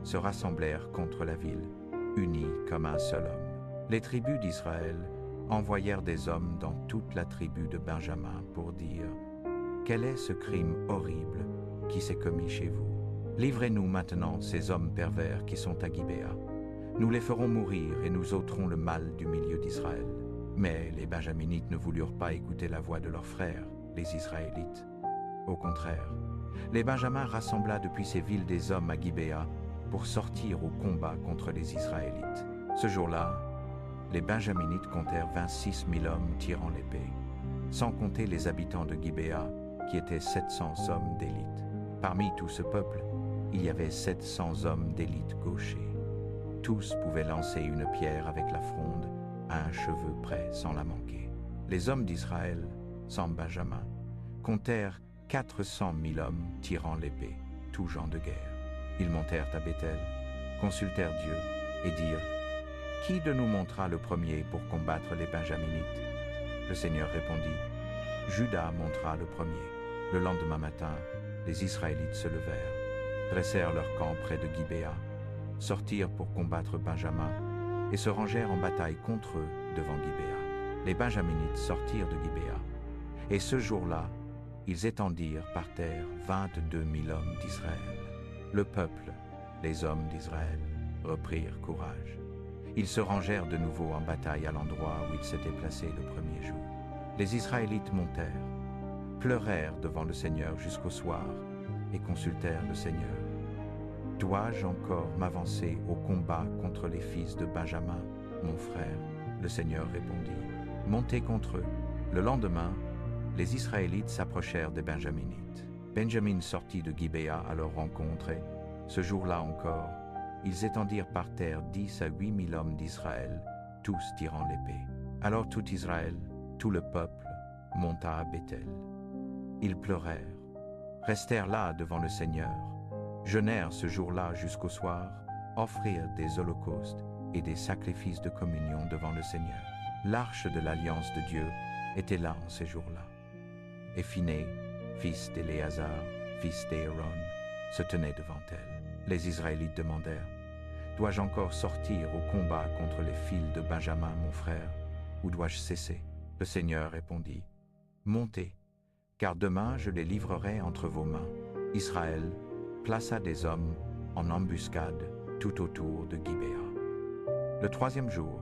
se rassemblèrent contre la ville, unis comme un seul homme. Les tribus d'Israël envoyèrent des hommes dans toute la tribu de Benjamin pour dire: « Quel est ce crime horrible qui s'est commis chez vous? Livrez-nous maintenant ces hommes pervers qui sont à Gibéa. Nous les ferons mourir et nous ôterons le mal du milieu d'Israël. » Mais les Benjaminites ne voulurent pas écouter la voix de leurs frères, les Israélites. Au contraire, les Benjamins rassembla depuis ces villes des hommes à Gibéa pour sortir au combat contre les Israélites. Ce jour-là, les Benjaminites comptèrent 26 000 hommes tirant l'épée, sans compter les habitants de Gibéa, qui étaient 700 hommes d'élite. Parmi tout ce peuple, il y avait 700 hommes d'élite gauchers. Tous pouvaient lancer une pierre avec la fronde à un cheveu près sans la manquer. Les hommes d'Israël, sans Benjamin, comptèrent 400 000 hommes tirant l'épée, tous gens de guerre. Ils montèrent à Béthel, consultèrent Dieu et dirent: « Qui de nous montera le premier pour combattre les Benjaminites ?» Le Seigneur répondit: « Juda montera le premier. » Le lendemain matin, les Israélites se levèrent, dressèrent leur camp près de Gibéa, sortirent pour combattre Benjamin et se rangèrent en bataille contre eux devant Gibéa. Les Benjaminites sortirent de Gibéa, et ce jour-là, ils étendirent par terre 22 000 hommes d'Israël. Le peuple, les hommes d'Israël, reprirent courage. Ils se rangèrent de nouveau en bataille à l'endroit où ils s'étaient placés le premier jour. Les Israélites montèrent, pleurèrent devant le Seigneur jusqu'au soir et consultèrent le Seigneur. « Dois-je encore m'avancer au combat contre les fils de Benjamin, mon frère ?» Le Seigneur répondit: « Montez contre eux. » Le lendemain, les Israélites s'approchèrent des Benjaminites. Benjamin sortit de Gibéa à leur rencontre et, ce jour-là encore, ils étendirent par terre 10 à 8 000 hommes d'Israël, tous tirant l'épée. Alors tout Israël, tout le peuple, monta à Béthel. Ils pleurèrent, restèrent là devant le Seigneur, jeûnèrent ce jour-là jusqu'au soir, offrirent des holocaustes et des sacrifices de communion devant le Seigneur. L'arche de l'alliance de Dieu était là en ces jours-là. Et Phiné, fils d'Éléazar, fils d'Aaron, se tenait devant elle. Les Israélites demandèrent: « Dois-je encore sortir au combat contre les fils de Benjamin, mon frère, ou dois-je cesser ?» Le Seigneur répondit: « Montez, car demain je les livrerai entre vos mains. » Israël plaça des hommes en embuscade tout autour de Gibéa. Le troisième jour,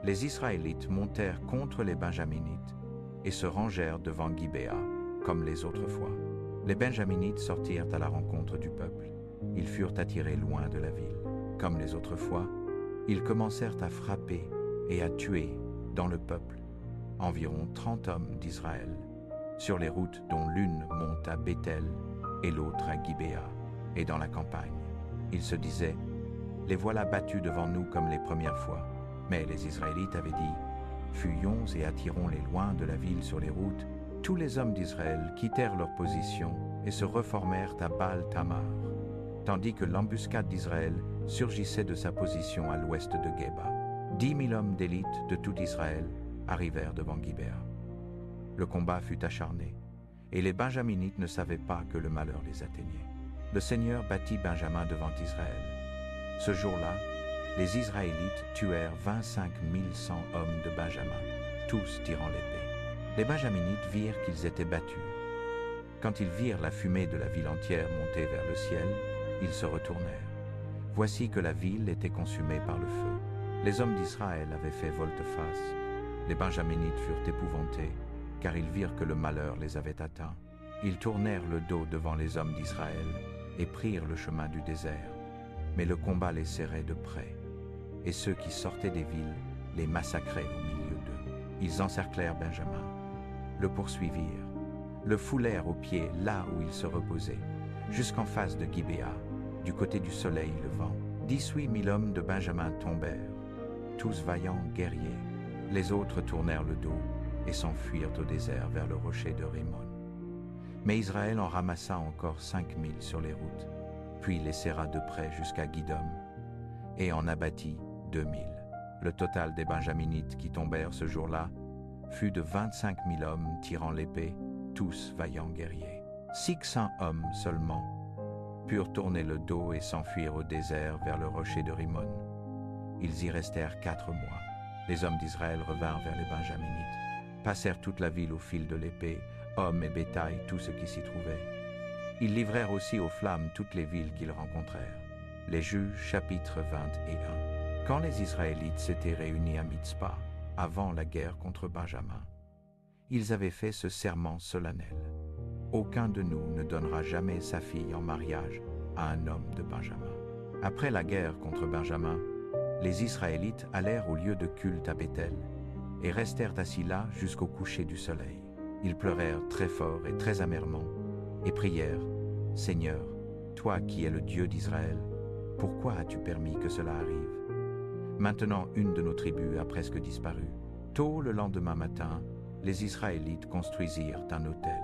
les Israélites montèrent contre les Benjaminites et se rangèrent devant Gibéa, comme les autres fois. Les Benjaminites sortirent à la rencontre du peuple. Ils furent attirés loin de la ville. Comme les autres fois, ils commencèrent à frapper et à tuer dans le peuple environ 30 hommes d'Israël, sur les routes dont l'une monte à Béthel et l'autre à Gibéa, et dans la campagne. Ils se disaient, « Les voilà battus devant nous comme les premières fois. » Mais les Israélites avaient dit, « Fuyons et attirons-les loin de la ville sur les routes. » Tous les hommes d'Israël quittèrent leur position et se reformèrent à Baal-Tamar, tandis que l'embuscade d'Israël surgissait de sa position à l'ouest de Geba. 10 000 hommes d'élite de tout Israël arrivèrent devant Gibéa. Le combat fut acharné, et les Benjaminites ne savaient pas que le malheur les atteignait. Le Seigneur battit Benjamin devant Israël. Ce jour-là, les Israélites tuèrent 25 100 hommes de Benjamin, tous tirant l'épée. Les Benjaminites virent qu'ils étaient battus. Quand ils virent la fumée de la ville entière monter vers le ciel, ils se retournèrent. Voici que la ville était consumée par le feu. Les hommes d'Israël avaient fait volte-face. Les Benjaminites furent épouvantés, car ils virent que le malheur les avait atteints. Ils tournèrent le dos devant les hommes d'Israël et prirent le chemin du désert. Mais le combat les serrait de près, et ceux qui sortaient des villes les massacraient au milieu d'eux. Ils encerclèrent Benjamin, le poursuivirent, le foulèrent aux pieds là où il se reposait, jusqu'en face de Gibéa, du côté du soleil levant. 18 000 hommes de Benjamin tombèrent, tous vaillants guerriers. Les autres tournèrent le dos et s'enfuirent au désert vers le rocher de Rimon. Mais Israël en ramassa encore 5 000 sur les routes, puis les serra de près jusqu'à Guidom, et en abattit 2 000. Le total des Benjaminites qui tombèrent ce jour-là fut de 25 000 hommes tirant l'épée, tous vaillants guerriers. 600 hommes seulement purent tourner le dos et s'enfuir au désert vers le rocher de Rimon. Ils y restèrent 4 mois. Les hommes d'Israël revinrent vers les Benjaminites, passèrent toute la ville au fil de l'épée, hommes et bétail, tout ce qui s'y trouvait. Ils livrèrent aussi aux flammes toutes les villes qu'ils rencontrèrent. Les Juges, chapitre 21. Quand les Israélites s'étaient réunis à Mitzpa, avant la guerre contre Benjamin, ils avaient fait ce serment solennel. Aucun de nous ne donnera jamais sa fille en mariage à un homme de Benjamin. Après la guerre contre Benjamin, les Israélites allèrent au lieu de culte à Béthel et restèrent assis là jusqu'au coucher du soleil. Ils pleurèrent très fort et très amèrement et prièrent, « Seigneur, toi qui es le Dieu d'Israël, pourquoi as-tu permis que cela arrive? Maintenant, une de nos tribus a presque disparu. » Tôt le lendemain matin, les Israélites construisirent un autel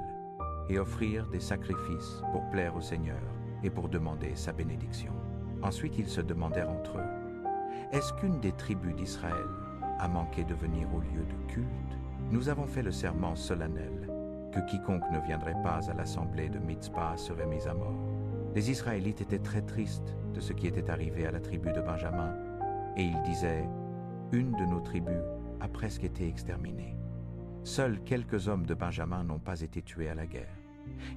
et offrirent des sacrifices pour plaire au Seigneur et pour demander sa bénédiction. Ensuite, ils se demandèrent entre eux, « Est-ce qu'une des tribus d'Israël a manqué de venir au lieu de culte? Nous avons fait le serment solennel que quiconque ne viendrait pas à l'assemblée de Mitzpah serait mis à mort. » Les Israélites étaient très tristes de ce qui était arrivé à la tribu de Benjamin, et ils disaient, « Une de nos tribus a presque été exterminée. Seuls quelques hommes de Benjamin n'ont pas été tués à la guerre.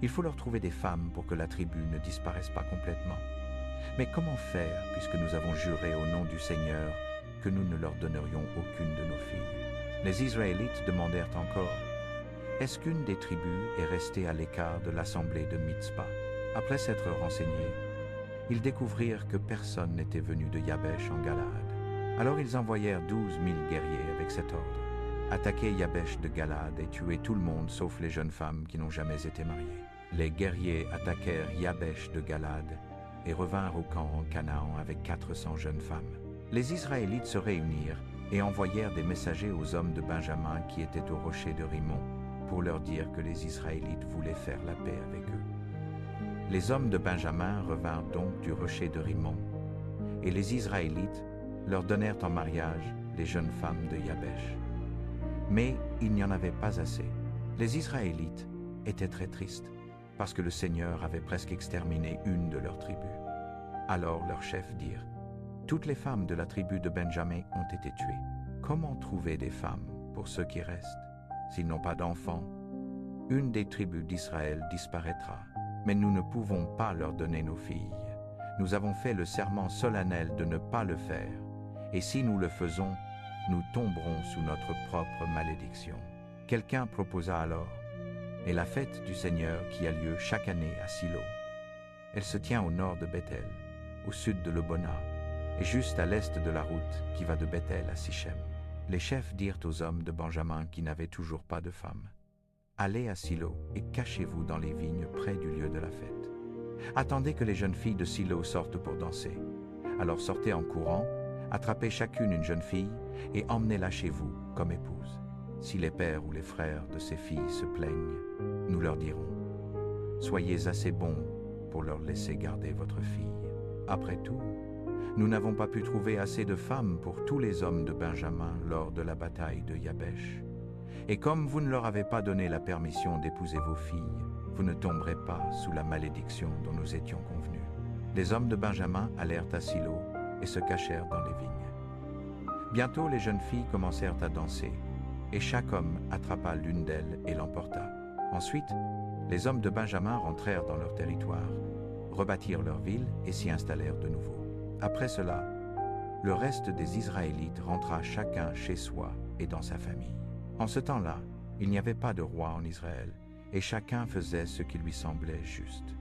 Il faut leur trouver des femmes pour que la tribu ne disparaisse pas complètement. Mais comment faire, puisque nous avons juré au nom du Seigneur que nous ne leur donnerions aucune de nos filles? » Les Israélites demandèrent encore, « Est-ce qu'une des tribus est restée à l'écart de l'assemblée de Mitzpah? » Après s'être renseignés, ils découvrirent que personne n'était venu de Yabesh en Galade. Alors ils envoyèrent 12 000 guerriers avec cet ordre, attaquer Yabesh de Galade et tuer tout le monde sauf les jeunes femmes qui n'ont jamais été mariées. Les guerriers attaquèrent Yabesh de Galade et revinrent au camp en Canaan avec 400 jeunes femmes. Les Israélites se réunirent et envoyèrent des messagers aux hommes de Benjamin qui étaient au rocher de Rimon pour leur dire que les Israélites voulaient faire la paix avec eux. Les hommes de Benjamin revinrent donc du rocher de Rimon, et les Israélites leur donnèrent en mariage les jeunes femmes de Yabesh. Mais il n'y en avait pas assez. Les Israélites étaient très tristes, parce que le Seigneur avait presque exterminé une de leurs tribus. Alors leurs chefs dirent, « Toutes les femmes de la tribu de Benjamin ont été tuées. Comment trouver des femmes pour ceux qui restent? S'ils n'ont pas d'enfants, une des tribus d'Israël disparaîtra. Mais nous ne pouvons pas leur donner nos filles. Nous avons fait le serment solennel de ne pas le faire, et si nous le faisons, nous tomberons sous notre propre malédiction. » Quelqu'un proposa alors, « Et la fête du Seigneur qui a lieu chaque année à Silo. Elle se tient au nord de Béthel, au sud de Lebona, et juste à l'est de la route qui va de Béthel à Sichem. » Les chefs dirent aux hommes de Benjamin qui n'avaient toujours pas de femmes, allez à Silo et cachez-vous dans les vignes près du lieu de la fête. Attendez que les jeunes filles de Silo sortent pour danser. Alors sortez en courant, attrapez chacune une jeune fille et emmenez-la chez vous comme épouse. Si les pères ou les frères de ces filles se plaignent, nous leur dirons: soyez assez bons pour leur laisser garder votre fille. Après tout, nous n'avons pas pu trouver assez de femmes pour tous les hommes de Benjamin lors de la bataille de Yabesh. Et comme vous ne leur avez pas donné la permission d'épouser vos filles, vous ne tomberez pas sous la malédiction dont nous étions convenus. Les hommes de Benjamin allèrent à Silo et se cachèrent dans les vignes. Bientôt les jeunes filles commencèrent à danser, et chaque homme attrapa l'une d'elles et l'emporta. Ensuite, les hommes de Benjamin rentrèrent dans leur territoire, rebâtirent leur ville et s'y installèrent de nouveau. Après cela, le reste des Israélites rentra chacun chez soi et dans sa famille. En ce temps-là, il n'y avait pas de roi en Israël, et chacun faisait ce qui lui semblait juste.